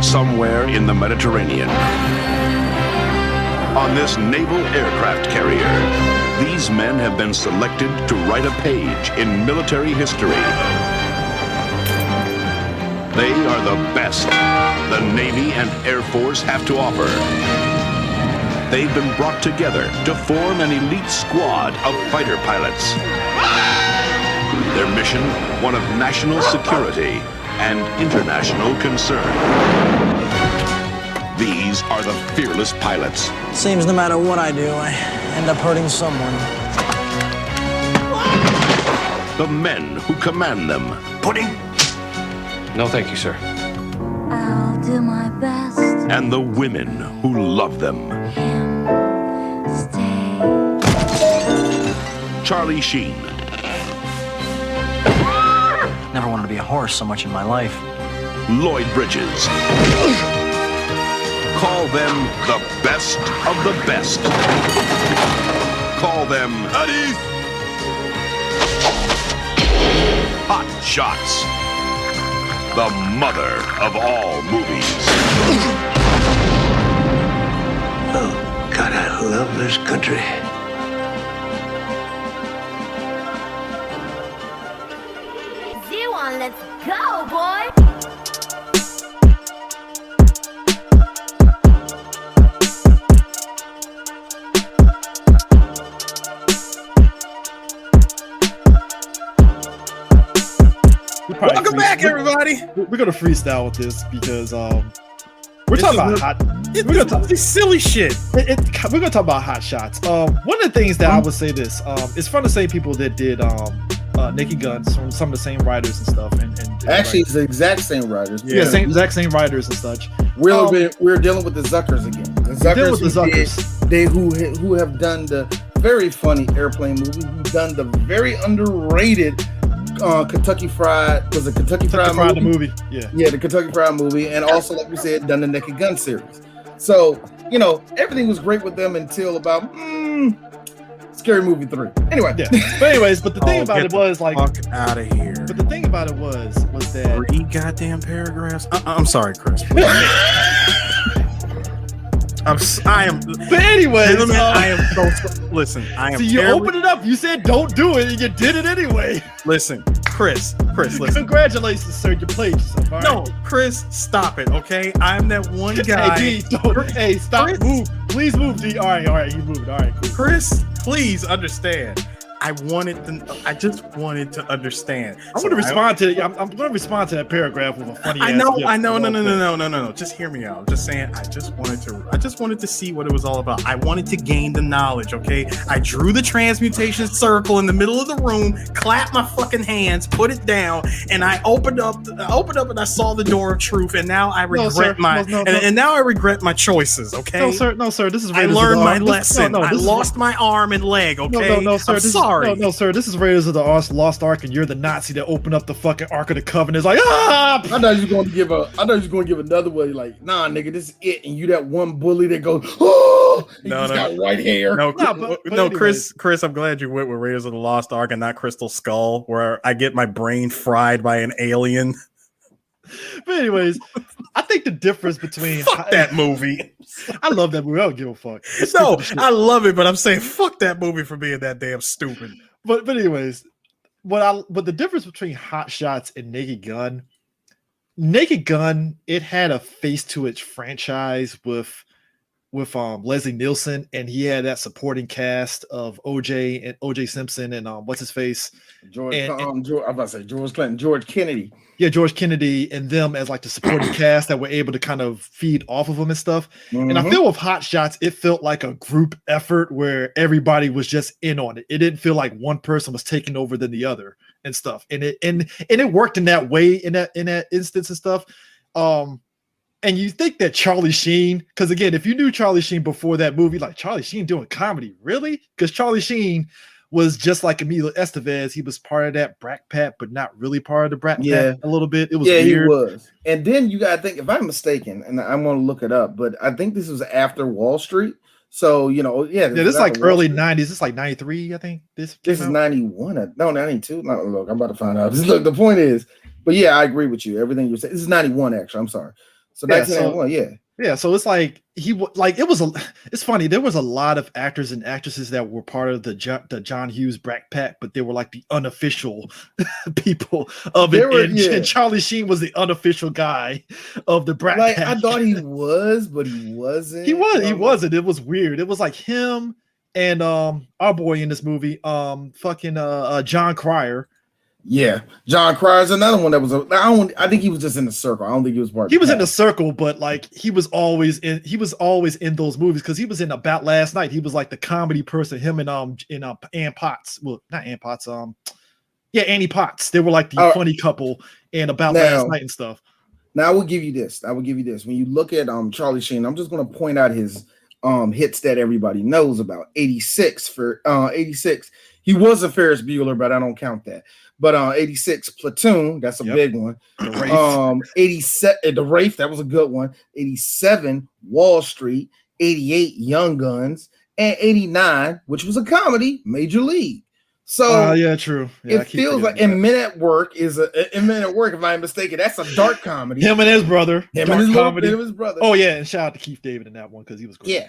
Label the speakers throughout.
Speaker 1: somewhere in the Mediterranean. On this naval aircraft carrier, these men have been selected to write a page in military history. They are the best the Navy and Air Force have to offer. They've been brought together to form an elite squad of fighter pilots. Their mission, one of national security and international concern. These are the fearless pilots.
Speaker 2: Seems no matter what I do, I end up hurting someone.
Speaker 1: The men who command them.
Speaker 3: Pudding?
Speaker 4: No, thank you, sir.
Speaker 5: I'll do my best.
Speaker 1: And the women who love them.
Speaker 5: Stay.
Speaker 1: Charlie Sheen.
Speaker 2: Never wanted to be a horse so much in my life.
Speaker 1: Lloyd Bridges. Call them the best of the best. Call them Hotties. Hot Shots. The mother of all movies.
Speaker 3: Oh, God, I love this country.
Speaker 5: ZIOAN, let's go, boy!
Speaker 6: Welcome back, everybody. We're gonna freestyle with this because we're talking about we're gonna talk this silly shit. We're gonna talk about hot shots. One of the things that I would say this it's from the same people that did Naked Guns, from some of the same writers and stuff. And
Speaker 7: actually, it's the exact same writers.
Speaker 6: Yeah, exact same writers and such.
Speaker 7: We're dealing with the Zuckers again. The Zuckers, who have done the very funny airplane movie, who've done the very underrated Kentucky Fried movie?
Speaker 6: The movie. Yeah,
Speaker 7: the Kentucky Fried movie, and also, like we said, done the Naked Gun series. So everything was great with them until about Scary Movie 3. Anyway,
Speaker 6: yeah. But the thing about it was like,
Speaker 8: fuck out of here.
Speaker 6: But the thing about it was that
Speaker 8: 3 goddamn paragraphs. I'm sorry, Chris. I am.
Speaker 6: But anyways,
Speaker 8: I am so. Listen, I am.
Speaker 6: So you opened it up. You said don't do it, and you did it anyway.
Speaker 8: Listen, Chris. Listen.
Speaker 6: Congratulations, sir. You played yourself. All right?
Speaker 8: No, Chris, stop it. Okay, I'm that one guy.
Speaker 6: Hey, D, hey, stop.
Speaker 8: Chris,
Speaker 6: move. Please move, D. All right. You moved. All right, cool.
Speaker 8: Chris, please understand. I just wanted to understand.
Speaker 6: I'm going to respond to that paragraph with a funny.
Speaker 8: I know. No. Just hear me out. I'm just saying. I just wanted to see what it was all about. I wanted to gain the knowledge. Okay. I drew the transmutation circle in the middle of the room, clapped my fucking hands, put it down, and I opened up, and I saw the door of truth. And now I regret now I regret my choices. Okay.
Speaker 6: No, sir. This is.
Speaker 8: I learned my lesson. I lost my arm and leg. Okay.
Speaker 6: No, sir.
Speaker 8: I'm sorry.
Speaker 6: No, sir. This is Raiders of the Lost Ark, and you're the Nazi that opened up the fucking Ark of the Covenant. It's like, ah!
Speaker 7: I thought you were going to give another way, like, nah, nigga, this is it, and you that one bully that goes, oh, no, got white hair.
Speaker 8: No, Chris, I'm glad you went with Raiders of the Lost Ark and not Crystal Skull, where I get my brain fried by an alien.
Speaker 6: But anyways, I think the difference between
Speaker 8: fuck that movie.
Speaker 6: I love that movie. I don't give a fuck.
Speaker 8: No, I love it, but I'm saying fuck that movie for being that damn stupid.
Speaker 6: But anyways, but the difference between Hot Shots and Naked Gun, it had a face to its franchise with Leslie Nielsen, and he had that supporting cast of OJ Simpson and what's his face,
Speaker 7: George Clinton, George Kennedy.
Speaker 6: Yeah, George Kennedy and them as like the supporting cast that were able to kind of feed off of them and stuff. Mm-hmm. And I feel with Hot Shots, it felt like a group effort where everybody was just in on it. It didn't feel like one person was taking over than the other and stuff. And it worked in that way in that instance and stuff. And you think that Charlie Sheen, because again, if you knew Charlie Sheen before that movie, like Charlie Sheen doing comedy, really? Because Charlie Sheen was just like Emilio Estevez. He was part of that Brat Pack, but not really part of the Brat Pack a little bit. It was weird.
Speaker 7: He was. And then you got to think, if I'm mistaken, and I'm going to look it up, but I think this was after Wall Street. So,
Speaker 6: this is like early 90s. This is like 93, I think. This
Speaker 7: is 91. No, 92. No, look, I'm about to find out. Look, the point is, but yeah, I agree with you. Everything you said. This is 91, actually. I'm sorry. So 1991,
Speaker 6: Yeah, so it's like it's funny. There was a lot of actors and actresses that were part of the John Hughes Brat Pack, but they were like the unofficial people of it. And Charlie Sheen was the unofficial guy of the Brat Pack.
Speaker 7: I thought he was, but he wasn't.
Speaker 6: He wasn't. It was weird. It was like him and our boy in this movie, John Cryer.
Speaker 7: Yeah, John Cryer is another one that was. I think he was just in the circle. I don't think he was part.
Speaker 6: He was in the circle, but like he was always in those movies because he was in About Last Night. He was like the comedy person. Him and Ann Potts. Well, not Ann Potts. Annie Potts. They were like the funny couple in About Last Night and stuff.
Speaker 7: Now I will give you this. When you look at Charlie Sheen, I'm just going to point out his hits that everybody knows about. 86 for 86. He was a Ferris Bueller, but I don't count that. But 86 Platoon, that's a big one. 87 The Wraith, that was a good one. 87 Wall Street, 88 Young Guns, and 89, which was a comedy, Major League. So
Speaker 6: true.
Speaker 7: It feels like Men at Work is Men at Work, if I'm mistaken. That's a dark comedy.
Speaker 6: Him and his brother.
Speaker 7: Him and his brother.
Speaker 6: Oh yeah, and shout out to Keith David in that one because he was great.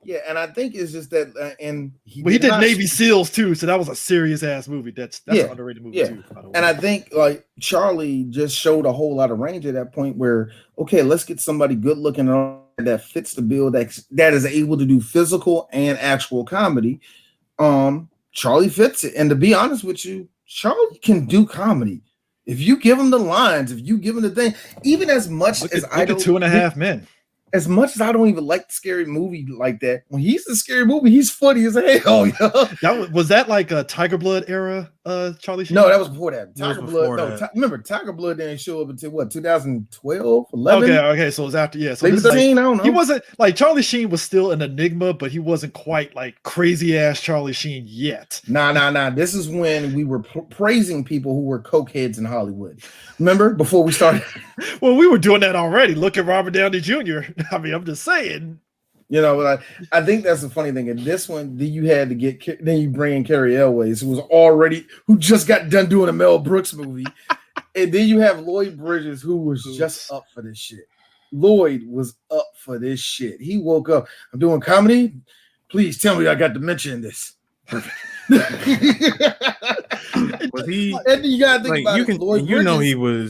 Speaker 7: Yeah, and I think it's just that, and he
Speaker 6: did Navy SEALs too, so that was a serious ass movie. That's an underrated movie too. By the way.
Speaker 7: And I think like Charlie just showed a whole lot of range at that point where let's get somebody good looking that fits the bill that is able to do physical and actual comedy. Charlie fits it, and to be honest with you, Charlie can do comedy. If you give him the lines, if you give him the thing, even as much as I don't
Speaker 6: 2.5 Men.
Speaker 7: As much as I don't even like the scary movie like that, when he's the scary movie, he's funny as hell.
Speaker 6: Was that like a Tiger Blood era, Charlie Sheen?
Speaker 7: No, that was before that. Tiger Blood. Remember, Tiger Blood didn't show up until what, 2012, 11?
Speaker 6: Okay. So it was after, So
Speaker 7: maybe 13, I don't know.
Speaker 6: He wasn't like Charlie Sheen was still an enigma, but he wasn't quite like crazy ass Charlie Sheen yet.
Speaker 7: Nah. This is when we were praising people who were cokeheads in Hollywood. Remember, before we started?
Speaker 6: Well, we were doing that already. Look at Robert Downey Jr. I mean, I'm just saying.
Speaker 7: I think that's the funny thing. In this one, then you bring in Carrie Elways, who just got done doing a Mel Brooks movie. And then you have Lloyd Bridges, who was just up for this shit. Lloyd was up for this shit. He woke up. I'm doing comedy. Please tell me I got to mention this.
Speaker 8: Was he?
Speaker 7: And you gotta think about it.
Speaker 8: Lloyd Bridges,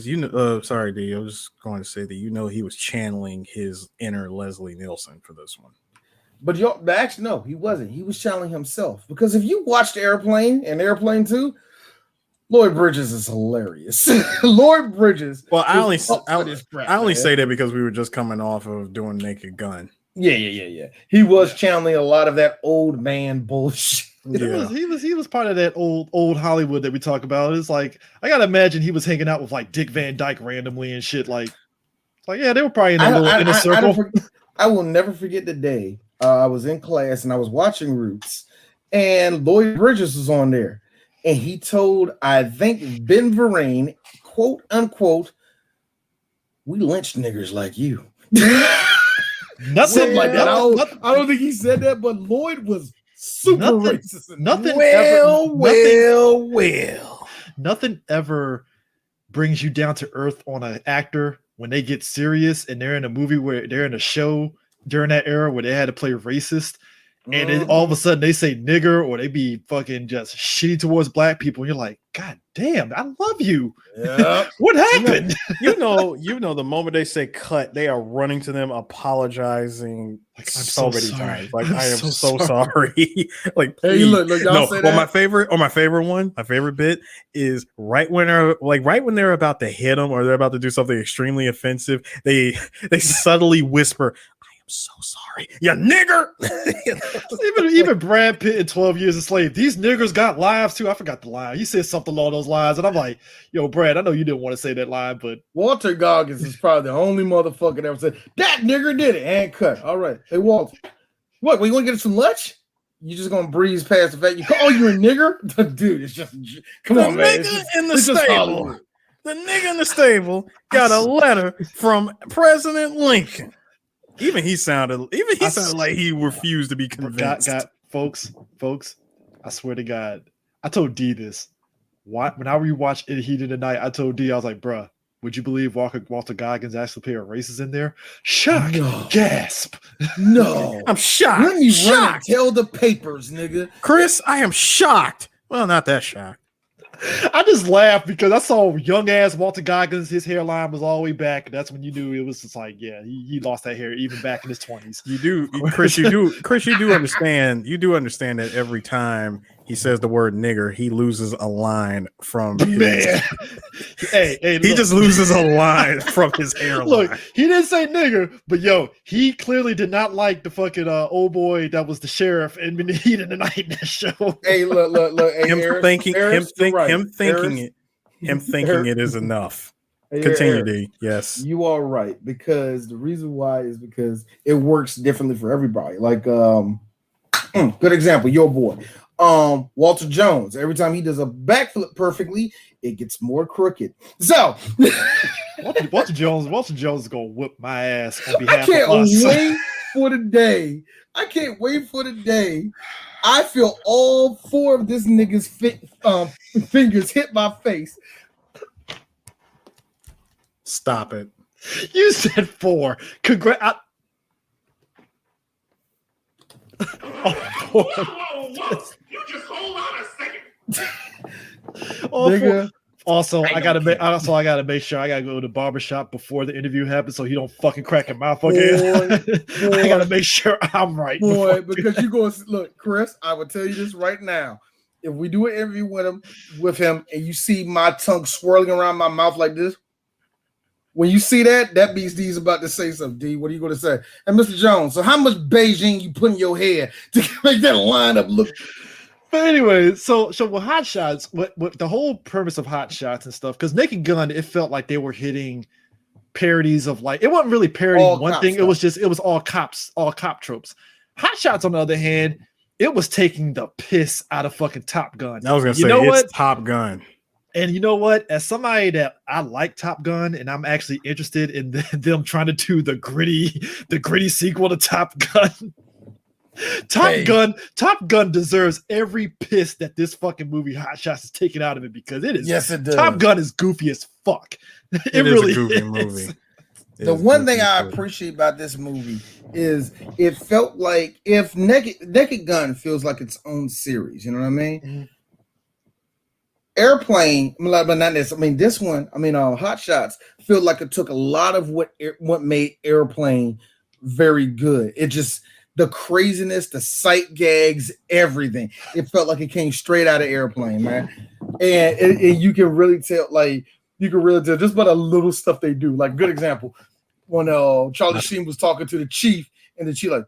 Speaker 8: he was. Sorry, D. I was just going to say that he was channeling his inner Leslie Nielsen for this one.
Speaker 7: But actually, no, he wasn't. He was channeling himself because if you watched Airplane and Airplane 2, Lloyd Bridges is hilarious. Lloyd Bridges.
Speaker 8: Well, I only say that because we were just coming off of doing Naked Gun.
Speaker 7: Yeah. He was channeling a lot of that old man bullshit.
Speaker 6: Yeah. He was part of that old Hollywood that we talk about. It's like I gotta imagine he was hanging out with like Dick Van Dyke randomly and shit. Like they were probably in a little inner circle.
Speaker 7: I will never forget the day I was in class and I was watching Roots, and Lloyd Bridges was on there, and he told I think Ben Vereen, quote unquote, "We lynched niggers like you."
Speaker 6: Nothing
Speaker 7: like that. I don't think he said that, but Lloyd was super racist.
Speaker 6: Nothing ever brings you down to earth on an actor when they get serious and they're in a movie where they're in a show during that era where they had to play racist. And then all of a sudden they say nigger or they be fucking just shitty towards black people. And you're like, God damn, I love you.
Speaker 7: Yeah.
Speaker 6: What happened?
Speaker 8: You know, the moment they say cut, they are running to them, apologizing
Speaker 6: like,
Speaker 8: so many times. Like, I am so sorry. Like,
Speaker 7: hey, look, y'all say that.
Speaker 8: My favorite bit is right when they're about to hit them or they're about to do something extremely offensive, they subtly whisper, I'm so sorry, you nigger.
Speaker 6: even Brad Pitt in 12 Years a Slave, these niggers got lives too. I forgot the line. He said something along those lines, and I'm like, yo, Brad, I know you didn't want to say that line, but
Speaker 7: Walter Goggins is probably the only motherfucker that ever said that nigger did it and cut. All right, hey Walter, what? We want to get some lunch? You just gonna breeze past the fact you call you a nigger, dude? It's just come on, man.
Speaker 8: The nigga in the stable got a letter from President Lincoln. Even he sounded like he refused to be convinced.
Speaker 6: Folks, I swear to God, I told D this. When I rewatched It Heat of the Night, I told D, I was like, bruh, Would you believe Walter Goggins actually played races in there? Shock,
Speaker 7: No.
Speaker 6: gasp.
Speaker 7: No,
Speaker 8: I'm shocked.
Speaker 7: let me run and
Speaker 8: shocked.
Speaker 7: tell the papers, nigga.
Speaker 8: Chris, I am shocked. Well, not that shocked.
Speaker 6: I just laughed because I saw young ass Walter Goggins. His hairline was all the way back. That's when you knew it was just like, yeah, he lost that hair even back in his 20s.
Speaker 8: You do, Chris. You do understand. You do understand that every time he says the word nigger, he loses a line from his,
Speaker 6: Man. hey,
Speaker 8: he
Speaker 6: look.
Speaker 8: just loses a line from his hairline.
Speaker 6: Look, he didn't say nigger, but yo, he clearly did not like the fucking old boy that was the sheriff in the heat of the night in that show.
Speaker 7: Hey, look. Hey,
Speaker 8: him
Speaker 7: Harris,
Speaker 8: thinking
Speaker 7: Harris,
Speaker 8: it is enough.
Speaker 7: Hey,
Speaker 8: Continue,
Speaker 7: Harris,
Speaker 8: D. Yes.
Speaker 7: you are right, because the reason why is because it works differently for everybody. Like, good example, your boy, Walter Jones. Every time he does a backflip perfectly, it gets more crooked. So
Speaker 6: Walter Jones is gonna whip my ass on behalf
Speaker 7: I can't
Speaker 6: of us.
Speaker 7: wait for the day. I can't wait for the day I feel all four of this nigga's fingers hit my face.
Speaker 8: Stop it.
Speaker 6: You said 4. Congrats.
Speaker 9: Whoa, you just hold on a second.
Speaker 7: Nigga.
Speaker 6: Also, I gotta make sure I gotta go to the barbershop before the interview happens, so he don't fucking crack in my fucking. I gotta make sure I'm right,
Speaker 7: boy. Because you go look, Chris. I will tell you this right now. If we do an interview with him, and you see my tongue swirling around my mouth like this, when you see that means D's about to say something. D, what are you going to say? And Mr. Jones, so how much Beijing you put in your hair to make that lineup look?
Speaker 6: But anyway, so with Hot Shots, what the whole premise of Hot Shots and stuff, because Naked Gun, it felt like they were hitting parodies of, like, it wasn't really parodying all one thing. Stuff. It was all cop tropes. Hot Shots, on the other hand, it was taking the piss out of fucking Top Gun.
Speaker 8: I was gonna say, it's Top Gun.
Speaker 6: And you know what? As somebody that I like Top Gun, and I'm actually interested in them trying to do the gritty sequel to Top Gun. Top Gun deserves every piss that this fucking movie Hot Shots is taking out of it, because it is.
Speaker 7: Yes, it does.
Speaker 6: Top Gun is goofy as fuck. It really is a goofy movie.
Speaker 7: The one thing I appreciate about this movie is it felt like if Naked Gun feels like its own series. You know what I mean? Mm-hmm. Airplane, but not this. I mean, this one. I mean, Hot Shots feel like it took a lot of what made Airplane very good. It just the craziness, the sight gags, everything. It felt like it came straight out of Airplane, man. And you can really tell, just about a little stuff they do. Like, good example, when Charlie Sheen was talking to the chief, and the chief like,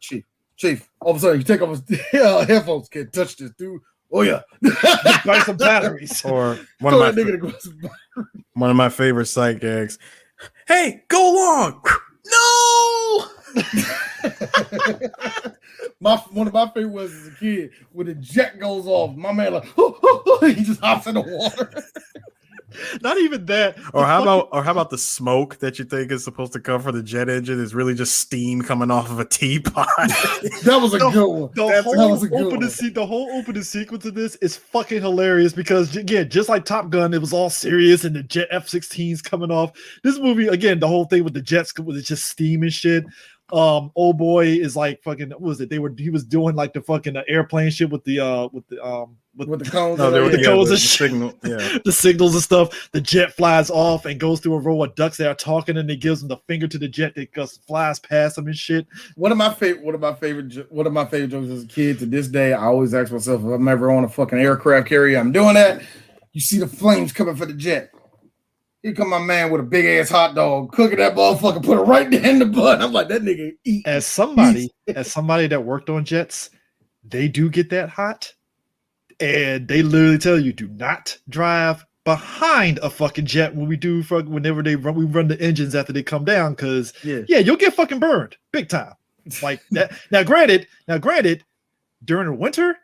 Speaker 7: Chief. All of a sudden, you take off his headphones. Can't touch this, dude. Oh yeah,
Speaker 6: buy some batteries.
Speaker 8: Or one of my favorite sight gags. Hey, go along. No.
Speaker 7: One of my favorite was as a kid when the jet goes off. My man he just hops in the water.
Speaker 6: Not even that.
Speaker 8: Or how about the smoke that you think is supposed to come from the jet engine is really just steam coming off of a teapot?
Speaker 7: That was a good one.
Speaker 6: The whole opening sequence of this is fucking hilarious because, again, just like Top Gun, it was all serious and the jet F-16s coming off. This movie, again, the whole thing with the jets was just steam and shit. Old boy is like fucking, what was it? He was doing like the fucking airplane shit with the cones.
Speaker 7: No,
Speaker 6: the cones and
Speaker 8: signal, yeah.
Speaker 6: The signals and stuff. The jet flies off and goes through a row of ducks that are talking, and he gives them the finger to the jet that just flies past them and shit.
Speaker 7: One of my favorite jokes as a kid to this day. I always ask myself if I'm ever on a fucking aircraft carrier, I'm doing that. You see the flames coming for the jet. Here come my man with a big ass hot dog, cooking that motherfucker, put it right there in the butt. I'm like, that nigga eat.
Speaker 6: As somebody that worked on jets, they do get that hot, and they literally tell you, do not drive behind a fucking jet when we run the engines after they come down, because you'll get fucking burned big time. Like that. Now, granted, during the winter,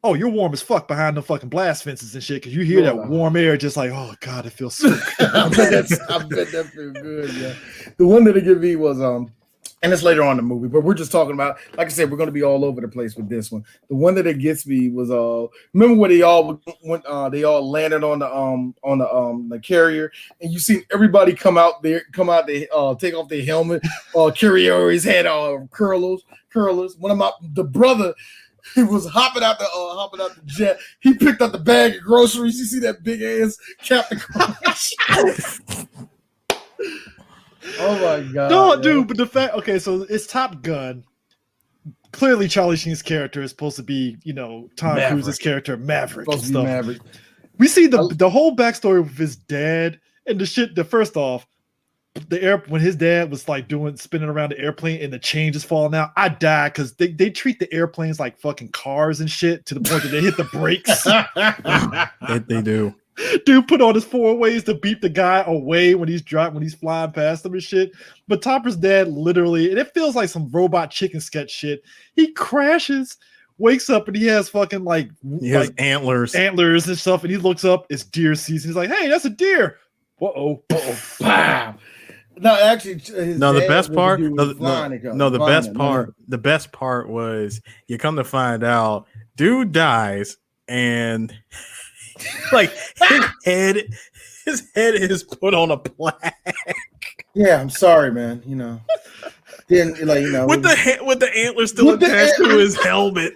Speaker 6: oh, you're warm as fuck behind the fucking blast fences and shit, because you hear that warm air just like, oh God, it feels so good.
Speaker 7: I bet that feels good, yeah. The one that it gave me was And it's later on in the movie, but we're just talking about, like I said, we're going to be all over the place with this one. The one that it gets me was remember when they all landed on the carrier, and you see everybody come out, they take off their helmet, carry over his head, curlers. The brother, he was hopping out the jet. He picked up the bag of groceries. You see that big ass Captain Crunch. Oh my god!
Speaker 6: No, dude, but the fact. Okay, so it's Top Gun. Clearly, Charlie Sheen's character is supposed to be, Tom Cruise's character, Maverick. And stuff. Maverick. We see the whole backstory with his dad and the shit. First off, when his dad was like spinning around the airplane and the chain just falling out, I died because they treat the airplanes like fucking cars and shit to the point that they hit the brakes.
Speaker 8: They do.
Speaker 6: Dude put on his 4-ways to beat the guy away when he's flying past them and shit. But Topper's dad literally, and it feels like some robot chicken sketch shit. He crashes, wakes up, and he has fucking
Speaker 8: he has antlers
Speaker 6: and stuff. And he looks up, it's deer season. He's like, "Hey, that's a deer." Bam.
Speaker 7: No, actually,
Speaker 8: the best part was you come to find out, dude dies and. Like his head is put on a plaque.
Speaker 7: Yeah, I'm sorry, man. Then
Speaker 8: with the antlers still attached to his helmet,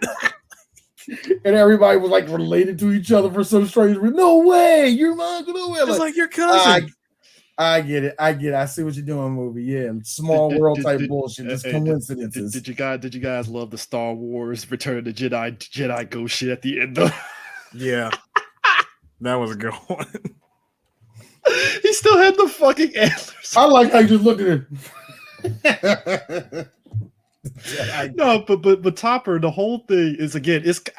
Speaker 7: and everybody was like related to each other for some strange reason. No way, you're my no way.
Speaker 8: It's like your cousin.
Speaker 7: I get it. I see what you're doing, movie. Yeah, small world type bullshit. Just coincidences.
Speaker 6: Did you guys love the Star Wars Return of the Jedi Ghost shit at the end though?
Speaker 8: Yeah. That was a good one.
Speaker 6: He still had the fucking antlers.
Speaker 7: I like how you just looked at it.
Speaker 6: No, but Topper, the whole thing is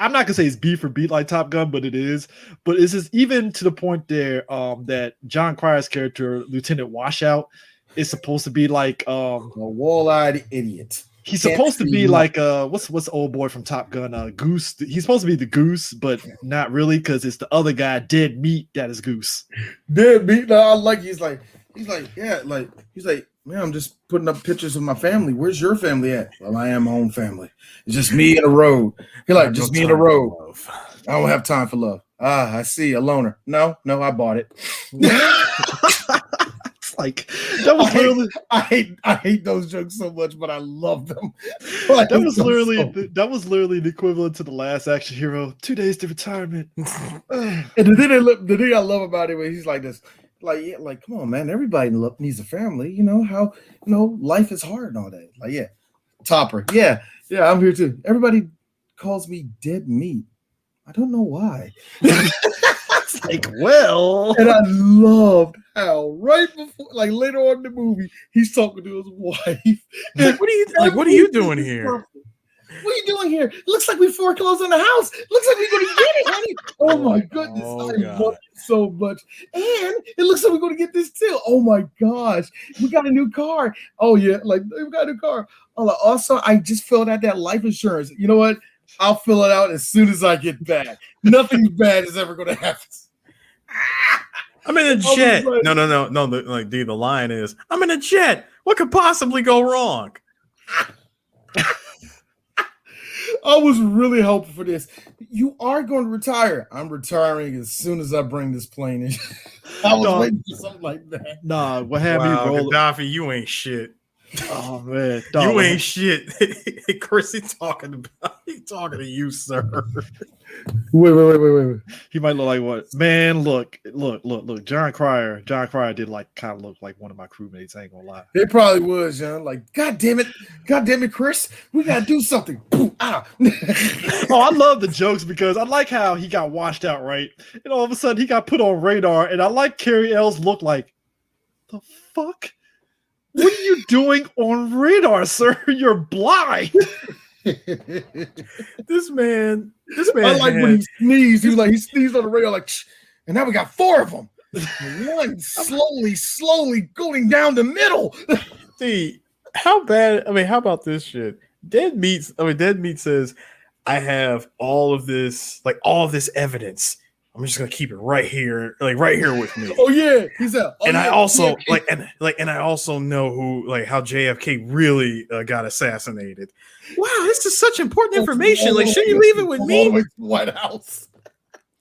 Speaker 6: I'm not gonna say it's beat for beat like Top Gun, but it is. But it's just even to the point there that John Cryer's character, Lieutenant Washout, is supposed to be like a
Speaker 7: wall-eyed idiot.
Speaker 6: He's supposed to be like what's the old boy from Top Gun? Goose. He's supposed to be the Goose, but not really because it's the other guy, Dead Meat, that is Goose.
Speaker 7: Dead Meat. No, I like. He's like, man, I'm just putting up pictures of my family. Where's your family at? Well, I am my own family. It's just me and a road. He's like, just me and a road. I don't have time for love. I see a loner. No, I bought it.
Speaker 6: Like that was
Speaker 7: I hate those jokes so much, but I love them.
Speaker 6: That was literally the equivalent to The Last Action Hero. 2 days to retirement.
Speaker 7: And the thing I love about it, he's like this, like come on, man, everybody needs a family. Life is hard and all that. Like, yeah, Topper, yeah, I'm here too. Everybody calls me Dead Meat. I don't know why.
Speaker 6: It's like, well,
Speaker 7: and I loved how right before, like later on in the movie, he's talking to his wife.
Speaker 8: What are you doing here?
Speaker 7: What are you doing here? Looks like we foreclosed on the house. Looks like we're going to get it, honey. Oh my goodness, I love it so much. And it looks like we're going to get this too. Oh my gosh, we got a new car. Oh yeah, like we got a new car. Also, I just filled out that life insurance. You know what? I'll fill it out as soon as I get back. Nothing bad is ever going to happen.
Speaker 8: I'm in a jet. No. The line is, I'm in a jet. What could possibly go wrong?
Speaker 7: I was really hoping for this. You are going to retire. I'm retiring as soon as I bring this plane in. I was waiting for something like that.
Speaker 6: Nah, what happened?
Speaker 8: Gaddafi, you ain't shit.
Speaker 6: Oh man,
Speaker 8: you ain't shit. Chris, he's talking to you, sir.
Speaker 7: Wait.
Speaker 6: He might look like what? Man, look. John Cryer did kind of look like one of my crewmates. I ain't gonna lie.
Speaker 7: It probably was, John. Like, God damn it, Chris, we gotta do something. Boom, ah.
Speaker 6: Oh, I love the jokes because I like how he got washed out, right? And all of a sudden he got put on radar, and I like Carrie L's look like, the fuck? What are you doing on radar, sir? You're blind.
Speaker 8: This man.
Speaker 7: I like when he sneezed. He sneezed on the radio, like, and now we got 4 of them. One slowly going down the middle.
Speaker 8: See, how bad? I mean, how about this shit? Dead Meat says, I have all of this evidence. I'm just gonna keep it right here, like right here with me.
Speaker 7: Oh yeah, he said.
Speaker 8: And I also and I also know who, like, how JFK really got assassinated. Wow, this is such important information. Like, shouldn't you leave it with me?
Speaker 7: All the way to the White House.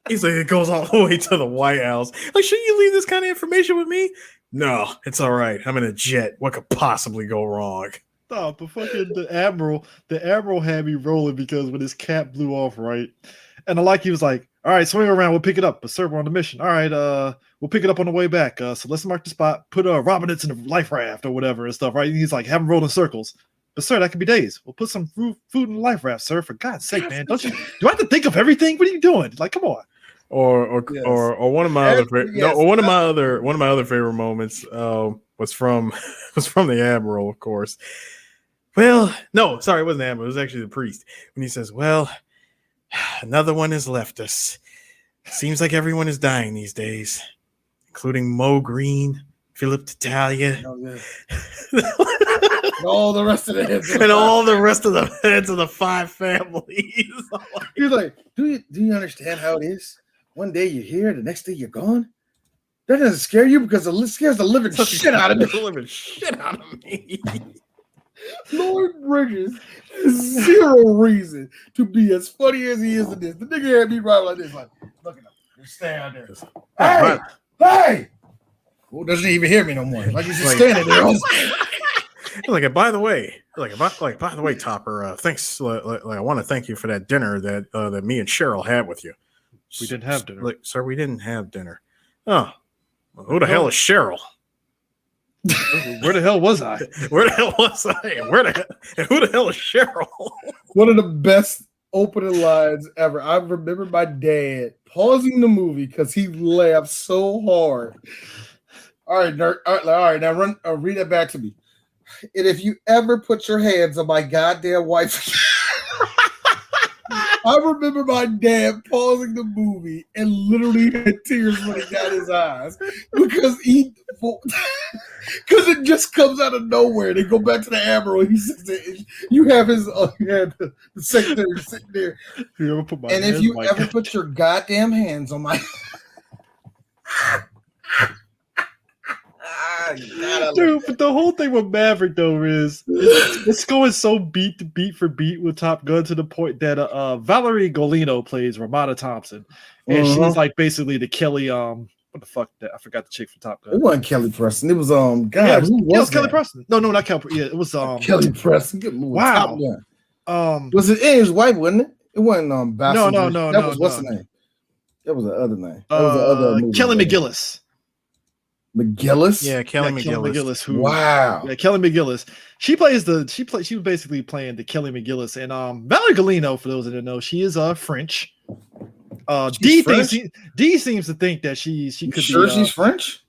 Speaker 8: He's like, it goes all the way to the White House. Like, shouldn't you leave this kind of information with me? No, it's all right. I'm in a jet. What could possibly go wrong?
Speaker 6: No, but fucking the admiral had me rolling because when his cap blew off, right? And he was like, all right, swing around, we'll pick it up. But sir, we're on the mission. All right, we'll pick it up on the way back. So let's mark the spot, put Robinets in the life raft or whatever and stuff, right? And he's like, have him roll in circles. But sir, that could be days. We'll put some food in the life raft, sir. For God's sake, man. Do I have to think of everything? What are you doing? Like, come on.
Speaker 8: Or one of my one of my other favorite moments was from the Admiral, of course. Well, no, sorry, it wasn't the Admiral, it was actually the priest. When he says, well, another one has left us. Seems like everyone is dying these days, including Mo Green, Philip Tattaglia,
Speaker 7: and all the rest of the heads,
Speaker 8: and all the rest of the heads of the 5 families.
Speaker 7: He's like, do you understand how it is? One day you're here, the next day you're gone. That doesn't scare you because it scares the living shit out of me.
Speaker 8: The living shit out of me.
Speaker 7: Lord Bridges has zero reason to be as funny as he is in this. The nigga had me right like this, like, look at him. Just stand there. Hey! Well, doesn't even hear me no more. Like he's just standing there.
Speaker 8: Like, by the way, Topper, thanks. I want to thank you for that dinner that me and Cheryl had with you.
Speaker 6: We didn't have dinner.
Speaker 8: Sir, we didn't have dinner. Oh, well, who the hell is Cheryl?
Speaker 6: Where the hell was I?
Speaker 8: Where the hell was I? And who the hell is Cheryl?
Speaker 7: One of the best opening lines ever. I remember my dad pausing the movie because he laughed so hard. All right, nerd. All right, now read that back to me. And if you ever put your hands on my goddamn wife. I remember my dad pausing the movie and literally had tears running down his eyes because it just comes out of nowhere. They go back to the Admiral. He says, "You have his the secretary sitting there." And if you ever put your goddamn hands on my
Speaker 6: dude, but the whole thing with Maverick though is it's going so beat for beat with Top Gun to the point that Valerie Golino plays Ramada Thompson, and she's like basically the Kelly what the fuck that I forgot the chick from Top Gun.
Speaker 7: It wasn't Kelly Preston. It was who
Speaker 6: was Kelly Preston? No, not Kelly. Yeah, it was
Speaker 7: Kelly Preston. Good movie.
Speaker 6: Wow.
Speaker 7: Was it his wife? Wasn't it? It wasn't
Speaker 6: No.
Speaker 7: That was what's the name? That was the other name. That was the other movie.
Speaker 6: Kelly McGillis.
Speaker 7: McGillis?
Speaker 8: Yeah, Kelly McGillis.
Speaker 7: Wow.
Speaker 6: Yeah, Kelly McGillis. She was basically playing the Kelly McGillis. And Valerie Golino, for those that don't know, she is French. D seems to think that she could
Speaker 7: sure
Speaker 6: be
Speaker 7: she's French?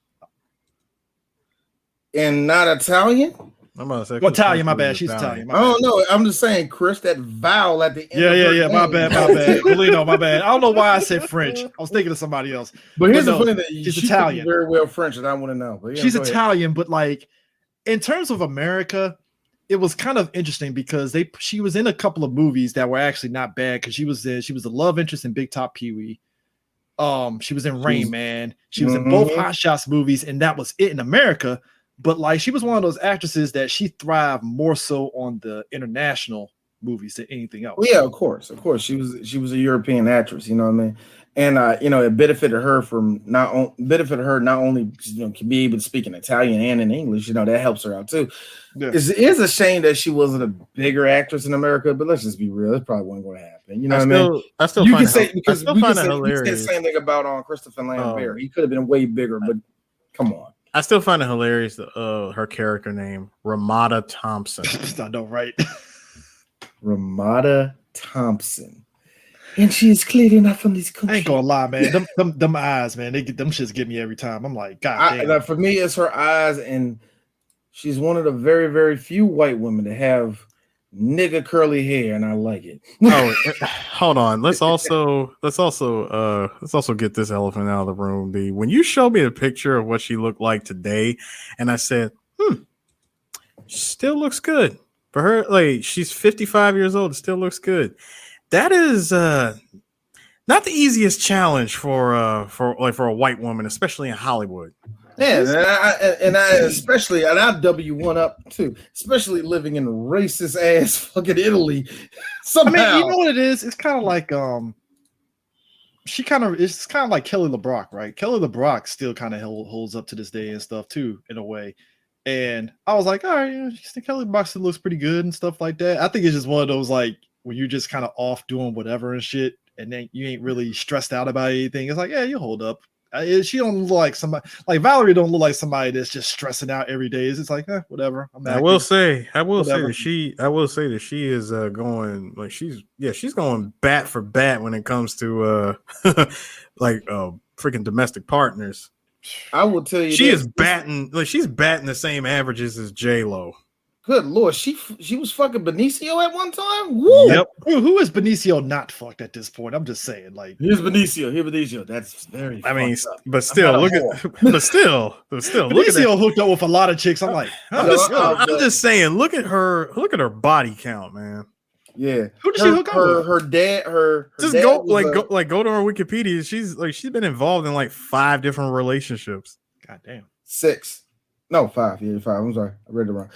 Speaker 7: And not Italian?
Speaker 8: I'm about to say
Speaker 6: Italian, my bad. She's Italian.
Speaker 7: I don't know. I'm just saying, Chris, that vowel at the end.
Speaker 6: Yeah. My bad. Golino, my bad. I don't know why I said French. I was thinking of somebody else.
Speaker 7: But here's the funny thing:
Speaker 6: she's Italian.
Speaker 7: Very well French, and I want to know. But yeah,
Speaker 6: she's Italian, but like in terms of America, it was kind of interesting because she was in a couple of movies that were actually not bad because she was the love interest in Big Top Pee Wee. She was in Rain Man. She was in both Hot Shots movies, and that was it in America. But like she was one of those actresses that she thrived more so on the international movies than anything else.
Speaker 7: Well, yeah, of course. She was a European actress, you know what I mean? And it benefited her not only can be able to speak in Italian and in English, that helps her out too. Yeah. It's a shame that she wasn't a bigger actress in America, but let's just be real, it probably wasn't going to happen. You know what I mean?
Speaker 8: I still find it hilarious.
Speaker 7: You can say the same thing about Christopher Lambert. He could have been way bigger, but come on.
Speaker 8: I still find it hilarious her character name, Ramada Thompson.
Speaker 6: I know, right?
Speaker 7: Ramada Thompson. And she is clearly not from this country.
Speaker 6: I ain't gonna lie, man. them eyes, man, them shits get me every time. I'm like, God damn.
Speaker 7: For me, it's her eyes, and she's one of the very, very few white women to have nigga curly hair, and I like it.
Speaker 8: Oh, hold on. Let's also get this elephant out of the room. When you showed me a picture of what she looked like today, and I said, still looks good for her. Like she's 55 years old, it still looks good. That is Not the easiest challenge for a white woman, especially in Hollywood.
Speaker 7: Yeah, and I especially, and I W one up too, especially living in racist ass fucking Italy. Somehow,
Speaker 6: I mean, you know what it is? It's kind of like it's kind of like Kelly LeBrock, right? Kelly LeBrock still kind of holds up to this day and stuff too, in a way. And I was like, all right, Kelly LeBrock still looks pretty good and stuff like that. I think it's just one of those like when you're just kind of off doing whatever and shit, and then you ain't really stressed out about anything. It's like, yeah, you hold up. She don't look like somebody like Valerie. Don't look like somebody that's just stressing out every day. It's like, whatever.
Speaker 8: I will say that she is going like she's going bat for bat when it comes to like freaking domestic partners.
Speaker 7: I will tell you,
Speaker 8: she's batting the same averages as J-Lo.
Speaker 7: Good Lord, she was fucking Benicio at one time. Woo!
Speaker 6: Yep. Who is Benicio not fucked at this point? I'm just saying, like
Speaker 7: here's Benicio. That's very.
Speaker 8: I mean, but still, Benicio
Speaker 6: hooked up with a lot of chicks. I'm like,
Speaker 8: I'm just saying, look at her body count, man.
Speaker 7: Yeah,
Speaker 6: who did she hook up with?
Speaker 7: Her dad.
Speaker 8: Just
Speaker 7: dad
Speaker 8: go go to her Wikipedia. She's been involved in like 5 different relationships.
Speaker 6: God damn.
Speaker 7: 6. No, 5. Yeah, 5. I'm sorry, I read it wrong.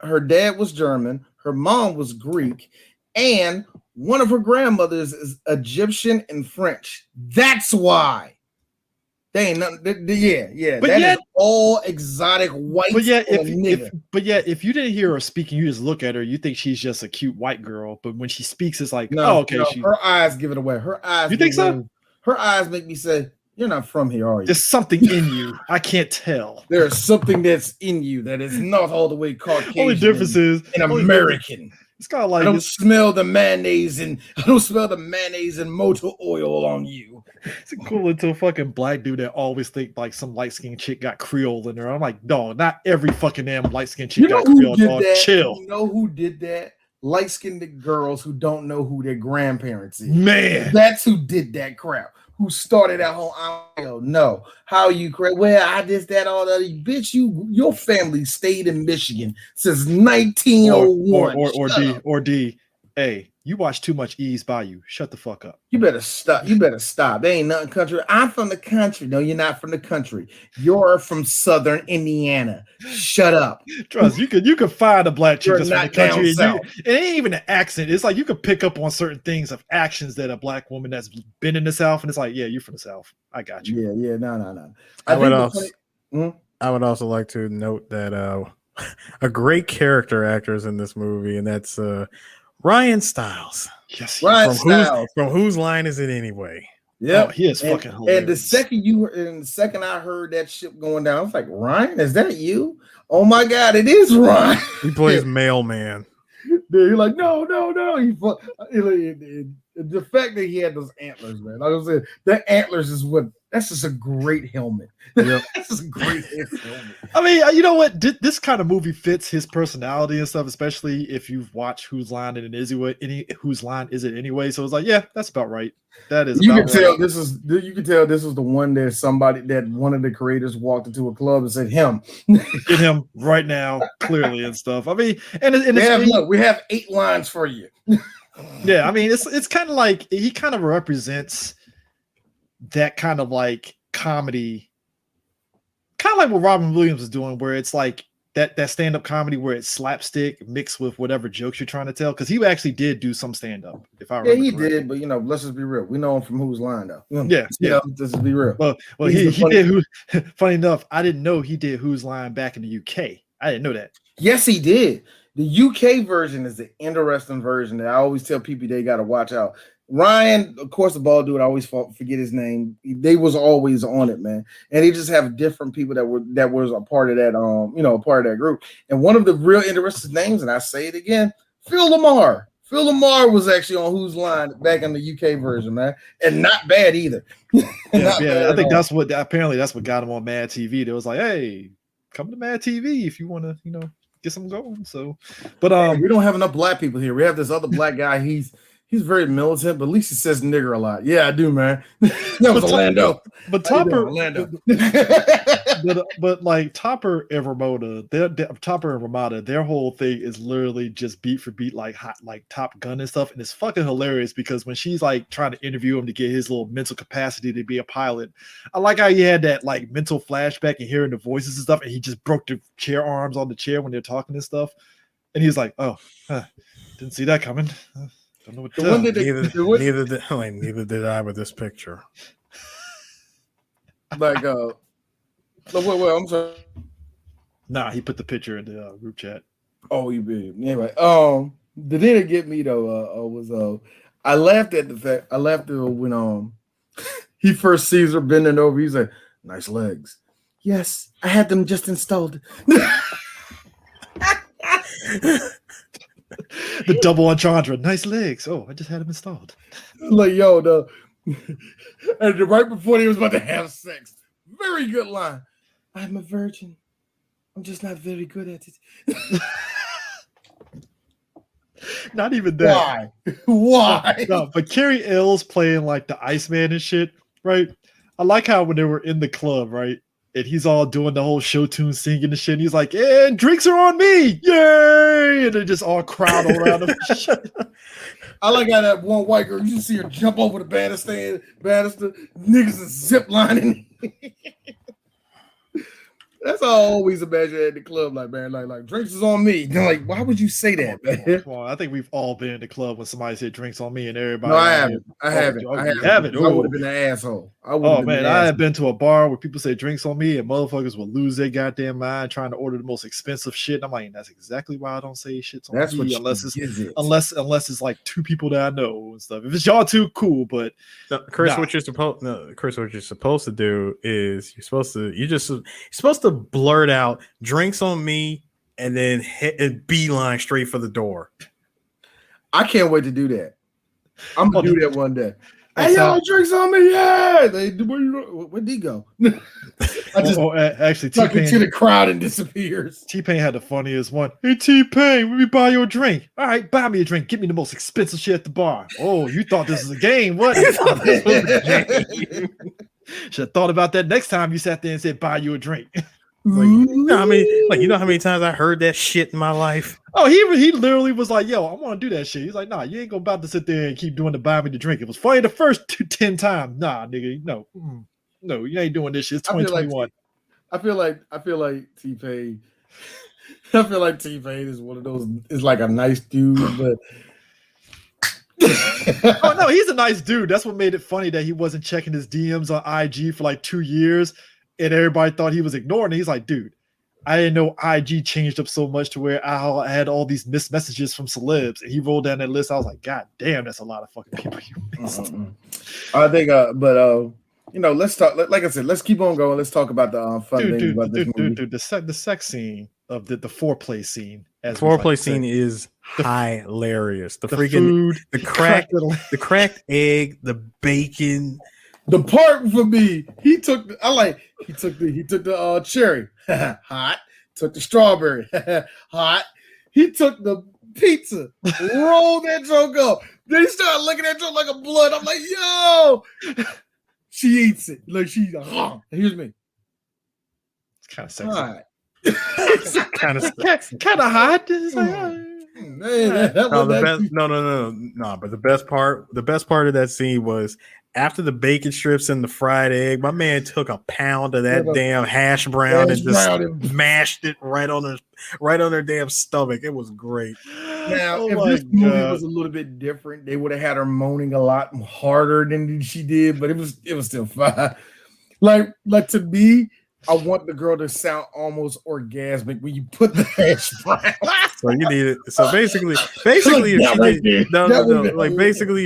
Speaker 7: Her dad was German. Her mom was Greek, and one of her grandmothers is Egyptian and French. That's why. They ain't nothing. Yeah. But that is all exotic white.
Speaker 6: But if you didn't hear her speaking, you just look at her, you think she's just a cute white girl. But when she speaks, it's like,
Speaker 7: her eyes give it away. Her eyes.
Speaker 6: You think so?
Speaker 7: Her eyes make me say, "You're not from here, are you?"
Speaker 6: There's something in you. I can't tell.
Speaker 7: There's something that's in you that is not all the way Caucasian.
Speaker 6: Only difference is
Speaker 7: an American.
Speaker 6: It's kind of like
Speaker 7: I don't smell the mayonnaise and motor oil on you.
Speaker 6: It's equivalent to a fucking black dude that always think like some light skinned chick got Creole in her. I'm like, dog, not every fucking damn light skinned chick got Creole. Dog. Chill.
Speaker 7: You know who did that? Light skinned girls who don't know who their grandparents is.
Speaker 6: Man,
Speaker 7: that's who did that crap. Who started that whole no? How you correct? Well, I just that all the bitch. Your family stayed in Michigan since 1901.
Speaker 6: Or D. Hey, you watch too much Eve's Bayou. Shut the fuck up.
Speaker 7: You better stop. There ain't nothing country. I'm from the country. No, you're not from the country. You're from Southern Indiana. Shut up.
Speaker 6: Trust you could find a black chick just from the country. It ain't even an accent. It's like you could pick up on certain things of actions that a black woman that's been in the South, and it's like, yeah, you're from the South. I got you.
Speaker 7: Yeah. No.
Speaker 8: I would also like to note that a great character actor is in this movie, and that's Ryan Stiles.
Speaker 6: Yes,
Speaker 8: from Whose Line Is It Anyway?
Speaker 7: Yeah,
Speaker 6: he is fucking hilarious.
Speaker 7: And the second I heard that shit going down, I was like, Ryan, is that you? Oh my god, it is Ryan.
Speaker 8: He plays mailman.
Speaker 7: You're like, no. The fact that he had those antlers, man. Like I said, the antlers that's just a great helmet.
Speaker 8: Yep.
Speaker 7: That's just a great helmet.
Speaker 6: I mean, you know what? This kind of movie fits his personality and stuff, especially if you've watched Whose Line Is It Anyway? So it's like, yeah, that's about right. That is.
Speaker 7: You can tell this is the one that one of the creators walked into a club and said, "Him,
Speaker 6: get him right now, clearly and stuff." I mean,
Speaker 7: we have 8 lines for you.
Speaker 6: Yeah, I mean, it's kind of like he kind of represents that kind of like comedy, kind of like what Robin Williams is doing, where it's like that stand-up comedy where it's slapstick mixed with whatever jokes you're trying to tell. Because he actually did do some stand-up, if I remember.
Speaker 7: Yeah, he did, but let's just be real. We know him from Whose Line, though.
Speaker 6: Yeah.
Speaker 7: Let's just be real.
Speaker 6: Well, he did. Funny enough, I didn't know he did Whose Line back in the UK. I didn't know that.
Speaker 7: Yes, he did. The UK version is the interesting version that I always tell people they got to watch out. Ryan, of course, the bald dude, I always forget his name. They was always on it, man. And they just have different people that was a part of that, a part of that group. And one of the real interesting names, and I say it again, Phil Lamar. Phil Lamar was actually on Whose Line back in the UK version, man, and not bad either.
Speaker 6: I think that's what got him on Mad TV. They was like, hey, come to Mad TV if you want to, get some going. So, but
Speaker 7: we don't have enough black people here. We have this other black guy. He's very militant, but at least he says nigger a lot. Yeah, I do, man. That was Orlando.
Speaker 6: But Topper, but like Topper and Ramona, Topper and Ramada, their whole thing is literally just beat for beat like hot, like Top Gun and stuff, and it's fucking hilarious because when she's like trying to interview him to get his little mental capacity to be a pilot, I like how he had that like mental flashback and hearing the voices and stuff, and he just broke the chair arms on the chair when they're talking and stuff, and he's like, "Oh, didn't see that coming." Don't know what to do.
Speaker 8: Neither did I with this picture.
Speaker 7: Like, wait, I'm sorry.
Speaker 6: Nah, he put the picture in the group chat.
Speaker 7: Oh, you did. Anyway, the thing that get me though was I laughed at the fact when he first sees her bending over. He's like, "Nice legs." Yes, I had them just installed.
Speaker 6: The double entendre, nice legs. Oh, I just had them installed.
Speaker 7: Like, yo, and right before he was about to have sex, very good line. I'm a virgin. I'm just not very good at it.
Speaker 6: Not even that.
Speaker 7: Why?
Speaker 6: No, but Carrie Ells playing like the Iceman and shit, right? I like how when they were in the club, right? And he's all doing the whole show tune singing and shit. And he's like, and drinks are on me. Yay! And they just all crowd around him.
Speaker 7: I like how that one white girl, you just see her jump over the banister. Niggas is zip lining. That's how I always imagine at the club, like, man, like drinks is on me. They're like, why would you say that, man?
Speaker 6: Well, I think we've all been in the club when somebody said drinks on me and everybody.
Speaker 7: No, I haven't. I haven't. I would have been an asshole.
Speaker 6: I have been to a bar where people say drinks on me and motherfuckers will lose their goddamn mind trying to order the most expensive shit. And I'm like, that's exactly why I don't say shit's on me unless it's like two people that I know and stuff. If it's y'all two, cool. But
Speaker 8: Chris, what you're supposed to do is you're supposed to blurt out drinks on me and then hit a beeline straight for the door.
Speaker 7: I can't wait to do that. I'm gonna do that one day. Hey, y'all, drinks on me, yeah. Where'd he go? I just
Speaker 6: actually
Speaker 7: tuck into the crowd and disappears.
Speaker 6: T-Pain had the funniest one. Hey T-Pain, let me buy you a drink. All right, buy me a drink. Get me the most expensive shit at the bar. Oh, you thought this was a game? What? Should have thought about that next time you sat there and said buy you a drink.
Speaker 8: You know how many times I heard that shit in my life?
Speaker 6: Oh, he literally was like, yo, I want to do that shit. He's like, nah, you ain't gonna about to sit there and keep doing the buy me the drink. It was funny the first 10 times. Nah, nigga, no, you ain't doing this shit. It's 2021.
Speaker 7: I feel like T-Pain. I feel like T-Pain is one of those, is like a nice dude, but
Speaker 6: oh no, he's a nice dude. That's what made it funny that he wasn't checking his DMs on IG for like 2 years. And everybody thought he was ignoring it. He's like, dude, I didn't know IG changed up so much to where I had all these missed messages from celebs. And he rolled down that list. I was like, God damn, that's a lot of fucking people you missed.
Speaker 7: I think, let's talk. Like I said, let's keep on going. Let's talk about the fun things about this movie.
Speaker 6: Dude, the sex scene of the foreplay scene.
Speaker 8: The foreplay scene is hilarious. The freaking food, the cracked egg, the bacon.
Speaker 7: The part for me, he took the cherry, hot. Took the strawberry, hot. He took the pizza, rolled that joke up. Then he started looking at joke like a blood. I'm like, yo. She eats it. Like she's here's me.
Speaker 6: It's kind of sexy. Kind of hot. It's like,
Speaker 8: But the best part of that scene was after the bacon strips and the fried egg, my man took a pound of that damn hash brown and just mashed it right on her damn stomach. It was great.
Speaker 7: Now, if this movie was a little bit different, they would have had her moaning a lot harder than she did, but it was still fine. Like to me, I want the girl to sound almost orgasmic when you put the hash brown.
Speaker 8: So you need it. So basically,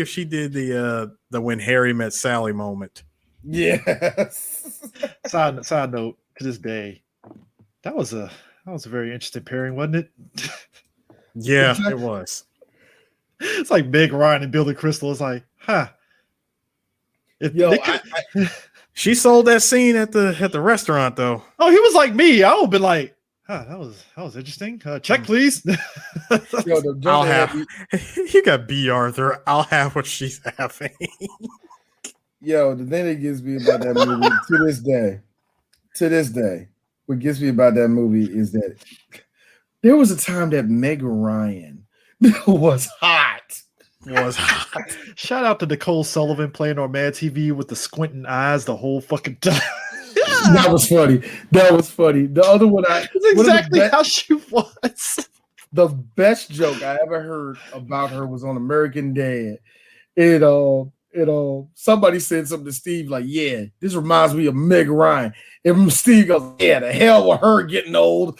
Speaker 8: if she did the when Harry met Sally moment.
Speaker 7: Yes.
Speaker 6: Side note to this day, that was a very interesting pairing, wasn't it?
Speaker 8: Yeah, it was.
Speaker 6: It's like Meg Ryan and Billy Crystal. It's like, huh?
Speaker 8: She sold that scene at the restaurant though.
Speaker 6: Oh, he was like me. I would have been like, huh, that was interesting. Check, please.
Speaker 8: You got B. Arthur. I'll have what she's having.
Speaker 7: Yo, the thing that gets me about that movie to to this day, what gets me about that movie is that there was a time that Meg Ryan was hot.
Speaker 6: Shout out to Nicole Sullivan playing on Mad TV with the squinting eyes the whole fucking time.
Speaker 7: That was funny. The other one,
Speaker 6: that's exactly how she was.
Speaker 7: The best joke I ever heard about her was on American Dad. Somebody said something to Steve like, "Yeah, this reminds me of Meg Ryan." And Steve goes, "Yeah, the hell with her getting old."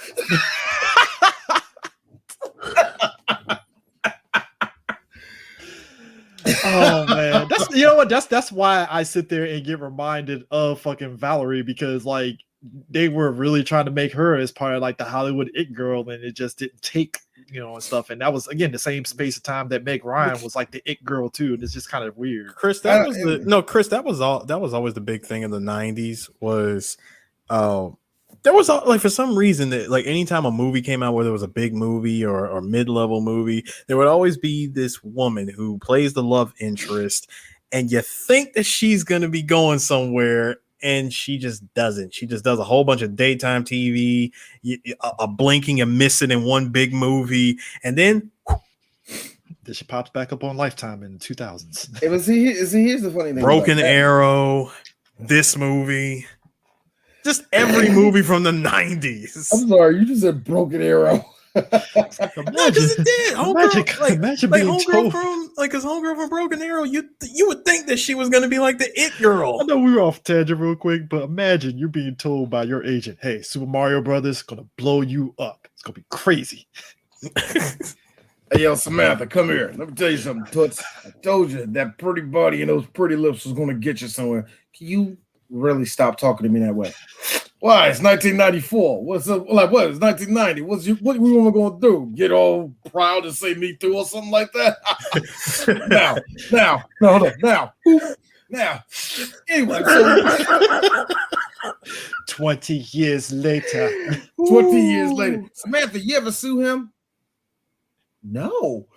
Speaker 6: Oh man, that's you know what? That's why I sit there and get reminded of fucking Valerie, because like they were really trying to make her as part of like the Hollywood it girl, and it just didn't take, you know, and stuff. And that was again the same space of time that Meg Ryan was like the it girl too. And it's just kind of weird.
Speaker 8: Chris, that was always the big thing in the 90s was there was like for some reason that like anytime a movie came out, whether it was a big movie or mid-level movie, there would always be this woman who plays the love interest, and you think that she's gonna be going somewhere, and she just doesn't. She just does a whole bunch of daytime TV, a blinking and missing in one big movie, and then
Speaker 6: she pops back up on Lifetime in the 2000s.
Speaker 7: Here's the funny thing.
Speaker 8: Broken Arrow, this movie. Just every movie from the 90s.
Speaker 7: I'm sorry, you just said Broken Arrow.
Speaker 8: Imagine
Speaker 6: being told.
Speaker 8: His homegirl from Broken Arrow, you would think that she was going to be like the it girl.
Speaker 6: I know we were off tangent real quick, but imagine you're being told by your agent, "Hey, Super Mario Brothers is going to blow you up. It's going to be crazy."
Speaker 7: Hey, yo, Samantha, come here. Let me tell you something, Toots. I told you that pretty body and those pretty lips was going to get you somewhere. Can you really stop talking to me that way? Why? It's 1994. What's up? Like, what? It's 1990. What we want to do? Get all proud and say me too or something like that? Now. Anyway, so
Speaker 6: 20 years later.
Speaker 7: 20 years later. Samantha, you ever sue him? No.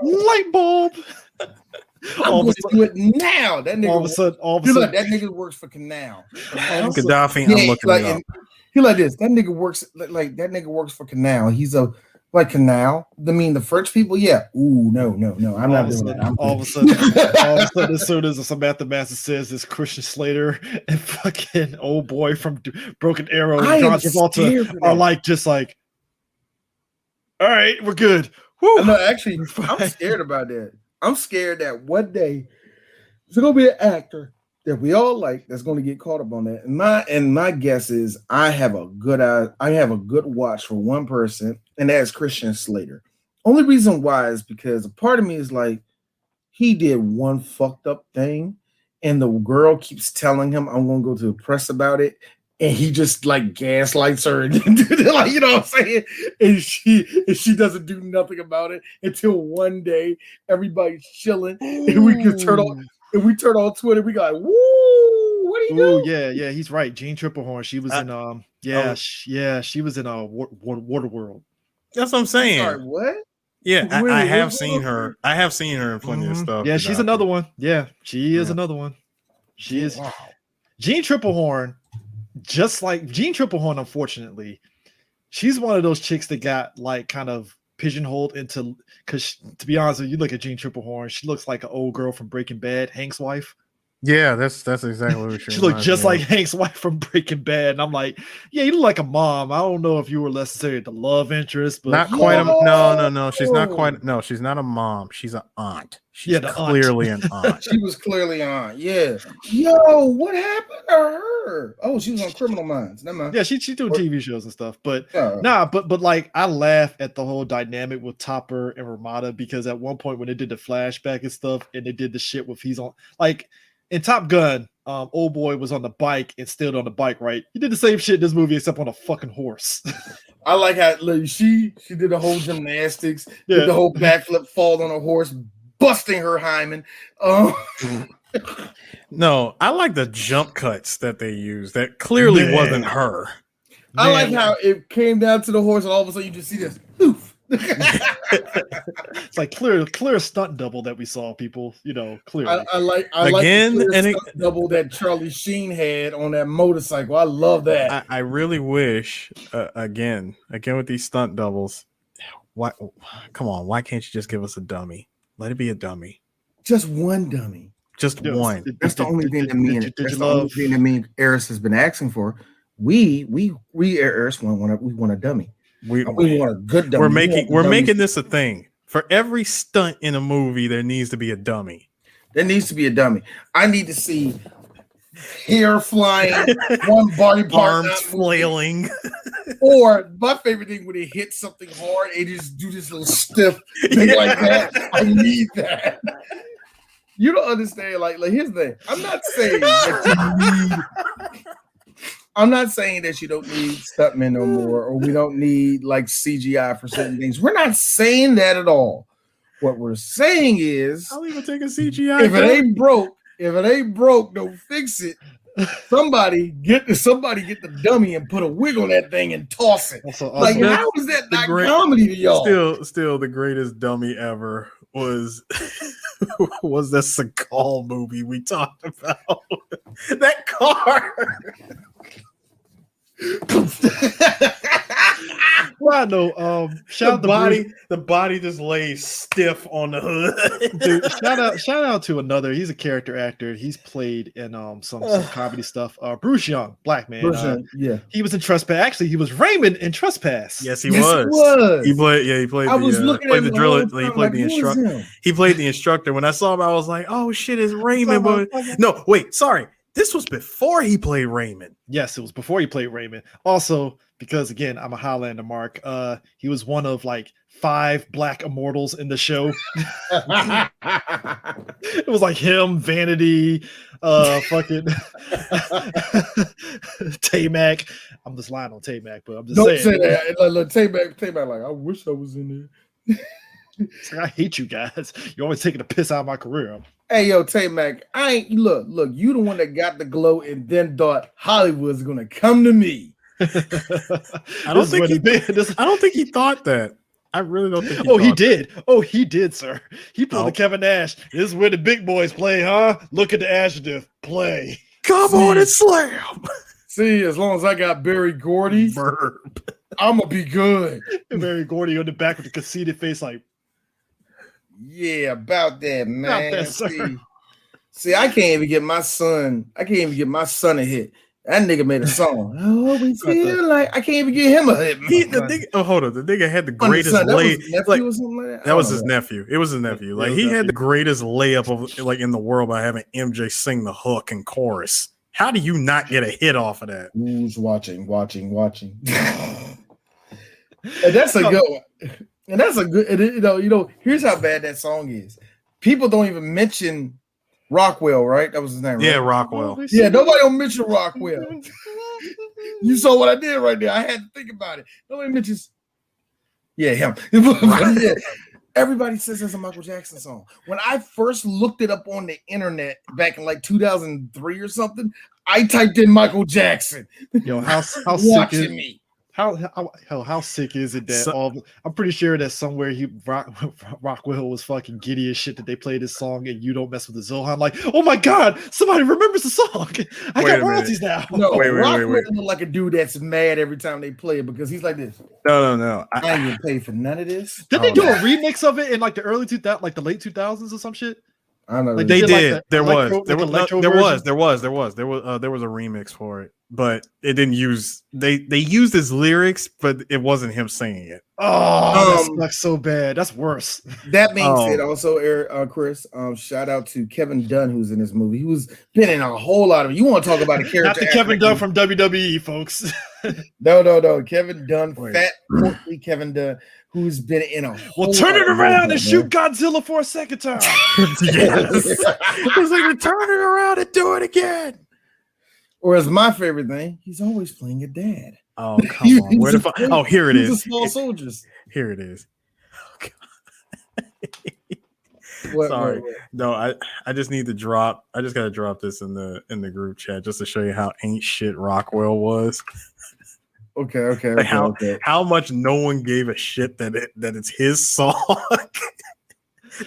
Speaker 6: Light bulb.
Speaker 7: I'm going to do it now. That nigga,
Speaker 6: all of a sudden,
Speaker 7: that nigga works for Canal.
Speaker 8: Gaddafi, I'm looking it up.
Speaker 7: He like this. That nigga works for Canal. He's a like Canal. I mean, the French people, yeah. Ooh, no. I'm not doing that.
Speaker 6: All of a sudden, as soon as Samantha Master says this, Christian Slater and fucking old boy from Broken Arrow and John Travolta are like, just like, all right, we're good.
Speaker 7: Woo. No, actually, I'm scared about that. I'm scared that one day there's gonna be an actor that we all like that's gonna get caught up on that. And my guess is I have a good watch for one person, and that's Christian Slater. Only reason why is because a part of me is like, he did one fucked up thing, and the girl keeps telling him, "I'm gonna go to the press about it." And he just like gaslights her, and like, you know what I'm saying? And she doesn't do nothing about it until one day everybody's chilling, and we can turn on Twitter. We got, woo! What do you do?
Speaker 6: Yeah, he's right. Jean Triplehorn. She was in she was in Waterworld.
Speaker 8: That's what I'm saying.
Speaker 7: Sorry, what?
Speaker 8: Yeah, I have seen her. I have seen her in plenty of stuff.
Speaker 6: Yeah, she's another one. Yeah, she is another one. She is. Wow. Jean Triplehorn. Just like Jean Triplehorn, unfortunately, she's one of those chicks that got like kind of pigeonholed into, because to be honest with you, look at Jean Triplehorn, she looks like an old girl from Breaking Bad, Hank's wife.
Speaker 8: Yeah, that's exactly what
Speaker 6: she looked just like Hank's wife from Breaking Bad, and I'm like, yeah, you look like a mom. I don't know if you were necessarily the love interest, but
Speaker 8: not quite. No. She's not quite. No, she's not a mom. She's an aunt. She's clearly an aunt.
Speaker 7: She was clearly on. Yeah. Yo, what happened to her? Oh, she was on Criminal Minds. Never mind.
Speaker 6: Yeah, she's doing TV shows and stuff. But but like I laugh at the whole dynamic with Topper and Ramada, because at one point when they did the flashback and stuff, and they did the shit with he's on like. In Top Gun, old boy was on the bike and stayed on the bike, right? He did the same shit in this movie except on a fucking horse.
Speaker 7: I like how she did the whole gymnastics, did the whole backflip, fall on a horse, busting her hymen.
Speaker 8: No, I like the jump cuts that they used. That clearly wasn't her.
Speaker 7: I like how it came down to the horse, and all of a sudden you just see this poof.
Speaker 6: It's like clear stunt double that we saw, people. Clearly.
Speaker 7: I like
Speaker 8: Again,
Speaker 7: the
Speaker 8: and
Speaker 7: stunt double that Charlie Sheen had on that motorcycle. I love that.
Speaker 8: I really wish again with these stunt doubles. Why? Come on! Why can't you just give us a dummy? Let it be a dummy.
Speaker 7: Just one dummy.
Speaker 8: Just one.
Speaker 7: That's the only thing that me and Eris has been asking for. We Eris want a dummy. We want a good dummy.
Speaker 8: We're making this a thing. For every stunt in a movie, there needs to be a dummy.
Speaker 7: There needs to be a dummy. I need to see hair flying, one body part
Speaker 8: arms flailing.
Speaker 7: Or my favorite thing when they hit something hard, they just do this little stiff thing like that. I need that. You don't understand. Like here's the thing. I'm not saying that you don't need stuntmen no more, or we don't need like CGI for certain things. We're not saying that at all. What we're saying is,
Speaker 8: I'll even take a CGI.
Speaker 7: If it ain't broke, don't fix it. Somebody get the dummy and put a wig on that thing and toss it.
Speaker 6: Also,
Speaker 7: how is that not comedy to y'all?
Speaker 8: Still, the greatest dummy ever was the Seagal movie we talked about. That car.
Speaker 6: Well, no.
Speaker 8: The body just lays stiff on the hood.
Speaker 6: Dude, shout out to another. He's a character actor. He's played in some comedy stuff. Bruce Young, black man.
Speaker 7: Yeah.
Speaker 6: He was in Trespass. Actually, he was Raymond in Trespass.
Speaker 8: Yes, he was. He played. Yeah, he played.
Speaker 7: I was looking at the
Speaker 8: driller. He played the instructor. He played the instructor. When I saw him, I was like, "Oh shit, it's Raymond." But no, wait, sorry. This was before he played Raymond.
Speaker 6: Yes, it was before he played Raymond. Also, because again, I'm a Highlander mark. He was one of like 5 black immortals in the show. It was like him, Vanity, fucking Tay-Mac. I'm just lying on Tay-Mac, but I'm just saying.
Speaker 7: Don't say that. Like, Tay-Mac, like, I wish I was in there.
Speaker 6: It's like, I hate you guys. You're always taking a piss out of my career.
Speaker 7: Hey, yo, Tay-Mac, I ain't look. You the one that got the glow and then thought Hollywood's gonna come to me.
Speaker 8: I don't think he thought that. I really don't think.
Speaker 6: He did. Oh, he did, sir. He pulled the Kevin Nash. This is where the big boys play, huh? Look at the adjective. Play.
Speaker 8: Come on and slam.
Speaker 7: See, as long as I got Barry Gordy,
Speaker 8: verb,
Speaker 7: I'm gonna be good.
Speaker 6: And Barry Gordy on the back with the conceited face, like.
Speaker 7: Yeah, about that, man.
Speaker 6: About that,
Speaker 7: see, I can't even get my son a hit. That nigga made a song. Oh, we feel like I can't even get him a hit.
Speaker 8: Hold on. The nigga had the greatest layup. That was his nephew. It was his nephew. Like he had the greatest layup of like in the world by having MJ sing the hook and chorus. How do you not get a hit off of that?
Speaker 7: Who's watching? And that's a good one. And that's a good, here's how bad that song is. People don't even mention Rockwell, right? That was his name, right?
Speaker 8: Yeah, Rockwell.
Speaker 7: Yeah, nobody don't mention Rockwell. You saw what I did right there. I had to think about it. Nobody mentions, him. Yeah. Everybody says it's a Michael Jackson song. When I first looked it up on the internet back in like 2003 or something, I typed in Michael Jackson.
Speaker 6: Yo, how sick is me? How sick is it that I'm pretty sure that somewhere Rockwell was fucking giddy as shit that they played this song and you don't mess with the ZIOAN. Like, oh my god, somebody remembers the song. I got royalties now.
Speaker 7: No, Rockwell look like a dude that's mad every time they play it because he's like this.
Speaker 8: No.
Speaker 7: I ain't even paid for none of this.
Speaker 6: Did they do a remix of it in like the early 2000s, like the late 2000s or some shit?
Speaker 7: I don't know.
Speaker 8: Like they did. Like there was a remix for it, but it didn't use. They used his lyrics, but it wasn't him singing it.
Speaker 6: Oh, that's so bad. That's worse.
Speaker 7: That being said, also, Chris, shout out to Kevin Dunn who's in this movie. He was been in a whole lot of. You want to talk about a character?
Speaker 6: Not the Kevin Dunn from WWE, folks.
Speaker 7: No. Kevin Dunn, fat, portly Kevin Dunn. Who's been in a whole
Speaker 6: well, turn it around and shoot Godzilla for a second time.
Speaker 8: Yes. He's like, turn it around and do it again.
Speaker 7: Or as my favorite thing, he's always playing a dad.
Speaker 8: Oh, come on. Here it is.
Speaker 7: Small soldiers.
Speaker 8: Here it is. Oh,
Speaker 7: God.
Speaker 8: Sorry. No, I just need to drop. I just got to drop this in the group chat just to show you how ain't shit Rockwell was.
Speaker 7: Okay.
Speaker 8: Like how much no one gave a shit that it's his song.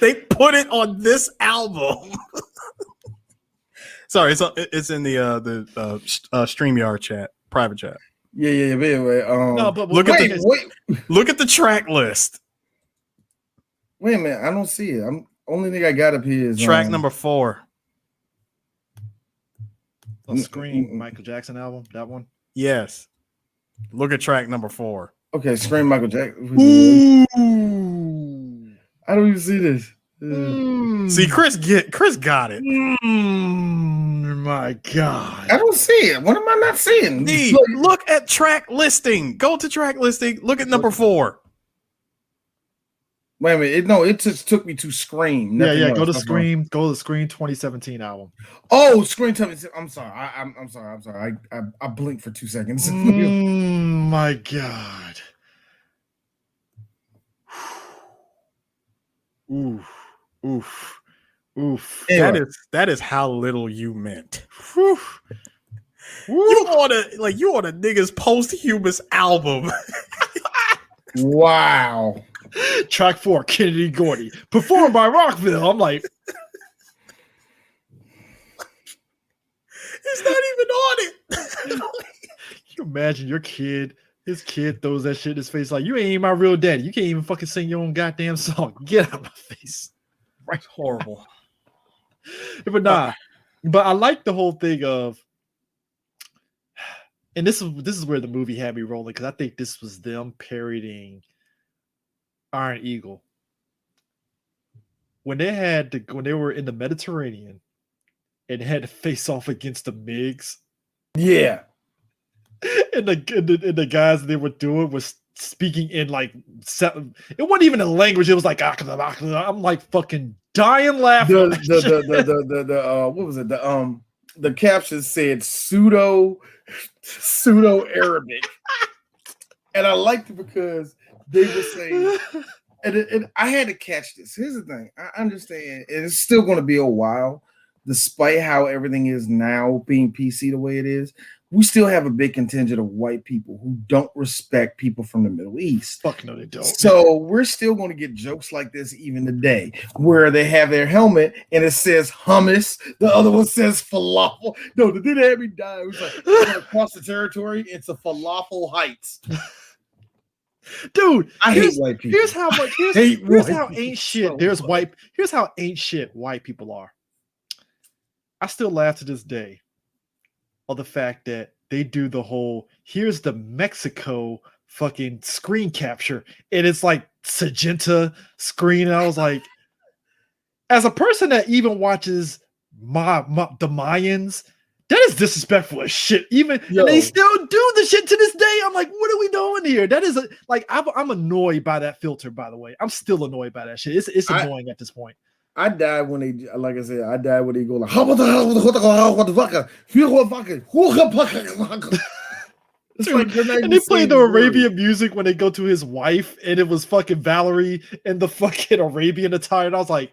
Speaker 8: They put it on this album. Sorry, it's in the StreamYard chat, private chat.
Speaker 7: Yeah. But anyway,
Speaker 6: no, but
Speaker 8: look at the track list.
Speaker 7: Wait a minute, I don't see it. Only thing I got up here is
Speaker 8: track number 4.
Speaker 6: Scream Michael Jackson album, that one.
Speaker 8: Yes. Look at track number 4.
Speaker 7: Okay, Scream Michael Jackson.
Speaker 6: Ooh.
Speaker 7: I don't even see this.
Speaker 8: See, Chris got it.
Speaker 6: My God.
Speaker 7: I don't see it. What am I not seeing?
Speaker 8: Look at track listing. Go to track listing. Look at number 4.
Speaker 7: Wait a minute. It just took me to Scream.
Speaker 6: Yeah. Go to Scream. Go to the Scream 2017 album.
Speaker 7: Oh, Scream. I'm sorry. I'm sorry. I blinked for 2 seconds.
Speaker 6: My God. Oof.
Speaker 8: That is how little you meant. You on a nigga's posthumous album.
Speaker 7: Wow.
Speaker 6: Track 4, Kennedy Gordy, performed by Rockville. I'm like,
Speaker 8: it's not even on it.
Speaker 6: You imagine his kid throws that shit in his face like, you ain't even my real daddy. You can't even fucking sing your own goddamn song. Get out of my face.
Speaker 8: Right, horrible.
Speaker 6: But I like the whole thing of, and this is where the movie had me rolling, because I think this was them parodying Iron Eagle. When they were in the Mediterranean and had to face off against the MiGs.
Speaker 7: Yeah.
Speaker 6: And the guys they were doing was speaking in like, it wasn't even a language. It was like, I'm like fucking dying laughing.
Speaker 7: What was it? The caption said pseudo Arabic. And I liked it because they were saying, and I had to catch this. Here's the thing. I understand it's still going to be a while, despite how everything is now being PC the way it is. We still have a big contingent of white people who don't respect people from the Middle East.
Speaker 6: Fuck no, they don't.
Speaker 7: So we're still going to get jokes like this even today, where they have their helmet and it says hummus, the other one says falafel. No, the dude had me die. It was like, across the territory, it's a falafel heights.
Speaker 6: Dude,
Speaker 7: I hate white people.
Speaker 6: Here's how ain't shit. Here's how ain't shit white people are. I still laugh to this day of the fact that they do the whole, here's the Mexico fucking screen capture, and it's like Magenta screen. And I was like, as a person that even watches the Mayans, that is disrespectful as shit. And they still do the shit to this day. I'm like, what are we doing here? That is I'm annoyed by that filter, by the way. I'm still annoyed by that shit. It's annoying at this point.
Speaker 7: I died when they, like I said, when they go like, what the fuck? It's
Speaker 6: dude,
Speaker 7: like,
Speaker 6: and they played the Arabian music when they go to his wife, and it was fucking Valerie in the fucking Arabian attire. And I was like,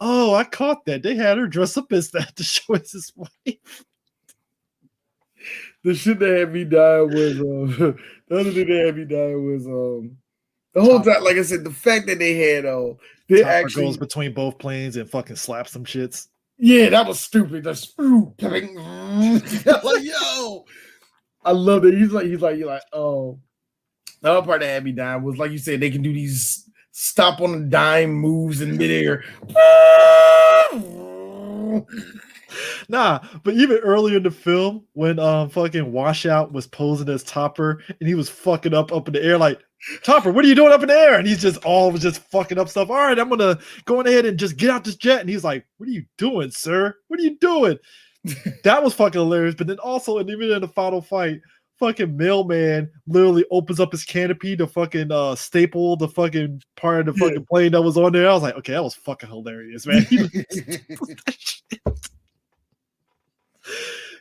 Speaker 6: oh, I caught that. They had her dress up as that to show us his wife.
Speaker 7: The shit that had me die was the other thing that had me die was the whole time, like I said, the fact that they had they
Speaker 6: Topper
Speaker 7: actually
Speaker 6: goes between both planes and fucking slaps some shits.
Speaker 7: Yeah, that was stupid. That's like, yo, I love it. He's like, oh. The other part that had me dying was, like you said, they can do these stop on a dime moves in midair.
Speaker 6: Nah, but even earlier in the film, when fucking Washout was posing as Topper and he was fucking up in the air, like, Topper, what are you doing up in the air? And he's just fucking up stuff. All right, I'm gonna go ahead and just get out this jet. And he's like, what are you doing, sir? What are you doing? That was fucking hilarious. But then also, and even in the final fight, fucking Mailman literally opens up his canopy to fucking staple the fucking part of the fucking plane that was on there. I was like, okay, that was fucking hilarious, man.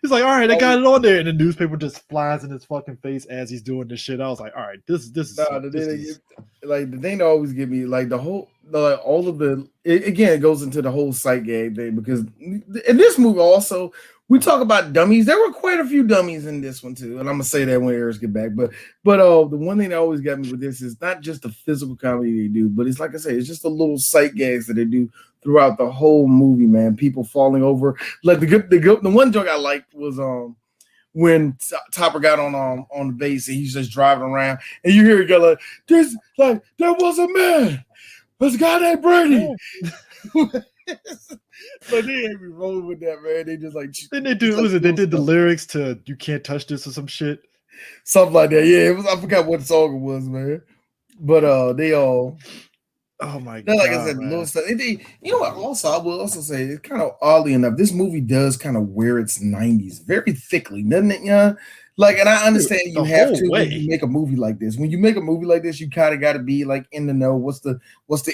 Speaker 6: He's like, all right, I got it on there, and the newspaper just flies in his fucking face as he's doing this shit. I was like, all right, this is
Speaker 7: like the thing that always get me, like the all of the again, it goes into the whole sight gag thing because in this movie also we talk about dummies. There were quite a few dummies in this one too, and I'm gonna say that when Eris get back. But the one thing that always got me with this is not just the physical comedy they do, but it's like I say, it's just the little sight gags that they do throughout the whole movie. Man, people falling over. Like the one joke I liked was when Topper got on the base and he's just driving around and you hear it go like this, like there was a man, this guy named Brady. But they ain't be rolling with that, man. They just like
Speaker 6: then they do. Like, they did the lyrics to "You Can't Touch This" or some shit,
Speaker 7: something like that. Yeah, it was. I forgot what song it was, man. But they all.
Speaker 6: Oh my god!
Speaker 7: Like I said, little stuff. You know what? Also, I will also say it's kind of oddly enough, this movie does kind of wear its 90s very thickly, doesn't it? Yeah. Like, and I understand you have to when you make a movie like this. When you make a movie like this, you kind of got to be like in the know. What's the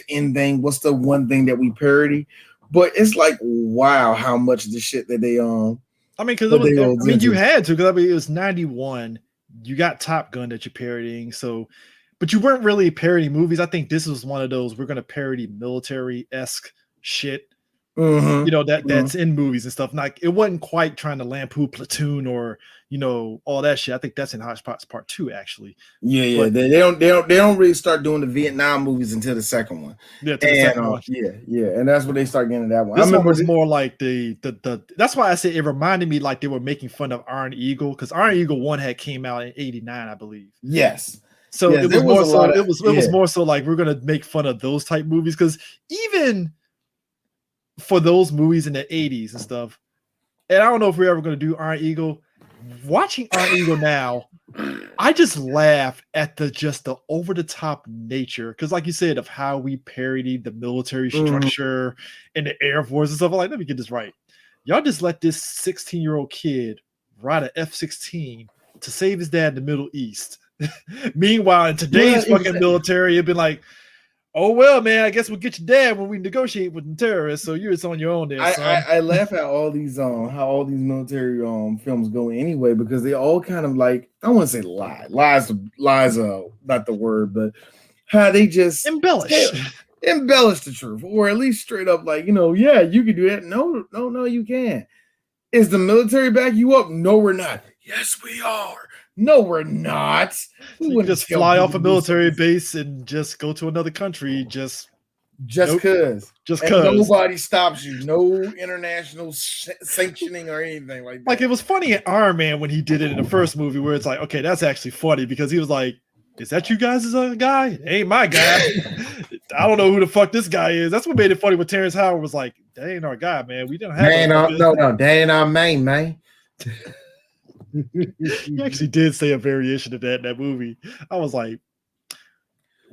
Speaker 7: end thing? What's the one thing that we parody? But it's like, wow, how much of the shit that they
Speaker 6: I mean, because you had to, because it was 91. You got Top Gun that you're parodying, so. But you weren't really parodying movies. I think this was one of those we're going to parody military-esque shit.
Speaker 7: Mm-hmm.
Speaker 6: You know, that's in movies and stuff. Like it wasn't quite trying to lampoon Platoon or, you know, all that shit. I think that's in Hodgepodge Part 2, actually.
Speaker 7: Yeah. But they don't really start doing the Vietnam movies until the second one.
Speaker 6: Yeah, the second one.
Speaker 7: Yeah. And that's when they start getting that one.
Speaker 6: This one was more like the that's why I say it reminded me like they were making fun of Iron Eagle, because Iron Eagle 1 had came out in 89, I believe.
Speaker 7: Yes.
Speaker 6: So it was more so it was more so like we're gonna make fun of those type movies, because even for those movies in the 80s and stuff, and I don't know if we're ever gonna do Iron Eagle. Watching Iron Eagle now, I just laugh at the over the top nature, because like you said, of how we parodied the military structure and the Air Force and stuff. I'm like, let me get this right. Y'all just let this 16-year-old kid ride an F-16 to save his dad in the Middle East. Meanwhile, in today's fucking military, it'd been like, oh well, man, I guess we'll get your dad when we negotiate with the terrorists. So you're on your own there.
Speaker 7: I laugh at all these how all these military films go anyway, because they all kind of like, I want to say lies are not the word, but how they just embellish the truth, or at least straight up like, you know, yeah, you can do that. No, you can't. Is the military back you up? No, we're not. Yes, we are. No, we're not.
Speaker 6: You just fly off a military base and just go to another country just
Speaker 7: because. Nobody stops you. No international sanctioning or anything like that.
Speaker 6: Like it was funny in Iron Man when he did it in the first movie, where it's like, okay, that's actually funny, because he was like, is that you guys' guy? It ain't my guy. I don't know who the fuck this guy is. That's what made it funny when Terrence Howard was like, that ain't our guy, man. We don't have
Speaker 7: no, that ain't our main, man.
Speaker 6: He actually did say a variation of that in that movie. I was like,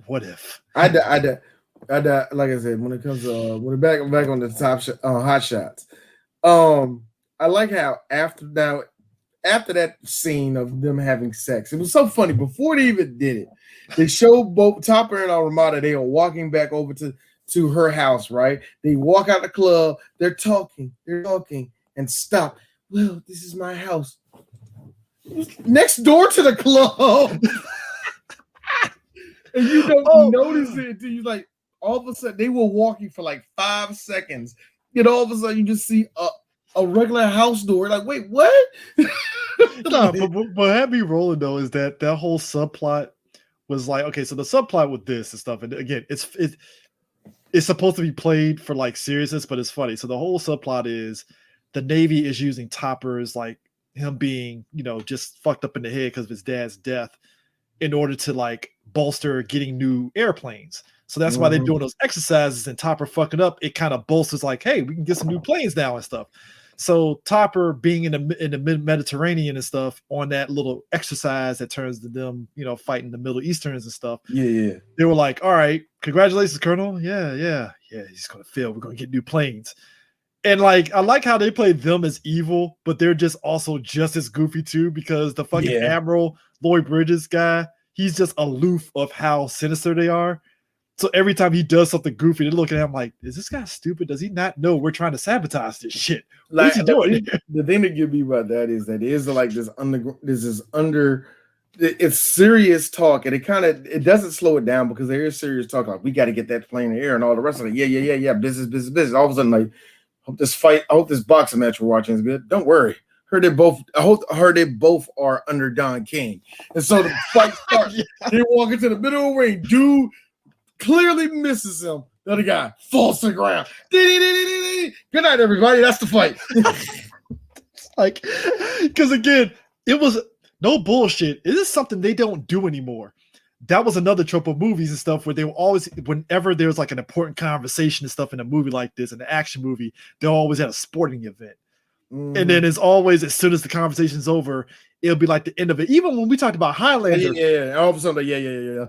Speaker 6: what if?
Speaker 7: I like I said, when it comes to when back on the hot shots, I like how after that scene of them having sex, it was so funny. Before they even did it, they showed both Topper and Ramada. They are walking back over to her house, right? They walk out the club. They're talking, and stop. Well, this is my house. Next door to the club. And you don't notice it until you like all of a sudden they were walking for like 5 seconds. And all of a sudden you just see a regular house door. Like, wait, what?
Speaker 6: No, but had me rolling though is that whole subplot was like, okay, so the subplot with this and stuff, and again, it's supposed to be played for like seriousness, but it's funny. So the whole subplot is the Navy is using Topper's like him being, you know, just fucked up in the head because of his dad's death in order to like bolster getting new airplanes. So that's why they're doing those exercises, and Topper fucking up. It kind of bolsters like, hey, we can get some new planes now and stuff. So Topper being in the Mediterranean and stuff on that little exercise that turns to them, you know, fighting the Middle Easterns and stuff.
Speaker 7: Yeah.
Speaker 6: They were like, all right, congratulations, Colonel. Yeah. He's going to fail. We're going to get new planes. And like, I like how they play them as evil, but they're just also just as goofy too, because the fucking Admiral Lloyd Bridges guy, he's just aloof of how sinister they are. So every time he does something goofy, they're looking at him like, is this guy stupid? Does he not know we're trying to sabotage this shit? What is he doing?
Speaker 7: The thing that get me about that is that there's like this it's serious talk, and it doesn't slow it down because there is serious talk. Like we got to get that plane in the air and all the rest of it. Yeah. Business. All of a sudden, like, I hope this boxing match we're watching is good. Don't worry. I heard they both are under Don King, and so the fight starts. They walk into the middle of the ring. Dude clearly misses him. The other guy falls to the ground. Good night, everybody. That's the fight.
Speaker 6: Like, because again, it was no bullshit. It is something they don't do anymore. That was another trope of movies and stuff where they were always, whenever there's like an important conversation and stuff in a movie like this, an action movie, they're always at a sporting event. And then it's always, as soon as the conversation's over, it'll be like the end of it. Even when we talked about Highlander.
Speaker 7: Yeah. All of a sudden, yeah.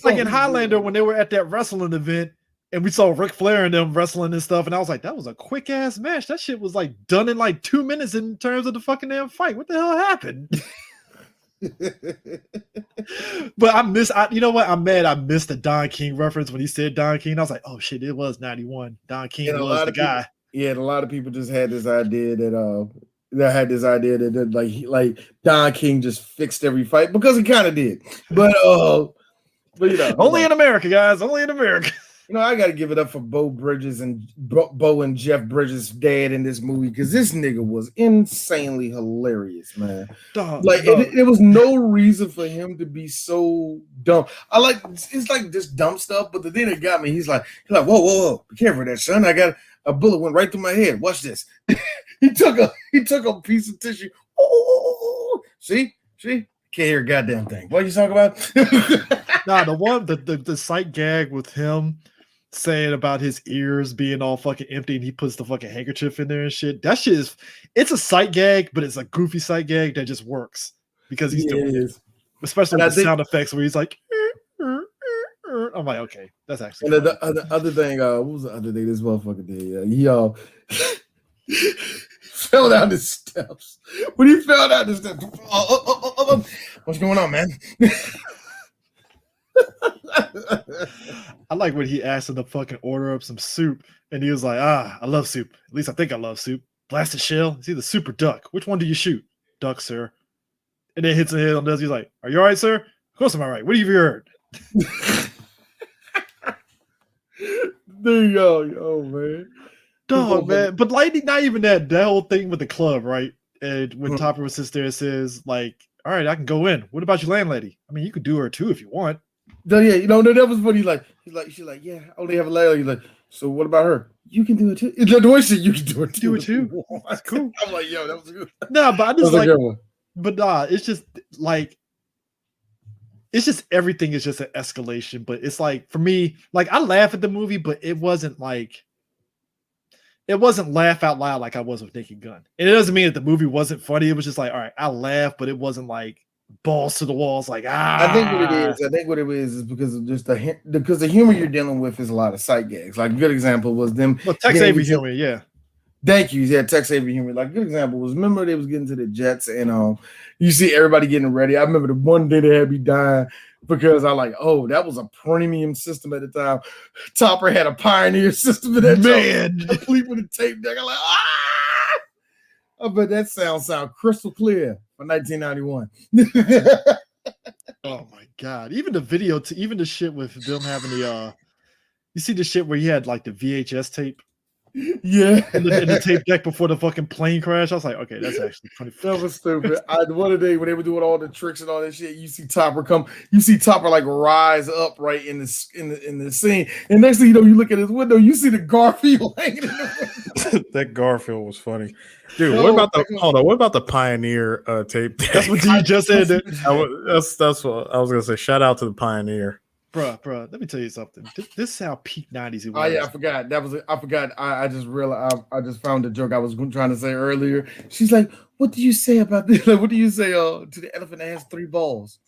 Speaker 6: Like in Highlander, when they were at that wrestling event and we saw Ric Flair and them wrestling and stuff, and I was like, that was a quick ass match. That shit was like done in like 2 minutes in terms of the fucking damn fight. What the hell happened? But you know what? I'm mad I missed the Don King reference when he said Don King. I was like, oh shit, it was 91. Don King was the guy.
Speaker 7: Yeah, and a lot of people just had this idea that like Don King just fixed every fight because he kind of did. But you know,
Speaker 6: only in America, guys. Only in America.
Speaker 7: You know, I got to give it up for Bo Bridges and Bo and Jeff Bridges' dad in this movie because this nigga was insanely hilarious, man. It was no reason for him to be so dumb. It's like this dumb stuff, but the thing that got me, he's like, whoa, be careful with that, son. I got a bullet went right through my head. Watch this. he took a piece of tissue. See, can't hear a goddamn thing. What are you talking about?
Speaker 6: The sight gag with him saying about his ears being all fucking empty and he puts the fucking handkerchief in there and shit. That shit it's a sight gag, but it's a goofy sight gag that just works because he's doing it. Especially with the sound effects where he's like, I'm like, okay, that's actually.
Speaker 7: And the other thing, what was the other thing this motherfucker did? He fell down the steps. When he fell down the steps, what's going on, man?
Speaker 6: I like when he asked him to fucking order up some soup, and he was like, I love soup. At least I think I love soup. Blasted shell. It's either soup or duck. Which one do you shoot? Duck, sir. And then hits the head on this. He's like, are you all right, sir? Of course I'm all right. What have you heard?
Speaker 7: There you go. Oh, man.
Speaker 6: Dog, man. But like, not even that whole thing with the club, right? And when Topper sits there and says, like, all right, I can go in. What about your landlady? I mean, you could do her too if you want.
Speaker 7: Yeah, that was funny. She's like, yeah, I only have a landlady. He's like, so what about her? You can do it too. The way she, you can do it too.
Speaker 6: Do it too. That's cool.
Speaker 7: I'm like, yo, that was good.
Speaker 6: But I just like, it's just like, it's just everything is just an escalation. But it's like, for me, like, I laugh at the movie, but it wasn't laugh out loud like I was with Naked Gun. And it doesn't mean that the movie wasn't funny. It was just like, all right, I laughed, but it wasn't like balls to the walls. Like,
Speaker 7: I think what it is because of just because the humor you're dealing with is a lot of sight gags. Like a good example was them.
Speaker 6: Well, Tex Avery humor, yeah.
Speaker 7: Thank you. Yeah, Tex Avery humor. Like a good example was, remember they was getting to the Jets and you see everybody getting ready. I remember the one day they had me dying because I like, oh, that was a premium system at the time. Topper had a Pioneer system in that
Speaker 6: man,
Speaker 7: complete with a tape deck. I'm like, I bet that sound crystal clear for 1991.
Speaker 6: Oh my god! Even the video, even the shit with them having the, you see the shit where he had like the VHS tape.
Speaker 7: Yeah,
Speaker 6: in the tape deck before the fucking plane crash. I was like, okay, that's actually funny.
Speaker 7: That was stupid. One day when they were doing all the tricks and all that shit, you see Topper like rise up right in the scene, and next thing you know, you look at his window, you see the Garfield hanging in the window.
Speaker 8: That Garfield was funny, dude. What about the Pioneer tape deck?
Speaker 6: That's what you just said.
Speaker 8: That's what I was gonna say. Shout out to the Pioneer.
Speaker 6: Bruh, let me tell you something. This is how peak 90s it was.
Speaker 7: Oh yeah, I forgot. I just realized I just found the joke I was trying to say earlier. She's like, "What do you say about this? What do you say to the elephant that has 3 balls?"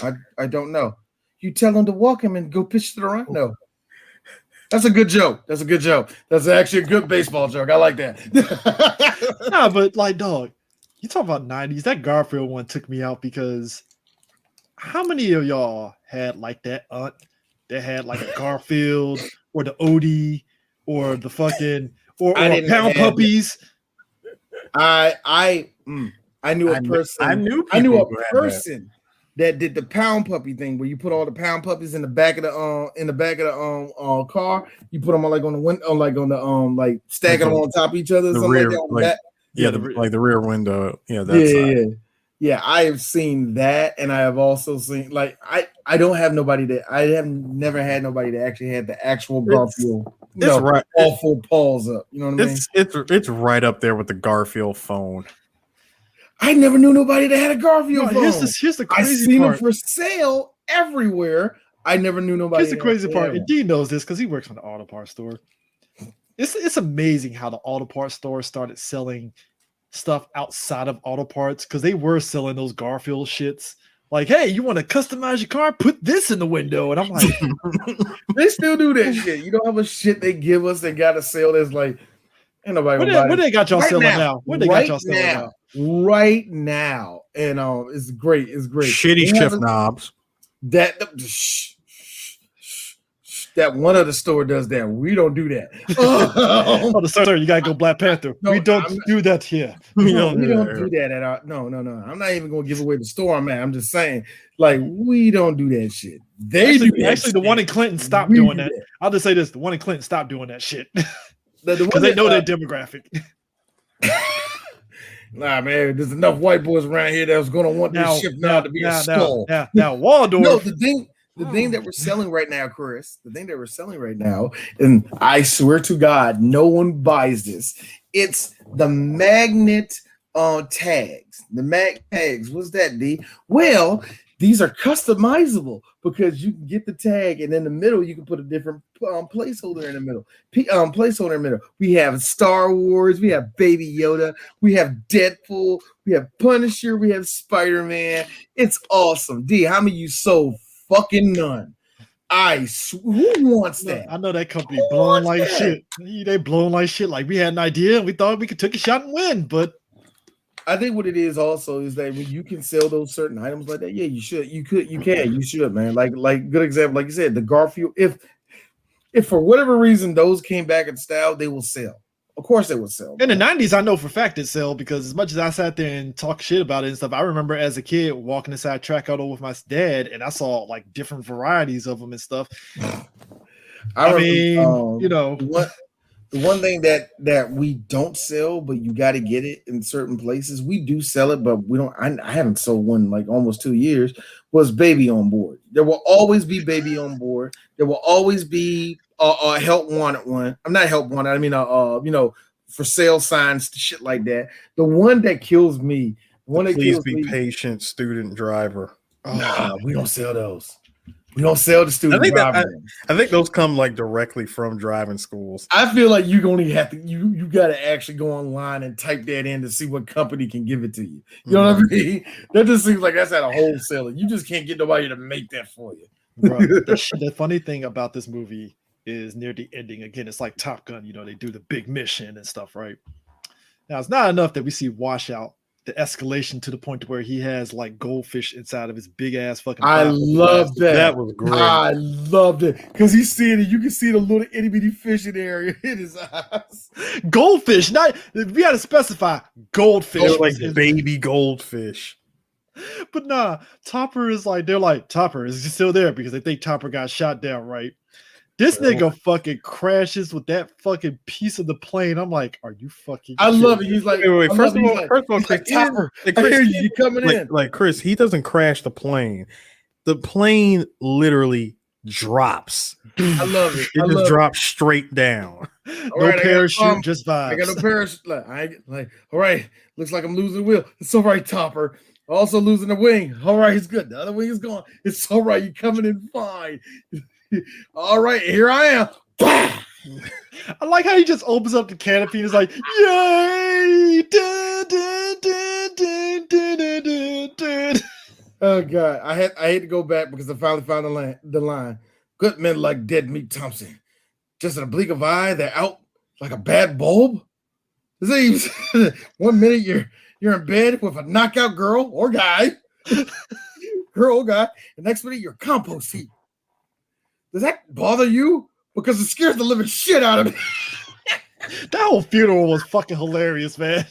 Speaker 7: I don't know. You tell him to walk him and go pitch to the rhino. That's a good joke. That's actually a good baseball joke. I like that.
Speaker 6: Nah, but like, dog, you talk about 90s. That Garfield one took me out because how many of y'all had like that aunt that had like a Garfield or the Odie or the fucking or Pound Puppies?
Speaker 7: I I knew a person that did the pound puppy thing where you put all the pound puppies in the back of the car. You put them on the window, like stacking them on top of each other,
Speaker 8: the
Speaker 7: something
Speaker 8: rear,
Speaker 7: like that.
Speaker 8: The rear window. Yeah, that's
Speaker 7: yeah. I have seen that, and I have also seen I don't have nobody that I have never had nobody that actually had the actual Garfield.
Speaker 8: It's right,
Speaker 7: all four paws up. You know what I mean?
Speaker 8: It's right up there with the Garfield phone.
Speaker 7: I never knew nobody that had a Garfield phone.
Speaker 6: Here's the crazy
Speaker 7: I seen
Speaker 6: part.
Speaker 7: them for sale everywhere. I never knew nobody.
Speaker 6: Here's the crazy part. And D knows this because he works on the auto parts store. It's amazing how the auto parts store started selling stuff outside of auto parts because they were selling those Garfield shits. Like, hey, you want to customize your car? Put this in the window. And I'm like,
Speaker 7: they still do that shit. You know how much shit they give us? They got to sell that's like, ain't nobody.
Speaker 6: What they got y'all selling now? What they got y'all selling now?
Speaker 7: Right now. And it's great. It's great.
Speaker 8: Shitty shift knobs.
Speaker 7: That one other store does that. We don't do that.
Speaker 6: Sir, you gotta go Black Panther. No, we don't do that here.
Speaker 7: We don't do that at our. No. I'm not even gonna give away the store I'm at. I'm just saying, like, we don't do that shit. They do.
Speaker 6: Actually, the one in Clinton stopped doing that. I'll just say this: the one in Clinton stopped doing that shit because they know their demographic.
Speaker 7: Nah, man, there's enough white boys around here that's gonna want this shit now to be a skull.
Speaker 6: Now, Waldorf.
Speaker 7: No, the thing that we're selling right now, Chris, and I swear to God, no one buys this. It's the magnet tags. The mag tags. What's that, D? Well, these are customizable because you can get the tag, and in the middle you can put a different placeholder in the middle. We have Star Wars, we have Baby Yoda, we have Deadpool, we have Punisher, we have Spider-Man. It's awesome. D, how many you sold? Fucking none. Who wants that?
Speaker 6: I know that company blowing like shit. They blowing like shit. Like we had an idea and we thought we could take a shot and win, but
Speaker 7: I think what it is also is that when you can sell those certain items like that, yeah, you should. You should, man. Like good example, like you said, the Garfield. If for whatever reason those came back in style, they will sell. Of course they would sell.
Speaker 6: In the 90s, I know for a fact it sell because as much as I sat there and talked shit about it and stuff, I remember as a kid walking inside Track Auto with my dad and I saw like different varieties of them and stuff. I mean,
Speaker 7: the one thing that we don't sell, but you got to get it in certain places. We do sell it, but we don't. I haven't sold one in like almost 2 years. Was Baby on Board. There will always be Baby on Board. There will always be a help wanted one. I'm not help wanted. I mean, for sale signs, shit like that. The one that kills me.
Speaker 8: Please be patient, student driver.
Speaker 7: Nah, we don't sell those. We don't sell the student driver.
Speaker 8: I think those come like directly from driving schools.
Speaker 7: I feel like you're gonna have to you got to actually go online and type that in to see what company can give it to you. You know what I mean? That just seems like that's at a wholesaler. You just can't get nobody to make that for you.
Speaker 6: Bro, the funny thing about this movie is near the ending. Again, it's like Top Gun. They do the big mission and stuff, right? Now, it's not enough that we see Washout, the escalation to the point to where he has like goldfish inside of his big ass fucking.
Speaker 7: I love that.
Speaker 8: That was great.
Speaker 7: I loved it because he's seeing it. You can see the little itty bitty fish in the area in his eyes.
Speaker 6: Goldfish, not we got to specify goldfish,
Speaker 8: like baby goldfish.
Speaker 6: But nah, Topper is like they're like Topper is still there because they think Topper got shot down, right? This nigga fucking crashes with that fucking piece of the plane. I'm like, are you fucking?
Speaker 7: I love it. He's like,
Speaker 8: wait. First of all, Chris,
Speaker 7: Topper, I hear you coming in.
Speaker 8: Like Chris, he doesn't crash the plane. The plane literally drops.
Speaker 7: I love it.
Speaker 8: It just drops straight down.
Speaker 6: No parachute, just vibes.
Speaker 7: I got no parachute. All right. Looks like I'm losing the wheel. It's all right, Topper. Also losing the wing. All right, it's good. The other wing is gone. It's all right. You're coming in fine. All right, here I am.
Speaker 6: I like how he just opens up the canopy and is like, yay!
Speaker 7: Oh God, I hate to go back because I finally found the line. Good men like Dead Meat Thompson. Just in a blink of eye, they're out like a bad bulb. One minute you're in bed with a knockout girl or guy, girl or guy. The next minute you're compost heap. Does that bother you? Because it scares the living shit out of me.
Speaker 6: That whole funeral was fucking hilarious, man.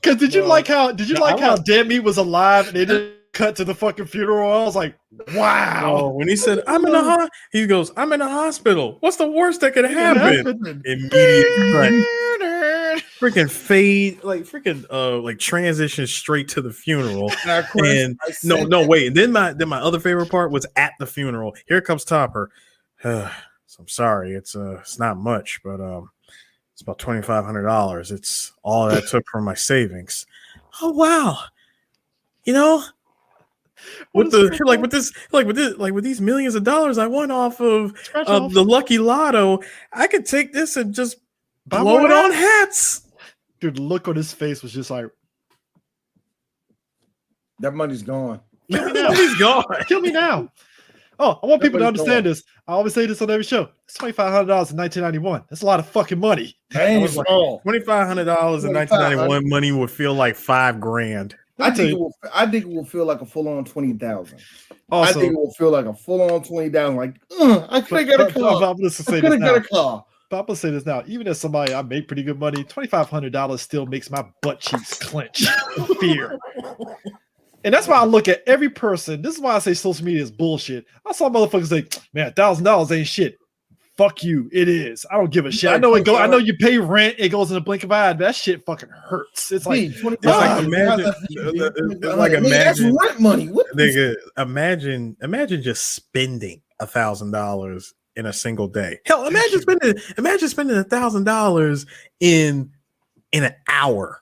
Speaker 6: Because did you like how Dead Meat was alive and they didn't cut to the fucking funeral? I was like, wow.
Speaker 8: When he said, "I'm in the he goes, "I'm in the hospital. What's the worst that could happen?" Immediately, freaking fade, like transition straight to the funeral. And wait. And then my other favorite part was at the funeral. Here comes Topper. So I'm sorry, it's not much, but it's about $2,500. It's all that took from my savings. Oh wow, with these millions of dollars I won off of the lucky lotto, I could take this and just blow it on hats.
Speaker 6: Dude, the look on his face was just like,
Speaker 7: that money's gone.
Speaker 6: Kill me now. He's gone. Kill me now. Oh, I want people to understand this. I always say this on every show. It's $2,500 in 1991. That's a lot of fucking money.
Speaker 8: $2,500 in 1991 money would feel like $5,000.
Speaker 7: I think it will feel like a full-on 20,000. I think it will feel like a full-on 20,000. Like, I could have got a car.
Speaker 6: I'm going to say this now. But I'm going to say this now. Even as somebody, I make pretty good money. $2,500 still makes my butt cheeks clench. Fear. And that's why I look at every person. This is why I say social media is bullshit. I saw motherfuckers say, man, $1,000 ain't shit. Fuck you. It is. I don't give a shit. I know you pay rent. It goes in the blink of an eye. That shit fucking hurts. It's like,
Speaker 8: imagine
Speaker 7: that's rent money.
Speaker 8: Imagine just spending $1,000 in a single day. Hell, imagine spending $1,000 in an hour.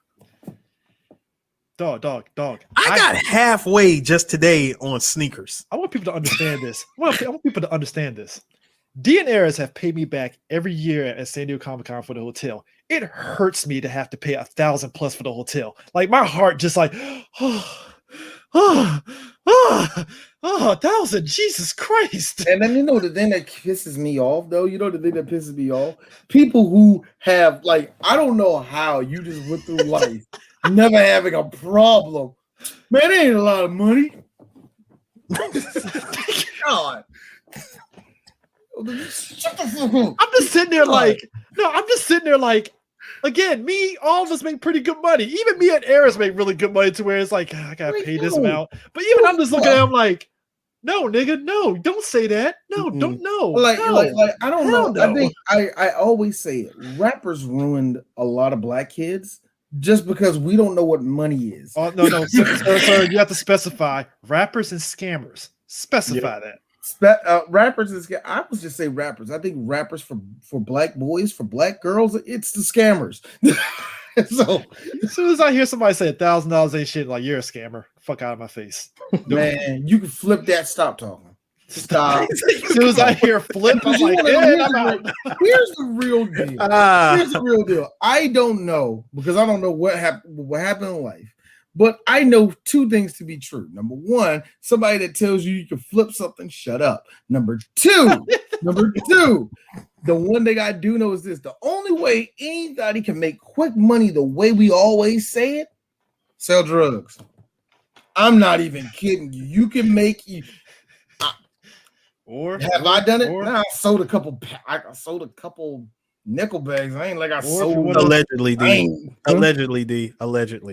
Speaker 6: Dog.
Speaker 8: I got halfway just today on sneakers.
Speaker 6: I want people to understand this. I want people to understand this. D and Eras have paid me back every year at San Diego Comic-Con for the hotel. It hurts me to have to pay $1,000 plus for the hotel. Like my heart just like, $1,000, Jesus Christ.
Speaker 7: And then the thing that pisses me off, though, the thing that pisses me off, people who have I don't know how you just went through life never having a problem. Man, it ain't a lot of money. God. Shut the fuck up.
Speaker 6: I'm just sitting there like, again, all of us make pretty good money. Even me and Eris make really good money to where it's like, I gotta pay this amount. But even I'm just looking at him like, no, nigga, no, don't say that. No, don't know.
Speaker 7: I don't know. No. I think I always say it. Rappers ruined a lot of black kids just because we don't know what money is.
Speaker 6: Oh, no, sir, you have to specify rappers and scammers. Specify that.
Speaker 7: Rappers is, I would just say rappers. I think rappers for black boys, for black girls, it's the scammers. So
Speaker 6: as soon as I hear somebody say $1,000 ain't shit, like you're a scammer, fuck out of my face.
Speaker 7: Man, you can flip that. Stop talking. Stop.
Speaker 6: As soon as I hear flip, I'm like,
Speaker 7: here's the real deal. Here's the real deal. I don't know because I don't know what happened in life. But I know two things to be true. Number one, somebody that tells you can flip something, shut up. Number two, the one thing I do know is this: the only way anybody can make quick money the way we always say it, sell drugs. I'm not even kidding you. You can make you.
Speaker 6: Or
Speaker 7: have I done it? I sold a couple nickel bags. I ain't like I sold
Speaker 8: allegedly, D. Allegedly.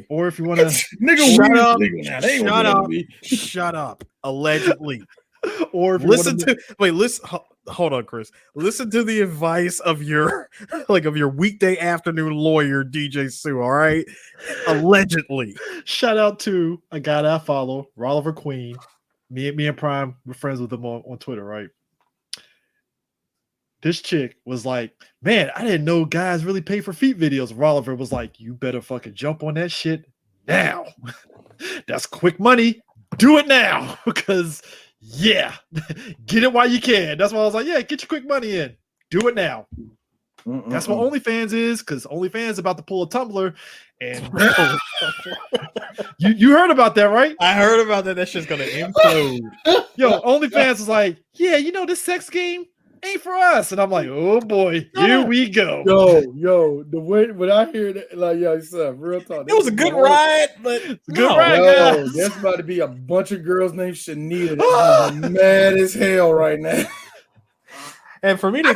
Speaker 6: Or if you want to
Speaker 8: shut up. Allegedly.
Speaker 6: Or if
Speaker 8: hold on, Chris. Listen to the advice of your weekday afternoon lawyer, DJ Sue. All right. Allegedly.
Speaker 6: Shout out to a guy that I follow, Rolliver Queen. Me and Prime, we're friends with him on Twitter, right? This chick was like, man, I didn't know guys really pay for feet videos. Rolliver was like, you better fucking jump on that shit now. That's quick money. Do it now. Because, yeah, get it while you can. That's why I was like, yeah, get your quick money in. Do it now. That's what OnlyFans is, because OnlyFans about to pull a Tumblr. And you heard about that, right?
Speaker 8: I heard about that. That shit's going to implode.
Speaker 6: Yo, OnlyFans was like, yeah, this sex game ain't for us. And I'm like, oh boy, here we go.
Speaker 7: Yo, the way when I hear that, like, yo, son, real talk.
Speaker 8: It was a good ride, but
Speaker 6: good ride, guys.
Speaker 7: There's about to be a bunch of girls named Shanita that's mad as hell right now.
Speaker 8: And for me to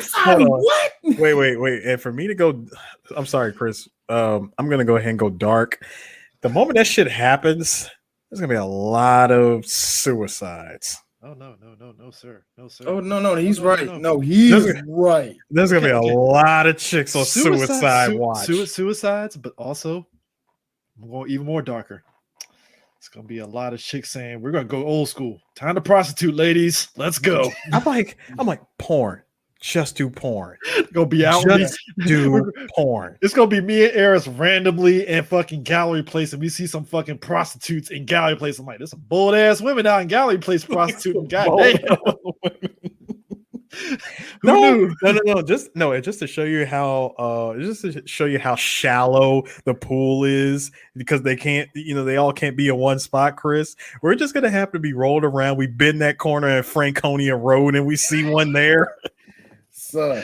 Speaker 8: wait. And for me to go, I'm sorry, Chris. I'm gonna go ahead and go dark. The moment that shit happens, there's gonna be a lot of suicides.
Speaker 6: Oh no, sir.
Speaker 7: Oh no, he's right. No, he's right.
Speaker 8: There's gonna be a lot of chicks on suicide watch.
Speaker 6: Suicides, but also even more darker. It's gonna be a lot of chicks saying, "We're gonna go old school. Time to prostitute, ladies. Let's go."
Speaker 8: I'm like porn. Just do porn.
Speaker 6: Gonna be out.
Speaker 8: Just do porn.
Speaker 6: It's gonna be me and Eris randomly in fucking Gallery Place, and we see some fucking prostitutes in Gallery Place. I'm like, there's some bold ass women out in Gallery Place prostituting. Goddamn.
Speaker 8: No. Just to show you how shallow the pool is, because they can't, they all can't be in one spot, Chris. We're just gonna have to be rolled around. We bend that corner at Franconia Road and we see one there.
Speaker 7: So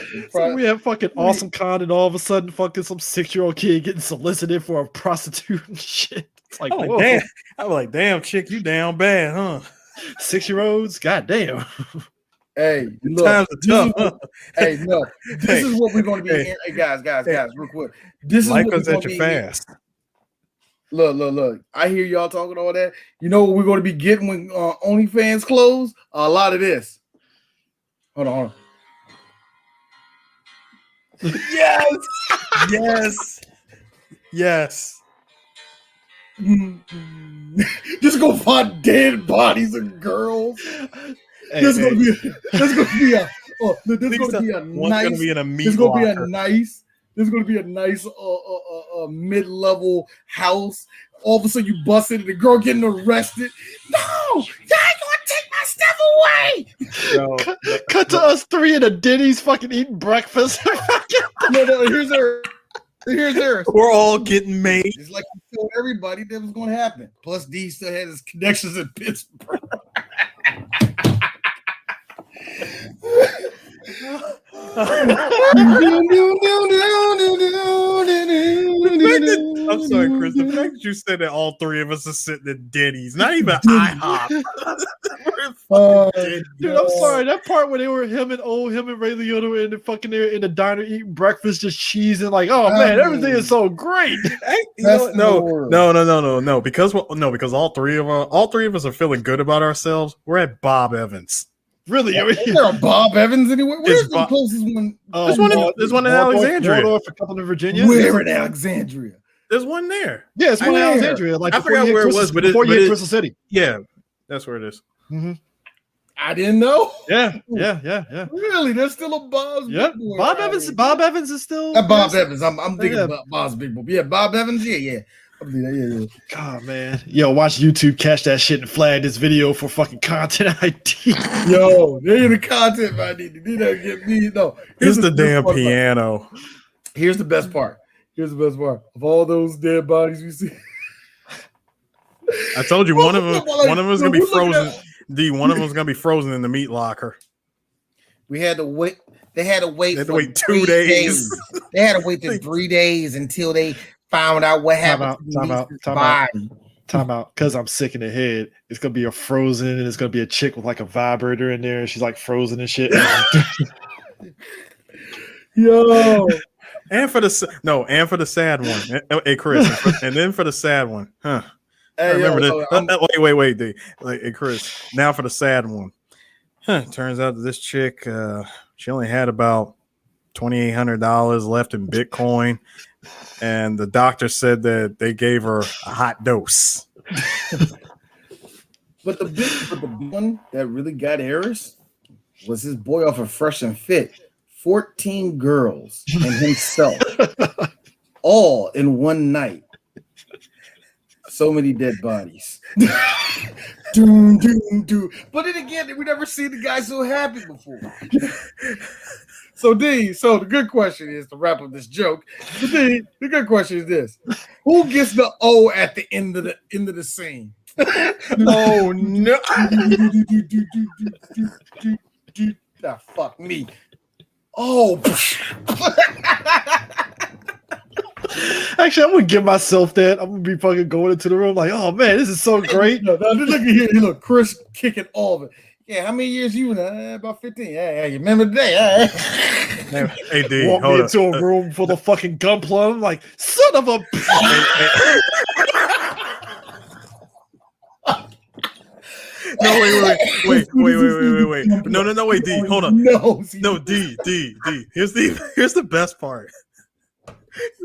Speaker 6: we have fucking Awesome Con, and all of a sudden fucking some 6-year-old kid getting solicited for a prostitute and shit. It's like,
Speaker 8: damn. I'm like, damn, chick, you down bad, huh?
Speaker 6: 6-year-olds, goddamn.
Speaker 7: Hey, look,
Speaker 8: times are tough.
Speaker 7: Hey, no, this is what we're going to be. Hey, guys, real quick. This is
Speaker 8: life
Speaker 7: what
Speaker 8: goes
Speaker 7: we're
Speaker 8: at
Speaker 7: going
Speaker 8: you
Speaker 7: to be.
Speaker 8: fast.
Speaker 7: Look. I hear y'all talking all that. You know what we're going to be getting when OnlyFans close? A lot of this. Hold on.
Speaker 8: Yes.
Speaker 7: Just go find dead bodies of girls. There's gonna be a nice mid-level house. All of a sudden you bust into the girl getting arrested. No, y'all ain't gonna take my stuff away.
Speaker 6: Cut to us three in a Denny's fucking eating breakfast.
Speaker 7: No, here's her.
Speaker 8: We're all getting made.
Speaker 7: Just like you told everybody that was going to happen. Plus, D still had his connections in Pittsburgh.
Speaker 8: I'm sorry, Chris. The fact that you said that all three of us are sitting at Denny's, not even IHOP.
Speaker 6: Dude, I'm sorry. That part where they were him and Ray Liotta were in the fucking there in the diner eating breakfast, just cheesing, like, oh man, everything is so great.
Speaker 8: No. Because all three of us are feeling good about ourselves. We're at Bob Evans.
Speaker 6: Really?
Speaker 7: Is there a Bob Evans anywhere? Where's the closest one?
Speaker 8: There's one in Alexandria.
Speaker 6: A couple in Virginia.
Speaker 7: Where in Alexandria?
Speaker 8: There's one there.
Speaker 6: Yeah, it's one in Alexandria. Like
Speaker 8: I forgot where it was, but
Speaker 6: before you hit Crystal City.
Speaker 8: Yeah, that's where it is.
Speaker 6: Mm-hmm.
Speaker 7: I didn't know.
Speaker 6: Yeah.
Speaker 7: Really? There's still a Bob's Big Boy.
Speaker 6: Bob Evans is still
Speaker 7: Bob Evans. I'm thinking about Bob's Big Boy. Yeah, Bob Evans. Yeah. Yeah.
Speaker 6: God, man. Yo, watch YouTube catch that shit and flag this video for fucking content ID.
Speaker 7: Yo, they're the content ID. They don't get me. No.
Speaker 8: Here's the damn piano.
Speaker 7: Here's the best part. Of all those dead bodies we see.
Speaker 8: I told you one of them is gonna be frozen. One of them is gonna be frozen in the meat locker.
Speaker 7: We had to wait. They had to wait.
Speaker 8: They had to wait 2 days.
Speaker 7: They had to wait 3 days until they found out what happened.
Speaker 6: Time out. Because I'm sick in the head. It's gonna be a frozen, and it's gonna be a chick with like a vibrator in there, and she's like frozen and shit.
Speaker 7: Yo.
Speaker 8: And for the sad one. Hey, Chris. And then for the sad one, huh?
Speaker 7: Hey,
Speaker 8: I remember this. Wait, D. Hey, Chris. Now for the sad one. Turns out that this chick, she only had about $2,800 left in Bitcoin, and the doctor said that they gave her a hot dose.
Speaker 7: But the big one that really got Harris was his boy off of Fresh and Fit. 14 girls and himself, all in one night. So many dead bodies. Doom. But then again, we never seen the guy so happy before. So the good question is, to wrap up this joke, the good question is this: who gets the O at the end of the scene?
Speaker 8: Oh no!
Speaker 7: Fuck me. Oh,
Speaker 6: actually, I'm gonna give myself that. I'm gonna be fucking going into the room like, oh man, this is so great.
Speaker 7: Look here, look, Chris kicking all of it. Yeah, how many years you? About 15. Yeah, you remember the day?
Speaker 8: Hey, D,
Speaker 6: walk me into a room full of fucking gunplay. I'm like, son of a.
Speaker 8: Wait. No, wait, D, hold on. No, D. Here's the best part.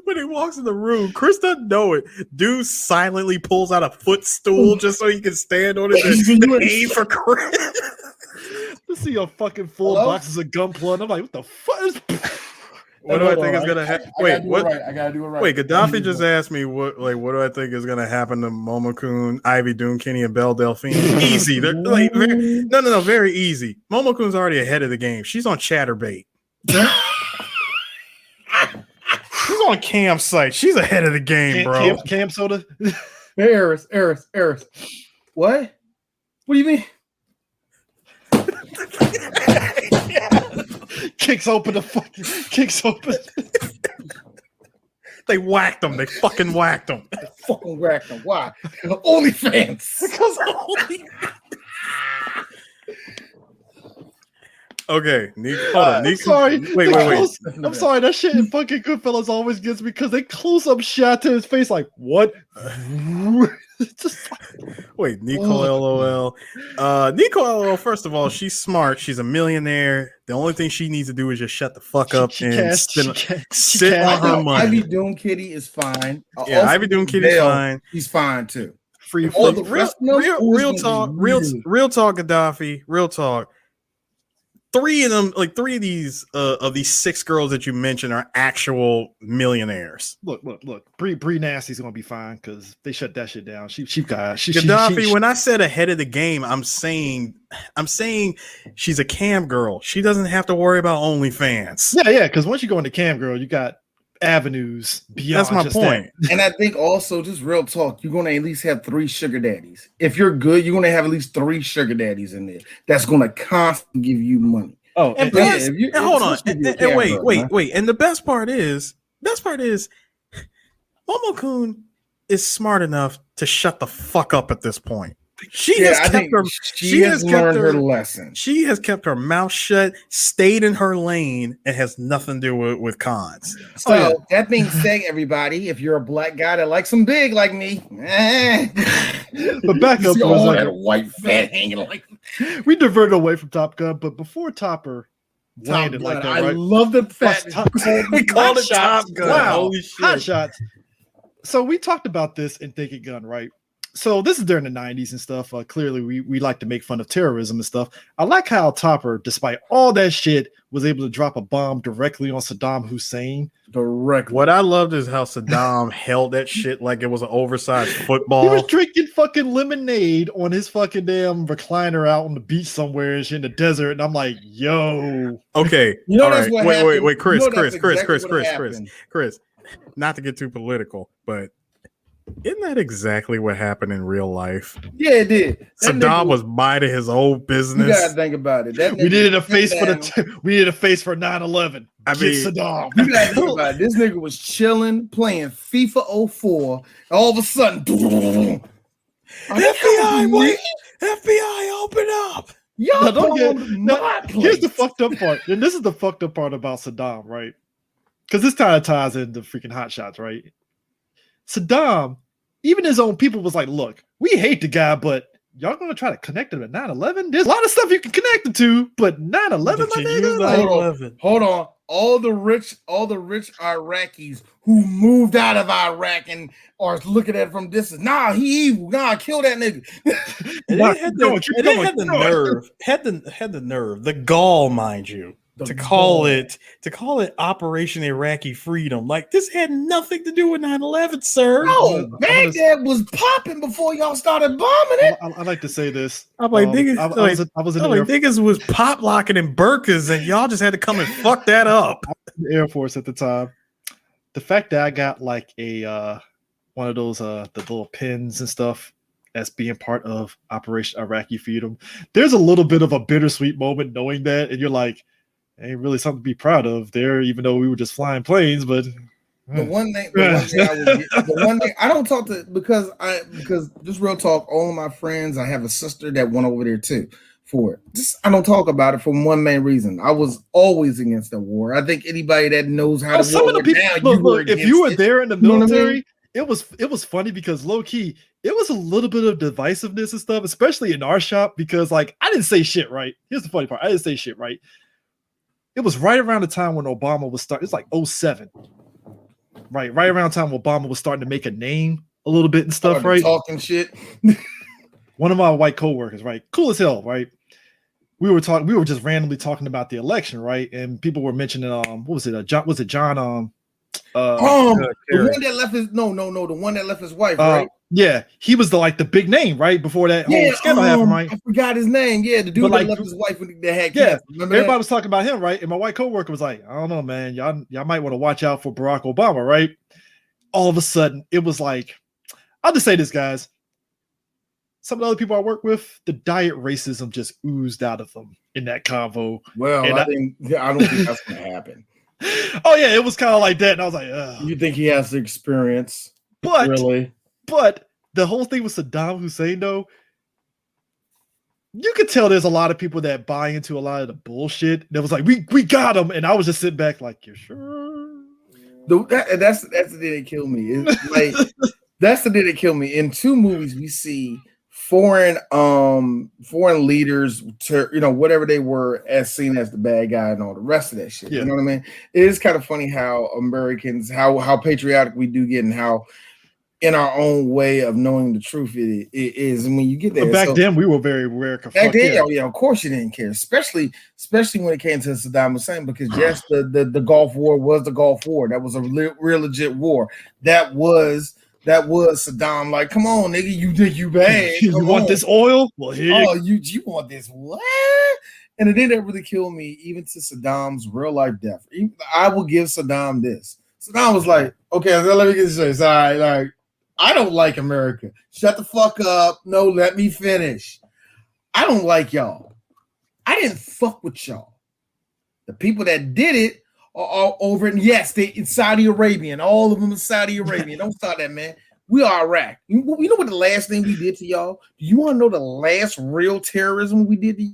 Speaker 8: When he walks in the room, Chris doesn't know it. Dude silently pulls out a footstool just so he can stand on it and aim for Chris.
Speaker 6: To see a fucking full boxes of Gunpla, I'm like, what the fuck?
Speaker 8: What do I think is gonna happen? Wait, what?
Speaker 7: I gotta do it right.
Speaker 8: Wait, Gaddafi just asked me what do I think is gonna happen to Momokun, Ivy Doom, Kenny, and Belle Delphine? Easy. They're like very easy. Momokun's already ahead of the game. She's on Chatterbait. She's on Campsite. She's ahead of the game, bro.
Speaker 6: Cam soda.
Speaker 7: Eris. What? What do you mean?
Speaker 6: Kicks open.
Speaker 8: They whacked him. They fucking whacked him.
Speaker 7: Why? OnlyFans.
Speaker 8: Because only. Okay, Nico.
Speaker 6: I'm sorry.
Speaker 8: Wait.
Speaker 6: I'm sorry. That shit in fucking Goodfellas always gets me because they close up shot to his face like, what?
Speaker 8: Wait, Nico LOL. Nico LOL, first of all, she's smart. She's a millionaire. The only thing she needs to do is just shut the fuck up and sit on her money.
Speaker 7: Ivy Doom Kitty is fine.
Speaker 8: Yeah, Ivy Doom Kitty's fine.
Speaker 7: She's fine too.
Speaker 8: Real talk, Gaddafi. Real talk. Three of these 6 girls that you mentioned are actual millionaires.
Speaker 6: Look. Bree Nasty's gonna be fine because they shut that shit down.
Speaker 8: Gaddafi, when I said ahead of the game, I'm saying she's a cam girl. She doesn't have to worry about OnlyFans.
Speaker 6: Yeah, because once you go into cam girl, you got avenues beyond.
Speaker 8: That's my point.
Speaker 7: And I think also, just real talk, you're gonna at least have 3 sugar daddies. If you're good, you're gonna have at least 3 sugar daddies in there. That's gonna constantly give you money.
Speaker 8: Oh, and plus, hold on, and wait. And the best part is, Momokun is smart enough to shut the fuck up at this point. She has learned her lesson. She has kept her mouth shut, stayed in her lane, and has nothing to do with cons.
Speaker 7: So that being said, everybody, if you're a black guy that likes them big like me,
Speaker 6: but back up was like
Speaker 7: that white fat hanging like.
Speaker 6: We diverted away from Top Gun, but before Topper landed like that, right?
Speaker 7: I love the fat.
Speaker 8: We called it Top Gun.
Speaker 6: Wow,
Speaker 8: holy shit!
Speaker 6: Hot shots. So we talked about this in Thinking Gun, right? So this is during the 90s and stuff. Clearly, we like to make fun of terrorism and stuff. I like how Topper, despite all that shit, was able to drop a bomb directly on Saddam Hussein.
Speaker 7: Directly.
Speaker 8: What I loved is how Saddam held that shit like it was an oversized football.
Speaker 6: He was drinking fucking lemonade on his fucking damn recliner out on the beach somewhere and shit in the desert. And I'm like, yo.
Speaker 8: Okay.
Speaker 7: You know
Speaker 8: all
Speaker 7: that's
Speaker 8: right.
Speaker 7: what happened.
Speaker 8: Wait, Chris.
Speaker 7: Exactly
Speaker 8: Chris. Not to get too political, but isn't that exactly what happened in real life?
Speaker 7: Yeah, it did.
Speaker 8: Saddam was minding his own business.
Speaker 7: You gotta think about it.
Speaker 6: We needed a face for 9/11.
Speaker 8: I mean,
Speaker 7: Saddam. You gotta think about it. This nigga was chilling, playing FIFA 04. All of a sudden,
Speaker 8: FBI, wait! FBI, open up!
Speaker 6: Here's the fucked up part, and this is the fucked up part about Saddam, right? Because this kind of ties into freaking Hot Shots, right? Saddam, even his own people was like, look, we hate the guy, but y'all gonna try to connect him to 9/11? There's a lot of stuff you can connect him to, but 9/11, my nigga?
Speaker 7: Hold on. All the rich Iraqis who moved out of Iraq and are looking at it from distance. Nah, he evil. Nah, kill that nigga.
Speaker 8: They had the nerve, the gall, mind you. To call it Operation Iraqi Freedom. Like, this had nothing to do with 9/11, sir.
Speaker 7: No, Baghdad was popping before y'all started bombing it.
Speaker 6: I like to say this.
Speaker 8: I'm like, niggas was pop locking in burkas, and y'all just had to come and fuck that up.
Speaker 6: I was in the Air Force at the time. The fact that I got like a one of those the little pins and stuff as being part of Operation Iraqi Freedom, there's a little bit of a bittersweet moment knowing that, and you're like, ain't really something to be proud of there, even though we were just flying planes. But
Speaker 7: the one thing I don't talk to because just real talk, all of my friends, I have a sister that went over there too for it. I don't talk about it for one main reason. I was always against the war. I think anybody that knows how to
Speaker 6: some of the people, if you were there in the military, it was funny because low key, it was a little bit of divisiveness and stuff, especially in our shop, because like I didn't say shit right. Here's the funny part. I didn't say shit right. It was right around the time when Obama was starting. It's like 07. Right around the time Obama was starting to make a name a little bit and stuff, right?
Speaker 7: Talking shit.
Speaker 6: One of my white coworkers, right? Cool as hell, right? We were just randomly talking about the election, right? And people were mentioning what was it? John
Speaker 7: the one that left his the one that left his wife, right?
Speaker 6: Yeah, he was the big name, right? Before that whole scandal happened, right?
Speaker 7: I forgot his name. Yeah, the dude that left his wife when they had kids.
Speaker 6: Everybody was talking about him, right? And my white coworker was like, I don't know, man. Y'all might want to watch out for Barack Obama, right? All of a sudden, it was like, I'll just say this, guys. Some of the other people I work with, the diet racism just oozed out of them in that convo.
Speaker 7: Well, I don't think that's gonna happen.
Speaker 6: Oh yeah, it was kind of like that, and I was like, ugh.
Speaker 7: You think he has the experience?
Speaker 6: But
Speaker 7: really,
Speaker 6: the whole thing with Saddam Hussein, though, you could tell there's a lot of people that buy into a lot of the bullshit. That was like, we got him, and I was just sitting back like, you're sure?
Speaker 7: That's the thing that killed me. It's like that's the thing that killed me. In 2 movies, we see foreign leaders, whatever they were, as seen as the bad guy and all the rest of that shit. Yeah. You know what I mean? It is kind of funny how Americans, how patriotic we do get, and how in our own way of knowing the truth it is. And when you get there,
Speaker 6: but back then we were very aware.
Speaker 7: Back then, yeah, of course you didn't care, especially when it came to Saddam Hussein, because yes, the Gulf War was the Gulf War. That was a real legit war. That was Saddam. Like, come on, nigga, you think you bad?
Speaker 6: You want this oil? Well, here
Speaker 7: you want this what? And it didn't really kill me, even to Saddam's real life death. I will give Saddam this. Saddam was like, okay, let me get this straight. All right, like, I don't like America. Shut the fuck up. No, let me finish. I don't like y'all. I didn't fuck with y'all. The people that did it are over in, yes, it's Saudi Arabian. All of them are Saudi Arabian. Don't start that, man. We are Iraq. You know what the last thing we did to y'all? Do you want to know the last real terrorism we did to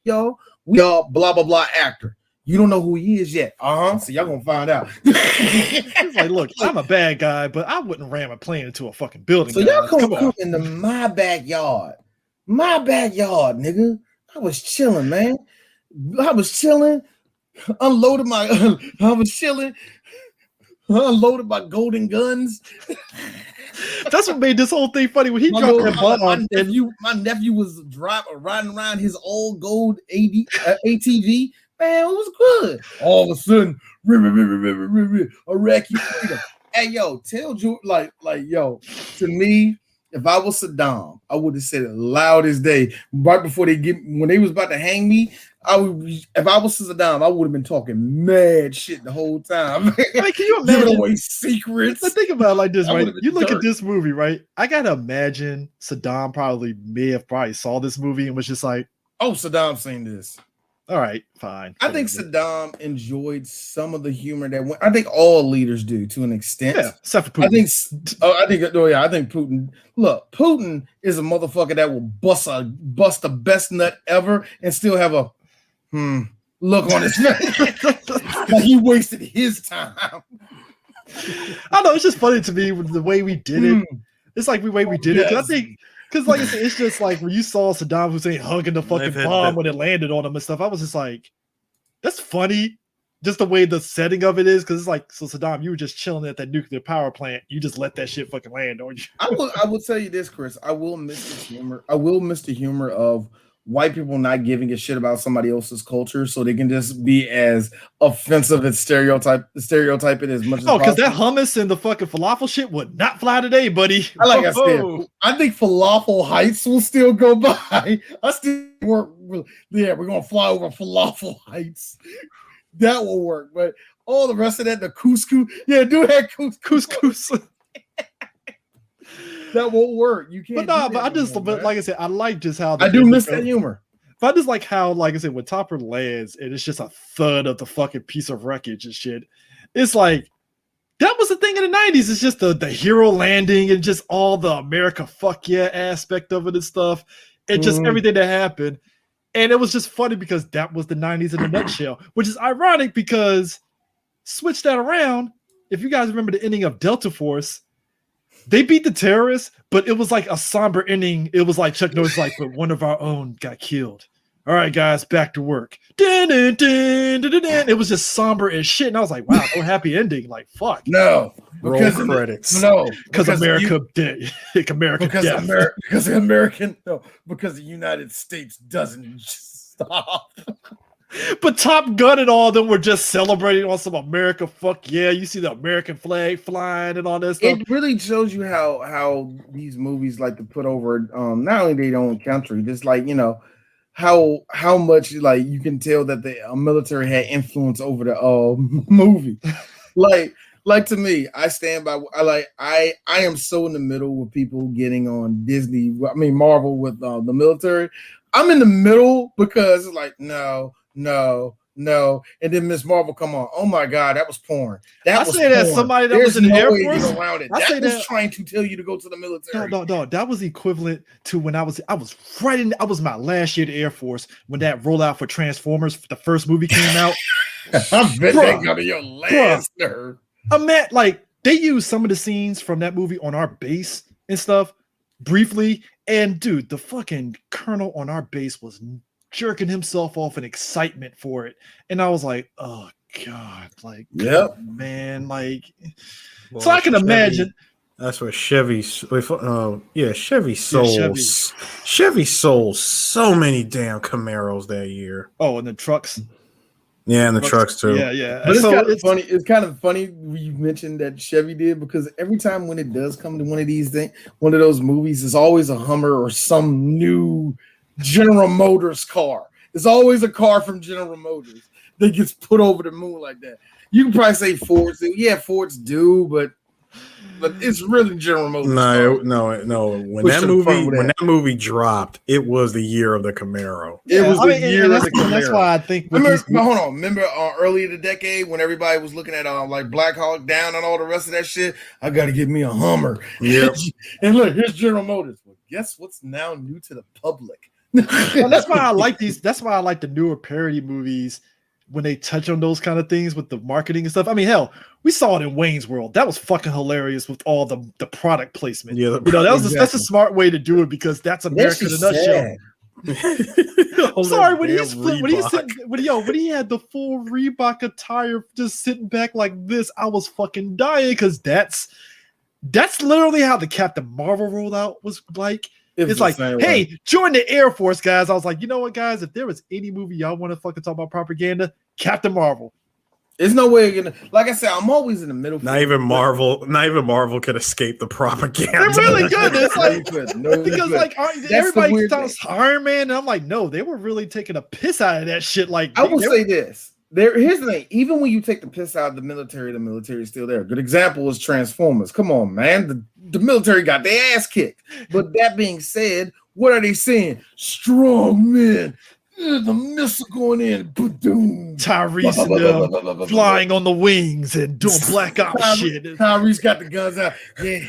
Speaker 7: y'all? We are blah, blah, blah actor. You don't know who he is yet. So y'all gonna find out.
Speaker 6: It's like, look, I'm a bad guy, but I wouldn't ram a plane into a fucking building.
Speaker 7: So y'all come into my backyard. My backyard, nigga. I was chilling, man. Unloaded my golden guns.
Speaker 6: That's what made this whole thing funny. When he dropped that butt on,
Speaker 7: my nephew was riding around his old gold ATV. Man, it was good. All of a sudden, Iraqi freedom. Hey, yo, tell George, yo, to me, if I was Saddam, I would have said it loud as day. Right before when they was about to hang me, if I was Saddam, I would have been talking mad shit the whole time.
Speaker 6: Like, can you imagine?
Speaker 7: Giving away secrets.
Speaker 6: But think about it like this, right? You look at this movie, right? I gotta imagine Saddam may have saw this movie and was just like,
Speaker 7: oh, Saddam's seen this.
Speaker 6: All right, fine.
Speaker 7: I think Saddam enjoyed some of the humor that I think all leaders do to an extent.
Speaker 6: Yeah, except for Putin.
Speaker 7: I think Putin. Look, Putin is a motherfucker that will bust the best nut ever and still have a look on his face. Like he wasted his time.
Speaker 6: I know, it's just funny to me with the way we did it. It's like the way we did it. I think. Because, like I said, it's just like when you saw Saddam Hussein hugging the fucking bomb when it landed on him and stuff, I was just like, that's funny. Just the way the setting of it is. Because it's like, so Saddam, you were just chilling at that nuclear power plant. You just let that shit fucking land on you.
Speaker 7: I will tell you this, Chris. I will miss the humor. I will miss the humor of white people not giving a shit about somebody else's culture, so they can just be as offensive and stereotype it as much as possible.
Speaker 6: Because that hummus and the fucking falafel shit would not fly today, buddy.
Speaker 7: I said, I think Falafel Heights will still go by. I still work. Yeah, we're gonna fly over Falafel Heights. That will work, but all the rest of that, the couscous, yeah, do that couscous. That won't work. You can't.
Speaker 6: But like I said, I like just how
Speaker 7: I do miss that humor.
Speaker 6: But I just like how, like I said, when Topper lands and it's just a thud of the fucking piece of wreckage and shit. It's like that was the thing in the 90s. It's just the hero landing and just all the America fuck yeah aspect of it and stuff. And just everything that happened. And it was just funny because that was the 90s in a nutshell, which is ironic because switch that around. If you guys remember the ending of Delta Force, They beat the terrorists, but it was like a somber ending. It was like Chuck Norris, like, but one of our own got killed. All right, guys, back to work. It was just somber as shit, and I was like, wow, no happy ending. Like, fuck.
Speaker 7: No,
Speaker 8: Roll credits.
Speaker 6: Because America did. Because
Speaker 7: the United States doesn't stop.
Speaker 6: But Top Gun and all of them were just celebrating on some America. Fuck yeah, you see the American flag flying and all this stuff.
Speaker 7: It really shows you how these movies like to put over not only their own country, just like, you know, how much like you can tell that the military had influence over the movie. like to me, I stand by. I am so in the middle with people getting on Disney. I mean Marvel with the military. I'm in the middle because it's like no, and then Miss Marvel come on. Oh my God, that was porn. That
Speaker 6: somebody that was in the Air Force
Speaker 7: around it. That was trying to tell you to go to the military.
Speaker 6: No. That was equivalent to when I was my last year at the Air Force when that rollout for Transformers, the first movie came out.
Speaker 7: I bet they got your last nerd.
Speaker 6: I'm at like they used some of the scenes from that movie on our base and stuff briefly. And dude, the fucking colonel on our base was jerking himself off in excitement for it, and I was like, "Oh God!" Like, man, like. Well, so I can imagine.
Speaker 8: That's what Chevy sold. Chevy sold so many damn Camaros that year.
Speaker 6: Oh, and the trucks.
Speaker 8: Yeah, and the trucks too.
Speaker 6: Yeah.
Speaker 7: But it's funny. It's kind of funny you mentioned that Chevy did, because every time when it does come to one of these things, one of those movies, it's always a Hummer or some new General Motors car. It's always a car from General Motors that gets put over the moon like that. You can probably say Fords do. Yeah, Fords do, but it's really General Motors.
Speaker 8: No. When that movie dropped, it was the year of the Camaro.
Speaker 7: It was the year of the Camaro.
Speaker 6: That's why I think.
Speaker 7: Remember early in the decade when everybody was looking at like Black Hawk Down and all the rest of that shit? I got to get me a Hummer.
Speaker 8: Yeah.
Speaker 7: And look, here's General Motors. Well, guess what's now new to the public?
Speaker 6: Well, that's why I like these. That's why I like the newer parody movies when they touch on those kind of things with the marketing and stuff. I mean, hell, we saw it in Wayne's World. That was fucking hilarious with all the product placement. Yeah, that's a smart way to do it, because that's America in a nutshell. I'm sorry, when he had the full Reebok attire just sitting back like this, I was fucking dying, because that's literally how the Captain Marvel rollout was like. It's like, hey, join the Air Force, guys. I was like, you know what, guys? If there was any movie y'all want to fucking talk about propaganda, Captain Marvel.
Speaker 7: There's no way you're gonna. Like I said, I'm always in the middle.
Speaker 8: Not even Marvel could escape the propaganda.
Speaker 6: They're really good. It's like because like everybody talks Iron Man, and I'm like, no, they were really taking a piss out of that shit. Like,
Speaker 7: I will say this. Here's the thing. Even when you take the piss out of the military is still there. Good example is Transformers. Come on, man. The military got their ass kicked. But that being said, what are they saying? Strong men. The missile going in. Boom.
Speaker 6: Tyrese and them flying on the wings and doing black ops shit.
Speaker 7: Tyrese got the guns out. Yeah.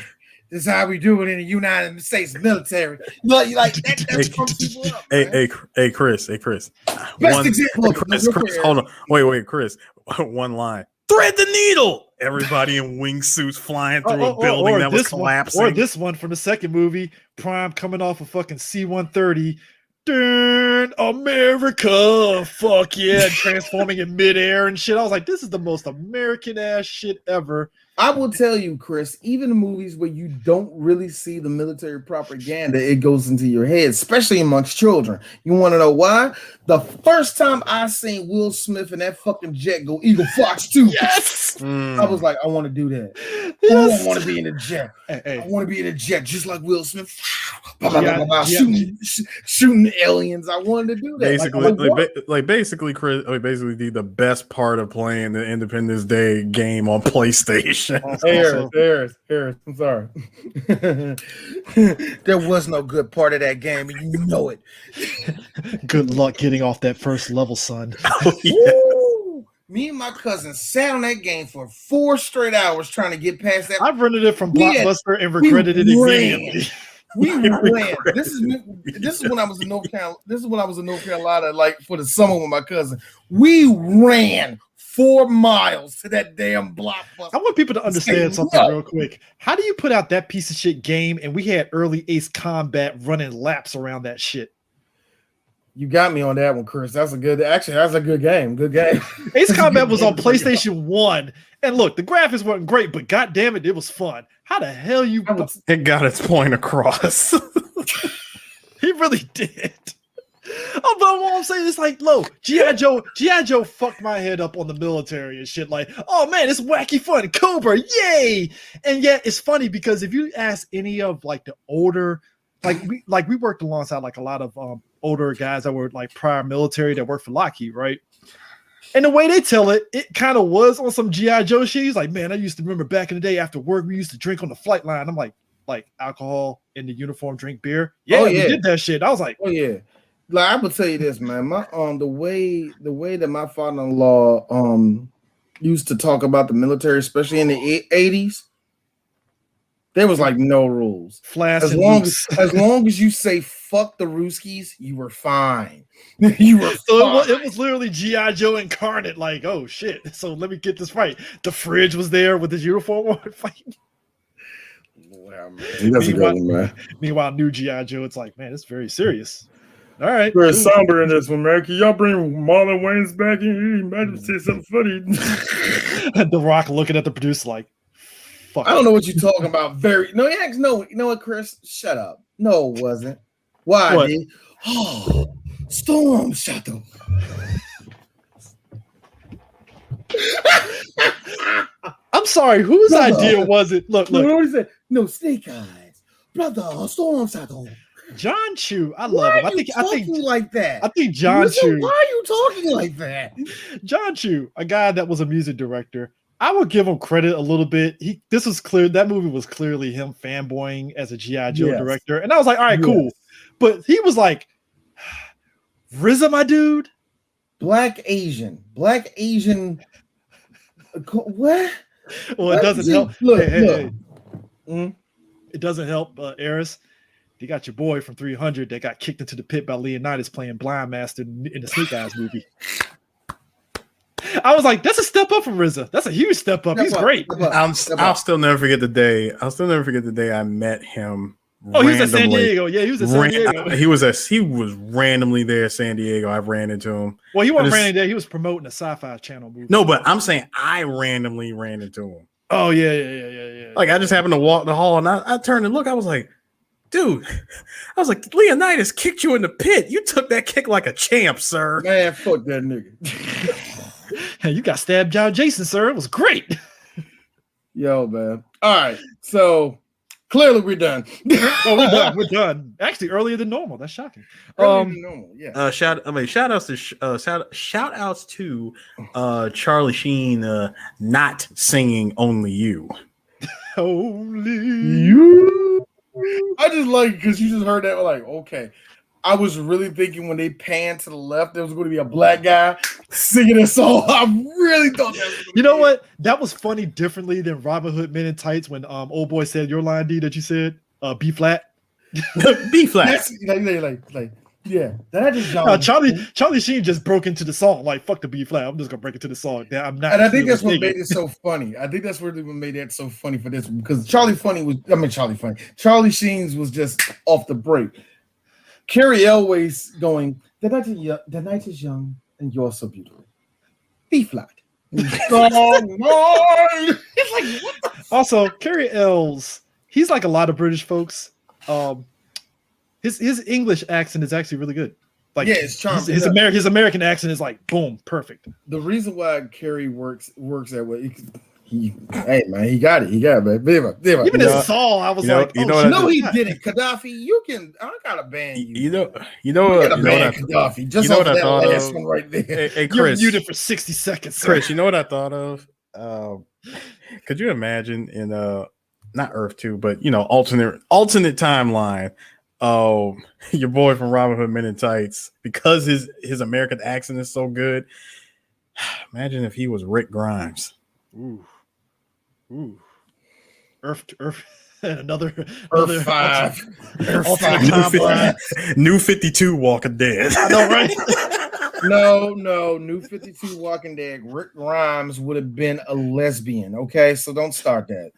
Speaker 7: This is how we do it in the United States military. Like that's people up.
Speaker 8: Hey, Chris.
Speaker 7: Best example.
Speaker 8: Chris, hold on. Wait, Chris. One line. Thread the needle. Everybody in wingsuits flying through a building that was collapsing.
Speaker 6: Or this one from the second movie, Prime coming off a fucking C-130. Darn America, fuck yeah, transforming in midair and shit. I was like, this is the most American ass shit ever.
Speaker 7: I will tell you, Chris, even in movies where you don't really see the military propaganda, it goes into your head, especially amongst children. You want to know why? The first time I seen Will Smith in that fucking jet go Eagle Fox 2,
Speaker 6: yes,
Speaker 7: I was like, I want to do that. Yes. I want to be in a jet. Hey. I want to be in a jet just like Will Smith, shooting aliens. I wanted to do that.
Speaker 8: Basically, Chris, the best part of playing the Independence Day game on PlayStation.
Speaker 7: Harris, I'm sorry. There was no good part of that game, and you know it.
Speaker 6: Good luck getting off that first level, son.
Speaker 8: Oh, yeah.
Speaker 7: Me and my cousin sat on that game for 4 straight hours trying to get past that.
Speaker 6: I've rented it from Blockbuster and regretted it immediately.
Speaker 7: We ran. This is when I was in North Carolina. This is when I was in North Carolina, like for the summer with my cousin. We ran 4 miles to that damn blockbuster.
Speaker 6: I want people to understand something real quick. How do you put out that piece of shit game and we had early Ace Combat running laps around that shit?
Speaker 7: You got me on that one, Chris. That's a good game. Good game.
Speaker 6: Ace Combat was on PlayStation 1. And look, the graphics weren't great, but god damn it, it was fun. How the hell
Speaker 8: it got its point across.
Speaker 6: He really did. Oh, but what I'm saying is like, look, G.I. Joe fucked my head up on the military and shit. Like, oh man, it's wacky fun, Cobra, yay! And yet it's funny because if you ask any of like the older, we worked alongside like a lot of older guys that were like prior military that worked for Lockheed, right? And the way they tell it, it kind of was on some G.I. Joe shit. He's like, man, I used to remember back in the day after work, we used to drink on the flight line. I'm like alcohol in the uniform, drink beer. Yeah, we did that shit. I was like,
Speaker 7: oh yeah. Like I would tell you this, man. My the way that my father-in-law used to talk about the military, especially in the 80s, there was like no rules. As long as you say fuck the Ruskies, you were fine. You were
Speaker 6: so it was literally G.I. Joe incarnate. Like, oh shit. So let me get this right. The fridge was there with his uniform on fighting.
Speaker 7: Wow, man.
Speaker 6: Meanwhile, new G.I. Joe, it's like, man, it's very serious. All right.
Speaker 7: We're somber in this one, man. Can y'all bring Marlon Wayans back in? He might have said something funny.
Speaker 6: The Rock looking at the producer like, fuck.
Speaker 7: I don't know what you're talking about. No, you know what, Chris? Shut up. No, it wasn't. Why?
Speaker 6: What?
Speaker 7: Oh, Storm Shadow.
Speaker 6: I'm sorry, whose idea was it? Look.
Speaker 7: What is it? No, Snake Eyes. Brother, Storm Shadow.
Speaker 6: John Chu, I love him. I think
Speaker 7: like that.
Speaker 6: I think John Chu.
Speaker 7: Why are you talking like that?
Speaker 6: John Chu, a guy that was a music director, I would give him credit a little bit. This was clear. That movie was clearly him fanboying as a G.I. Joe director. And I was like, all right, cool. But he was like, RZA, my dude.
Speaker 7: Black Asian. What?
Speaker 6: Well, it doesn't help. Look. It doesn't help, Eris. You got your boy from 300 that got kicked into the pit by Leonidas playing Blind Master in the Snake Eyes movie. I was like, that's a step up from RZA. That's a huge step up. He's great.
Speaker 8: I'll still never forget the day. I met him.
Speaker 6: Oh, he was at San Diego. Yeah, he was at San Diego.
Speaker 8: He was randomly there at San Diego. I ran into him.
Speaker 6: Well, he wasn't randomly there. He was promoting a Sci-Fi Channel movie.
Speaker 8: No, but I'm saying I randomly ran into him.
Speaker 6: Oh, yeah.
Speaker 8: Like I just happened to walk the hall and I turned and look. I was like, dude, I was like, Leonidas kicked you in the pit. You took that kick like a champ, sir.
Speaker 7: Man, fuck that nigga.
Speaker 6: Hey, you got stabbed John Jason, sir. It was great.
Speaker 7: Yo, man. All right. So clearly we're done.
Speaker 8: We're
Speaker 6: done. Actually, earlier than normal. That's shocking.
Speaker 7: Earlier than normal, yeah.
Speaker 8: Shout outs to Charlie Sheen not singing Only You.
Speaker 6: Only you.
Speaker 7: I just like because you just heard that. Like, okay. I was really thinking when they panned to the left, there was going to be a black guy singing a song. I really thought that was
Speaker 6: you know what? That was funny differently than Robin Hood Men in Tights when old boy said your line D that you said B flat.
Speaker 8: B flat.
Speaker 7: Yeah. That just
Speaker 6: Charlie Sheen just broke into the song like fuck the B flat. I'm just gonna break into the song. I'm not.
Speaker 7: And I think that's what made it so funny. I think that's really what made that so funny for this one because Charlie Sheen's was just off the break. Carrie Elway's going, the night is young and you're so beautiful. B flat. It's like, what the
Speaker 6: also, Carrie Ells, he's like a lot of British folks. His English accent is actually really good. Like,
Speaker 7: yeah, it's charming.
Speaker 6: His American accent is like boom, perfect.
Speaker 7: The reason why Carrie works that way, he got it. He got it, man.
Speaker 6: Even his song, I was like,
Speaker 7: he didn't. Gaddafi, I gotta ban you. Gaddafi. Just off that last one right there.
Speaker 8: Hey, Chris,
Speaker 6: you're muted for 60 seconds. Sir.
Speaker 8: Chris, you know what I thought of? Could you imagine in not Earth 2, but alternate timeline? Oh, your boy from Robin Hood Men in Tights, because his American accent is so good. Imagine if he was Rick Grimes.
Speaker 6: Ooh. Earth. another
Speaker 7: Earth 5.
Speaker 6: alternate timeline.
Speaker 8: New 52 Walking Dead.
Speaker 6: I know, right?
Speaker 7: No, New 52 Walking Dead. Rick Grimes would have been a lesbian. Okay, so don't start that.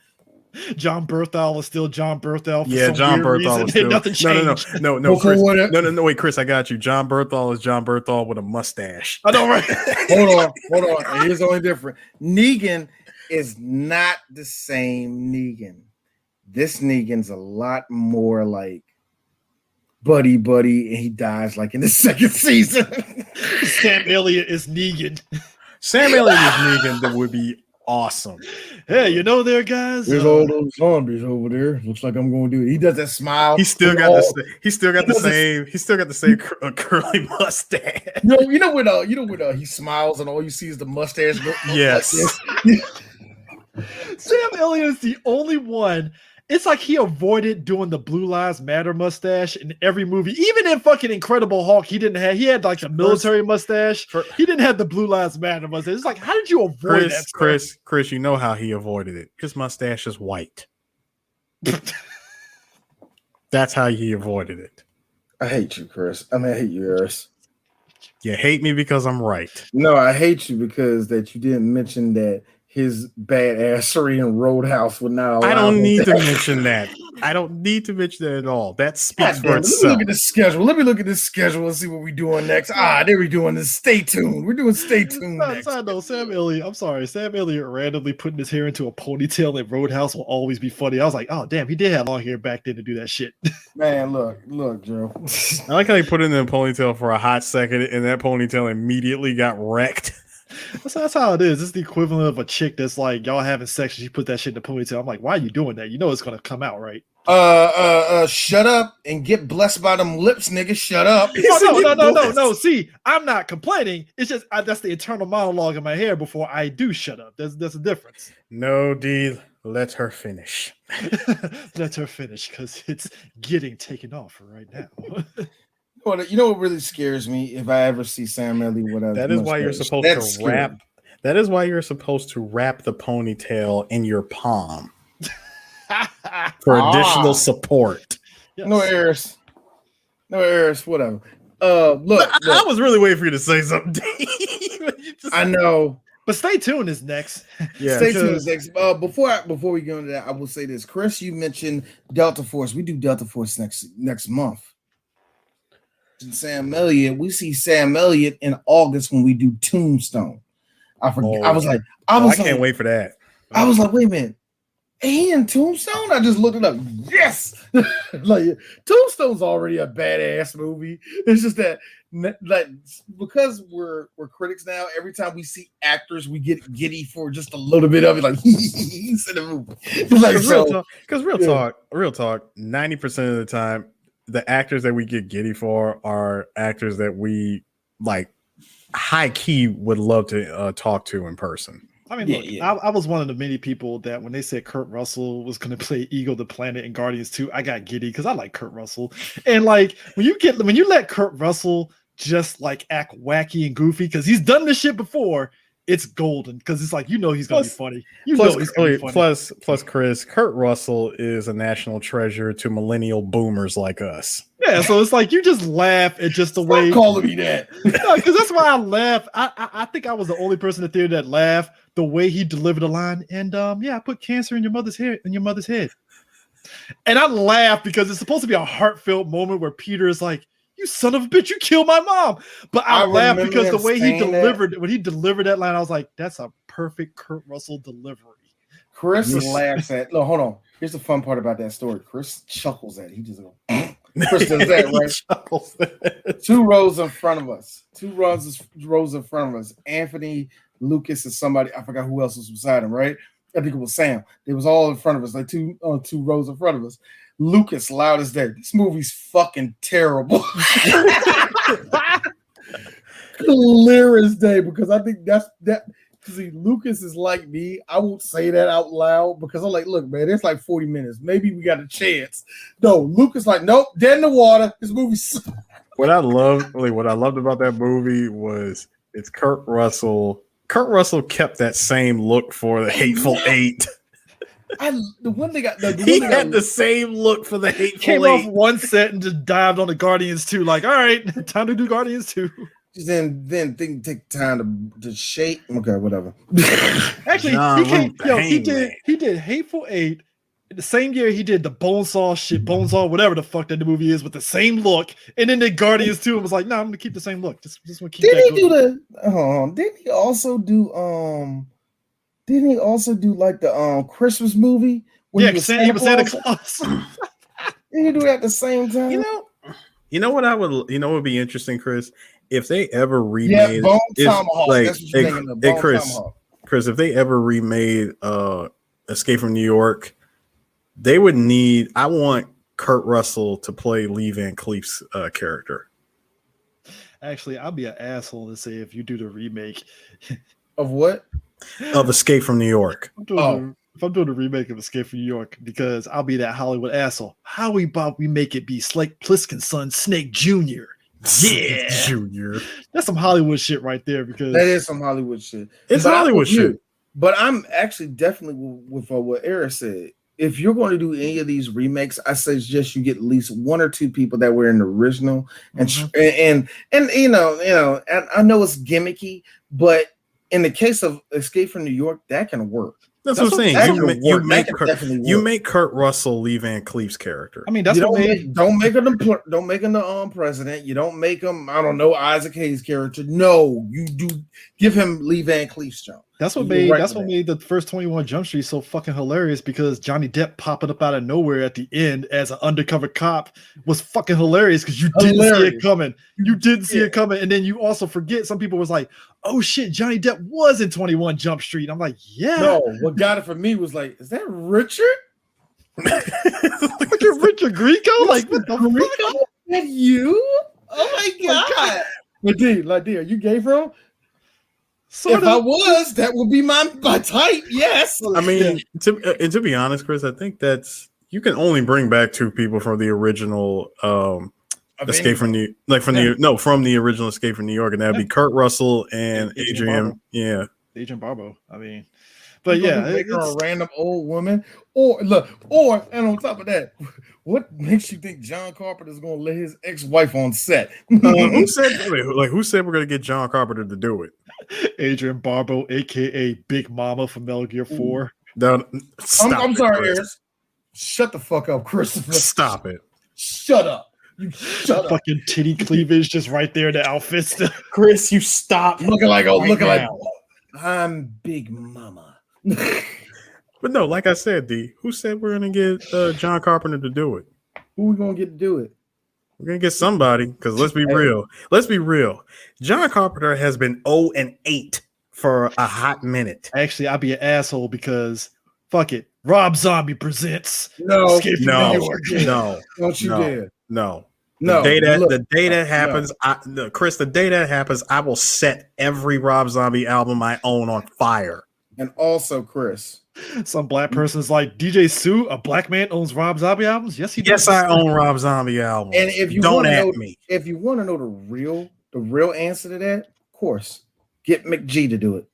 Speaker 6: John Berthal is still John Berthal. For
Speaker 8: Yeah, John Berthal is still.
Speaker 6: Nothing changed.
Speaker 8: No, Chris. No, wait, Chris, I got you. John Berthal is John Berthal with a mustache.
Speaker 6: I know, right?
Speaker 7: Hold on. Here's only different. Negan is not the same Negan. This Negan's a lot more like buddy, and he dies like in the second season.
Speaker 6: Sam Elliott is Negan.
Speaker 8: Sam Elliott is Negan. That would be awesome.
Speaker 6: Hey, you know there, guys.
Speaker 7: There's all those zombies over there. Looks like I'm going to do it. He does that smile.
Speaker 8: He still got the same curly mustache.
Speaker 7: You know when he smiles and all you see is the mustache.
Speaker 8: Yes.
Speaker 7: Like
Speaker 6: Sam Elliott is the only one. It's like he avoided doing the Blue Lives Matter mustache in every movie. Even in fucking Incredible Hulk, he had like the military mustache. He didn't have the Blue Lives Matter mustache. It's like, how did you avoid that?
Speaker 8: Chris, you know how he avoided it. His mustache is white. That's how he avoided it.
Speaker 7: I hate you, Chris. I hate you, Eris.
Speaker 8: You hate me because I'm right.
Speaker 7: No, I hate you because that you didn't mention that his badassery in Roadhouse would not allow.
Speaker 8: I don't need to mention that. I don't need to mention that at all. That speaks for itself.
Speaker 7: Let me look at the schedule. Let me look at this schedule and see what we're doing next. There we doing this. Stay tuned. We're doing Stay Tuned next.
Speaker 6: I know Sam Elliott. I'm sorry. Sam Elliott randomly putting his hair into a ponytail in Roadhouse will always be funny. I was like, oh, damn, he did have long hair back then to do that shit.
Speaker 7: Man, look, Joe.
Speaker 8: I like how he put it in a ponytail for a hot second and that ponytail immediately got wrecked.
Speaker 6: That's how it is. It's the equivalent of a chick that's like, y'all having sex and she put that shit in the ponytail. I'm like, why are you doing that? You know it's gonna come out, right?
Speaker 7: Shut up and get blessed by them lips, nigga. Shut up.
Speaker 6: No. See, I'm not complaining. It's just that's the internal monologue in my hair before I do shut up. There's a difference.
Speaker 8: No, D, let her finish.
Speaker 6: Let her finish because it's getting taken off right now.
Speaker 7: You know what really scares me if I ever see Sam Elliott with a
Speaker 8: That is why you're supposed to wrap. That is why you're supposed to wrap the ponytail in your palm for additional support.
Speaker 7: Yes. No Eris, whatever. Look,
Speaker 8: I was really waiting for you to say something.
Speaker 7: I know,
Speaker 6: but Stay Tuned is next.
Speaker 7: Yeah, Stay Tuned is next. Before we go into that, I will say this, Chris. You mentioned Delta Force. We do Delta Force next month. Sam Elliott. We see Sam Elliott in August when we do Tombstone. I forget. I
Speaker 8: can't wait for that.
Speaker 7: I was like, wait a minute. He in Tombstone? I just looked it up. Yes, like Tombstone's already a badass movie. It's just that, like, because we're critics now. Every time we see actors, we get giddy for just a little bit of it. Like he's in the movie.
Speaker 8: Because real talk. 90% of the time, the actors that we get giddy for are actors that we like high key would love to talk to in person.
Speaker 6: I mean, I was one of the many people that when they said Kurt Russell was going to play Ego the Planet in Guardians 2, I got giddy because I like Kurt Russell. And like when you let Kurt Russell just like act wacky and goofy because he's done this shit before, it's golden because it's like he's gonna be funny.
Speaker 8: Plus, Chris, Kurt Russell is a national treasure to millennial boomers like us.
Speaker 6: Yeah, so it's like you just laugh at just the way
Speaker 7: calling me that.
Speaker 6: No, because that's why I laugh. I think I was the only person in the theater that laughed the way he delivered the line. And I put cancer in your mother's head. And I laugh because it's supposed to be a heartfelt moment where Peter is like, "You son of a bitch, you killed my mom." But I laugh because the way he delivered when he delivered that line, I was like, that's a perfect Kurt Russell delivery.
Speaker 7: Chris laughs at. No, hold on. Here's the fun part about that story. Chris chuckles at it. He just goes. Chris does that, right? 2 rows in front of us. 2 rows in front of us. Anthony, Lucas, and somebody. I forgot who else was beside him. Right? I think it was Sam. They was all in front of us, like 2 rows in front of us. Lucas, loud as day. This movie's fucking terrible. Clear as day, because I think that's that. See, Lucas is like me. I won't say that out loud because I'm like, look, man, it's like 40 minutes. Maybe we got a chance. No, Lucas like, nope, dead in the water. This movie's.
Speaker 8: What I loved about that movie was it's Kurt Russell. Kurt Russell kept that same look for the Hateful Eight.
Speaker 7: The one thing
Speaker 8: he had the same look for the Hateful
Speaker 6: Came
Speaker 8: Eight.
Speaker 6: off one set and just dived on the Guardians 2. Like, all right, time to do Guardians 2.
Speaker 7: Then take time to shape. Okay, whatever.
Speaker 6: Actually, he did Hateful Eight. The same year he did the Bonesaw, whatever the fuck that the movie is, with the same look, and then the Guardians 2 and was like, "No, I'm gonna keep the same look. Just want to keep."
Speaker 7: Didn't he do Didn't he also do like the Christmas movie?
Speaker 6: Yeah, he was Santa Claus.
Speaker 7: Did he do that at the same time?
Speaker 8: You know what would be interesting, Chris, if they ever remade Chris, if they ever remade Escape from New York. They would need. I want Kurt Russell to play Lee Van Cleef's character.
Speaker 6: Actually, I'll be an asshole and say if you do the remake
Speaker 7: of what?
Speaker 8: Of Escape from New York.
Speaker 6: If I'm doing a remake of Escape from New York, because I'll be that Hollywood asshole. How about we make it be Slake Plissken's son, Snake Jr.? Yeah,
Speaker 8: Jr.
Speaker 6: That's some Hollywood shit right there. Because
Speaker 7: that is some Hollywood shit.
Speaker 8: It's Hollywood shit.
Speaker 7: But I'm actually definitely with what Eric said. If you're going to do any of these remakes, I suggest you get at least one or two people that were in the original, and you know, and I know it's gimmicky, but in the case of Escape from New York, that can work.
Speaker 8: That's what I'm saying. You make Kurt Russell Lee Van Cleef's character.
Speaker 6: I mean, that's
Speaker 7: don't make him the president. You don't make him, I don't know, Isaac Hayes' character. No, you do give him Lee Van Cleef's job.
Speaker 6: That's what made the first 21 Jump Street so fucking hilarious, because Johnny Depp popping up out of nowhere at the end as an undercover cop was fucking hilarious, because you didn't see it coming. You didn't see it coming, and then you also forget. Some people was like, "Oh shit, Johnny Depp was in 21 Jump Street." I'm like, "Yeah."
Speaker 7: No, what got it for me was like, "Is that Richard?
Speaker 6: Look at Richard Grieco? Like, what the fuck?
Speaker 7: Is that you? Oh my god!" But D, are you gay, bro? If I was, that would be my type. Yes.
Speaker 8: I mean, to be honest, Chris, I think you can only bring back two people from the original Escape from the original Escape from New York, and that would be Kurt Russell and Adrian. Yeah,
Speaker 6: Adrian Barbeau. I mean, but yeah,
Speaker 7: make her a random old woman, and on top of that, what makes you think John Carpenter's going to let his ex-wife on set?
Speaker 8: Who said we're going to get John Carpenter to do it?
Speaker 6: Adrian Barbeau, aka Big Mama from Metal Gear 4.
Speaker 7: I'm sorry, Eric. Shut the fuck up, Christopher.
Speaker 8: Stop it.
Speaker 7: Shut up. You shut up.
Speaker 6: Fucking titty cleavage just right there in the outfits.
Speaker 8: Chris, you stop.
Speaker 7: Looking like I'm Big Mama.
Speaker 8: But no, like I said, D, who said we're gonna get John Carpenter to do it?
Speaker 7: Who we gonna get to do it?
Speaker 8: We're gonna get somebody, because let's be real. John Carpenter has been 0-8 for a hot minute.
Speaker 6: Actually, I'd be an asshole because fuck it. Rob Zombie presents
Speaker 7: Escape
Speaker 6: from New York.
Speaker 7: Don't you dare.
Speaker 8: No.
Speaker 7: The
Speaker 8: day that happens, Chris, the day that happens, I will set every Rob Zombie album I own on fire.
Speaker 7: And also, Chris,
Speaker 6: some black person's like, DJ Sue, a black man owns Rob Zombie albums? Yes, he does.
Speaker 8: Yes, I own Rob Zombie albums.
Speaker 7: And if you
Speaker 8: don't
Speaker 7: at
Speaker 8: me,
Speaker 7: if you want to know the real answer to that, of course, get McG to do it.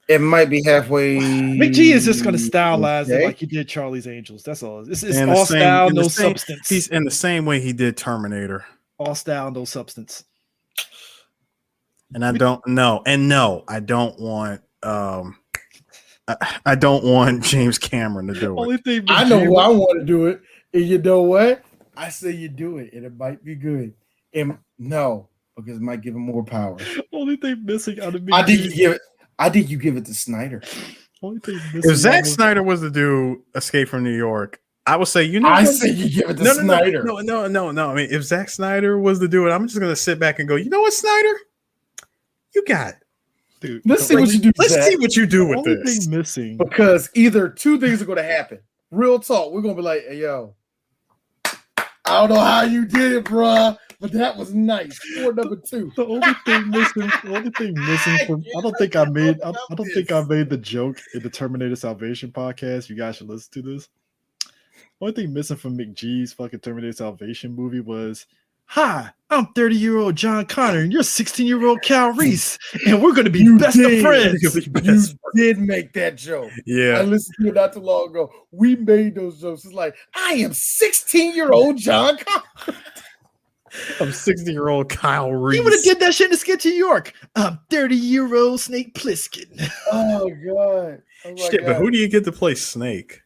Speaker 7: It might be halfway.
Speaker 6: McG is just going to stylize it like he did Charlie's Angels. That's all. It's all style, no substance.
Speaker 8: He's in the same way he did Terminator.
Speaker 6: All style, no substance.
Speaker 8: And I don't want. I don't want James Cameron to do it.
Speaker 7: I know who I want to do it, and you know what? I say you do it, and it might be good. And no, because it might give him more power.
Speaker 6: Only thing missing out of me.
Speaker 7: I think you give it to Snyder.
Speaker 8: If Zack Snyder was to do Escape from New York, I would say,
Speaker 7: I say you give it to Snyder.
Speaker 8: No. I mean, if Zack Snyder was to do it, I'm just gonna sit back and go, you know what, Snyder? You got it.
Speaker 6: Dude,
Speaker 7: let's see what you do.
Speaker 8: Let's see what you do with
Speaker 6: this.
Speaker 8: Thing
Speaker 6: missing,
Speaker 7: because either two things are going to happen. Real talk, we're going to be like, "Hey, yo, I don't know how you did it, bruh, but that was nice." Or number two.
Speaker 6: The only thing missing from I don't think I made the joke in the Terminator Salvation podcast. You guys should listen to this. The only thing missing from McG's fucking Terminator Salvation movie was Hi, I'm 30-year-old John Connor, and you're 16-year-old Cal Reese, and we're going to be best of friends.
Speaker 7: You did make that joke.
Speaker 8: Yeah.
Speaker 7: I listened to it not too long ago. We made those jokes. It's like, I am 16-year-old John Connor.
Speaker 8: I'm 60-year-old Kyle Reese.
Speaker 6: He would have did that shit in Sketch New York. I'm 30-year-old Snake Plissken.
Speaker 7: Oh, God. Oh,
Speaker 8: Shit,
Speaker 7: God.
Speaker 8: but who do you get to play Snake?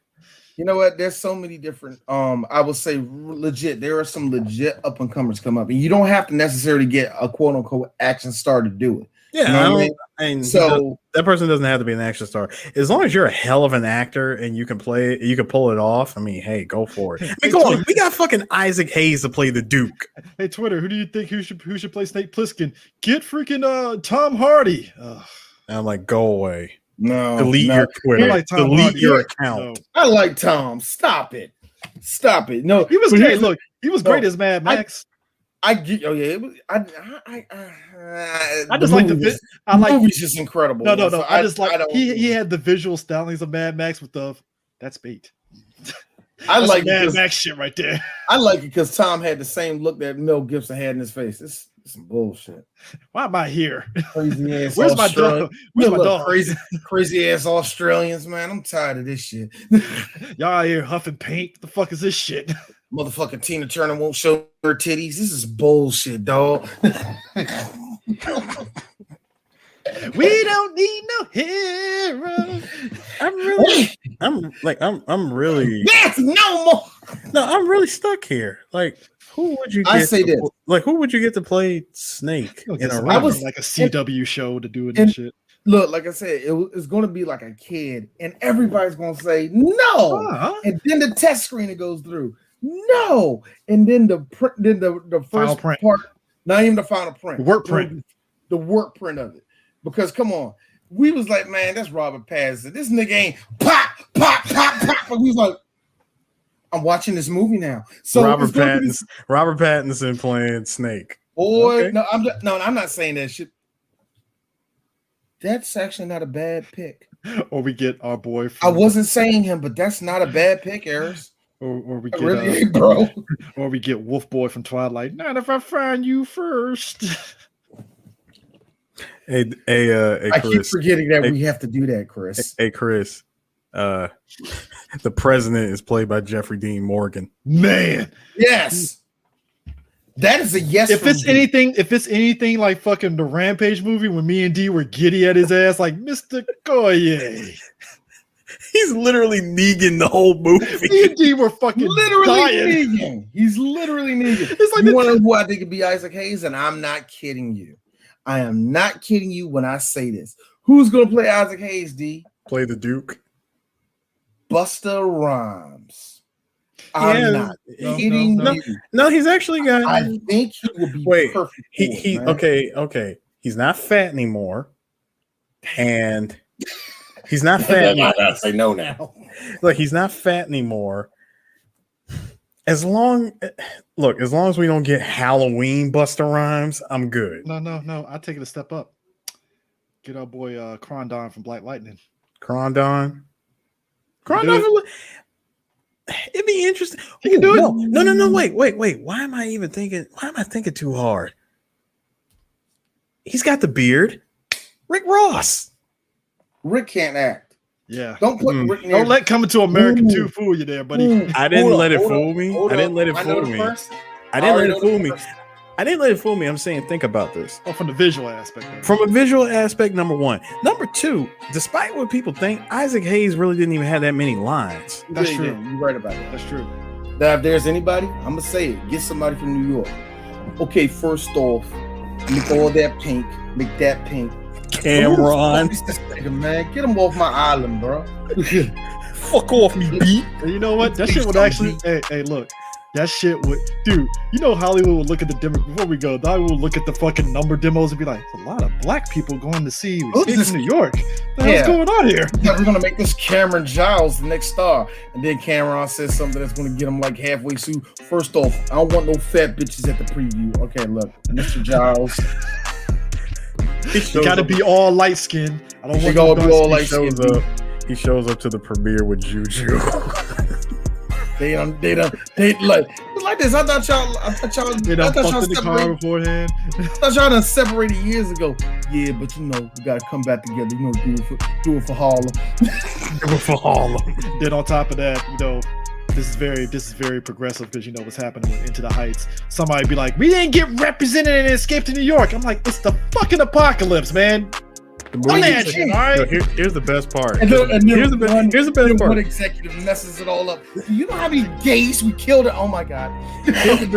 Speaker 7: You know what? There's so many different. I would say legit. There are some legit up and comers come up, and you don't have to necessarily get a quote unquote action star to do it.
Speaker 8: Yeah,
Speaker 7: you know what I mean? So
Speaker 8: that person doesn't have to be an action star. As long as you're a hell of an actor and you can play it, you can pull it off. I mean, hey, go for it. I mean, go on. We got fucking Isaac Hayes to play the Duke.
Speaker 6: Hey, Twitter, who do you think who should play Snake Plissken? Get freaking Tom Hardy.
Speaker 8: I'm like, go away.
Speaker 7: No,
Speaker 8: delete your Twitter.
Speaker 6: Like
Speaker 8: delete
Speaker 6: Hardy.
Speaker 8: your account.
Speaker 7: No. I like Tom. Stop it. No,
Speaker 6: he was great. Look, he was great as Mad Max.
Speaker 7: I get. Oh yeah, it was,
Speaker 6: I just like the. I like
Speaker 7: movie's just incredible.
Speaker 6: No. I just like he had the visual stylings of Mad Max with the that's bait.
Speaker 7: I like
Speaker 6: Mad Max shit right there.
Speaker 7: I like it because Tom had the same look that Mel Gibson had in his face. It's some bullshit.
Speaker 6: Why am I here?
Speaker 7: Crazy ass.
Speaker 6: Where's my dog? Where's my dog?
Speaker 7: Crazy ass Australians, man. I'm tired of this shit.
Speaker 6: Y'all out here huffing paint. What the fuck is this shit?
Speaker 7: Motherfucking Tina Turner won't show her titties. This is bullshit, dog.
Speaker 6: We don't need no hero.
Speaker 8: I'm really.
Speaker 7: Yes, no more.
Speaker 8: No, I'm really stuck here. Like, who would you get?
Speaker 7: I say this.
Speaker 8: Like, who would you get to play Snake in a
Speaker 6: I was like a CW show to do it and shit.
Speaker 7: Look, like I said, it's going to be like a kid, and everybody's going to say no, and then the test screen it goes through no, and then the first
Speaker 6: print.
Speaker 7: part, not even the final print,
Speaker 6: work print,
Speaker 7: the work print of it. Because come on, we was like, man, that's Robert Pattinson. This nigga ain't pop. But we was like, I'm watching this movie now. So
Speaker 8: Robert Pattinson playing Snake.
Speaker 7: Boy,
Speaker 8: okay.
Speaker 7: No, I'm not saying that shit. That's actually not a bad pick.
Speaker 6: Or we get our boy.
Speaker 7: I wasn't saying him, but that's not a bad pick, Eris.
Speaker 6: Or we get
Speaker 7: really, bro.
Speaker 6: Or we get Wolf Boy from Twilight. Not if I find you first.
Speaker 8: Hey, Chris.
Speaker 7: I keep forgetting that we have to do that, Chris.
Speaker 8: Hey, Chris. The president is played by Jeffrey Dean Morgan.
Speaker 6: Man,
Speaker 7: yes, that is a yes.
Speaker 6: If it's anything like fucking the Rampage movie when me and D were giddy at his ass, like Mr. Goye.
Speaker 8: He's literally Negan the whole movie.
Speaker 6: Me and D were fucking
Speaker 7: literally
Speaker 6: dying.
Speaker 7: Negan. He's literally Negan.
Speaker 6: It's like
Speaker 7: you want to know who I think would be Isaac Hayes, and I'm not kidding you. I am not kidding you when I say this. Who's going to play Isaac Hayes, D?
Speaker 8: Play the Duke.
Speaker 7: Busta Rhymes. I'm not kidding you.
Speaker 8: No, he's actually got.
Speaker 7: I think he will be perfect.
Speaker 8: Okay. He's not fat anymore. And he's not fat.
Speaker 7: I say no now.
Speaker 8: Like, he's not fat anymore. As long as we don't get Halloween Busta Rhymes, I'm good.
Speaker 6: No. I take it a step up. Get our boy Crondon from Black Lightning.
Speaker 8: Crondon. It'd be interesting.
Speaker 6: He can do it.
Speaker 8: No. Wait. Why am I thinking too hard? He's got the beard. Rick Ross.
Speaker 7: Rick can't act.
Speaker 6: Yeah.
Speaker 7: Don't put Rick in.
Speaker 6: Don't let Coming to America 2 fool you there, buddy.
Speaker 8: I didn't let it fool me. I didn't let it fool me. I'm saying think about this.
Speaker 6: Oh, from the visual aspect.
Speaker 8: From a visual aspect, number one. Number two, despite what people think, Isaac Hayes really didn't even have that many lines.
Speaker 6: That's true.
Speaker 7: You're right about that.
Speaker 6: That's true.
Speaker 7: Now, if there's anybody, I'm going to say it. Get somebody from New York. Okay, first off, make all that pink. Make that pink.
Speaker 8: Cameron.
Speaker 7: Man, get him off my island, bro.
Speaker 8: Fuck off me, beat.
Speaker 6: And you know what? That shit would actually. Hey, look. That shit would, dude. You know Hollywood would look at the demo before we go. Hollywood would look at the fucking number demos and be like, "There's a lot of black people going to see Escape from New York. What the hell's going on here?"
Speaker 7: We're gonna make this Cameron Giles the next star, and then Cameron says something that's gonna get him like halfway through. First off, I don't want no fat bitches at the preview. Okay, look, Mr. Giles.
Speaker 6: You gotta be all light skinned. I don't want
Speaker 7: to be all light skinned.
Speaker 8: He shows up to the premiere with Juju.
Speaker 7: They like, it's like this. I thought y'all
Speaker 6: beforehand.
Speaker 7: I thought y'all done separated years ago. Yeah, but we gotta come back together. Do it for Harlem.
Speaker 8: Do it for Harlem.
Speaker 6: Then on top of that, this is very progressive because what's happening with Into the Heights. Somebody be like, we didn't get represented in Escape to New York. I'm like, it's the fucking apocalypse, man. All right.
Speaker 8: Here's the best part.
Speaker 7: Here's the best part.
Speaker 8: One
Speaker 7: executive messes it all up. You know how many gays we killed it? Oh my god.
Speaker 8: Here's the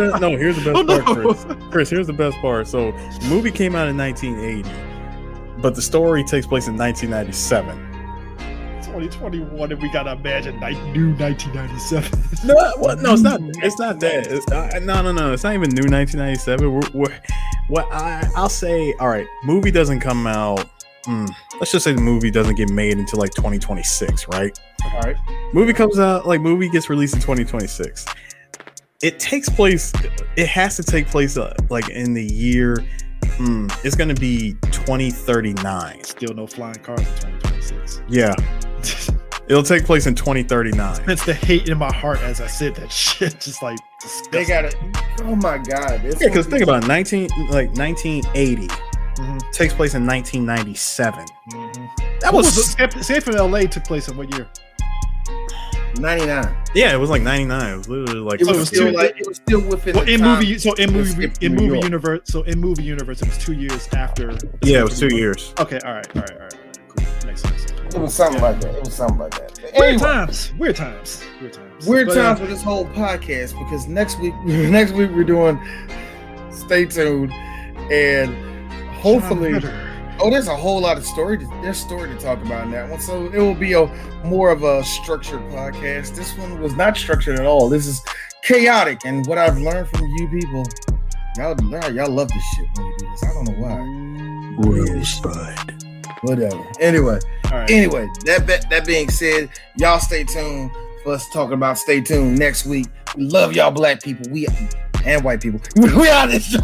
Speaker 8: best part, Chris. Here's the best part. So the movie came out in 1980, but the story takes place in 1997.
Speaker 6: 2021, and we gotta imagine new 1997.
Speaker 8: No, it's not. It's not that. No. It's not even new 1997. I'll say, all right. Movie doesn't come out. Let's just say the movie doesn't get made until like 2026, right?
Speaker 7: All right.
Speaker 8: Movie comes out, movie gets released in 2026. It takes place. It has to take place in the year. It's gonna be 2039.
Speaker 6: Still no flying cars in 2026.
Speaker 8: Yeah. It'll take place in 2039.
Speaker 6: It's the hate in my heart as I said that shit. Just like disgusting.
Speaker 7: They got it. Oh my god.
Speaker 8: Yeah, because think about it, 1980 takes place in 1997. That was
Speaker 6: Escape from LA took place in what year?
Speaker 7: 99.
Speaker 8: Yeah, it was like 99. It was literally like
Speaker 7: it was still within.
Speaker 6: Well, in movie universe, it was 2 years after.
Speaker 8: Yeah, it was 2 years.
Speaker 6: Okay, all right, cool. Makes sense.
Speaker 7: It was something like that.
Speaker 6: Weird times with
Speaker 7: this whole podcast, because next week we're doing Stay Tuned, and hopefully there's a whole lot of story to talk about in that one, so it will be more of a structured podcast. This one was not structured at all. This is chaotic, and what I've learned from you people, y'all love this shit when we do this. I don't know why.
Speaker 3: Rosebud.
Speaker 7: Whatever. Anyway, that being said, y'all stay tuned for us talking about Stay Tuned next week. We love y'all black people. And white people. We are this show.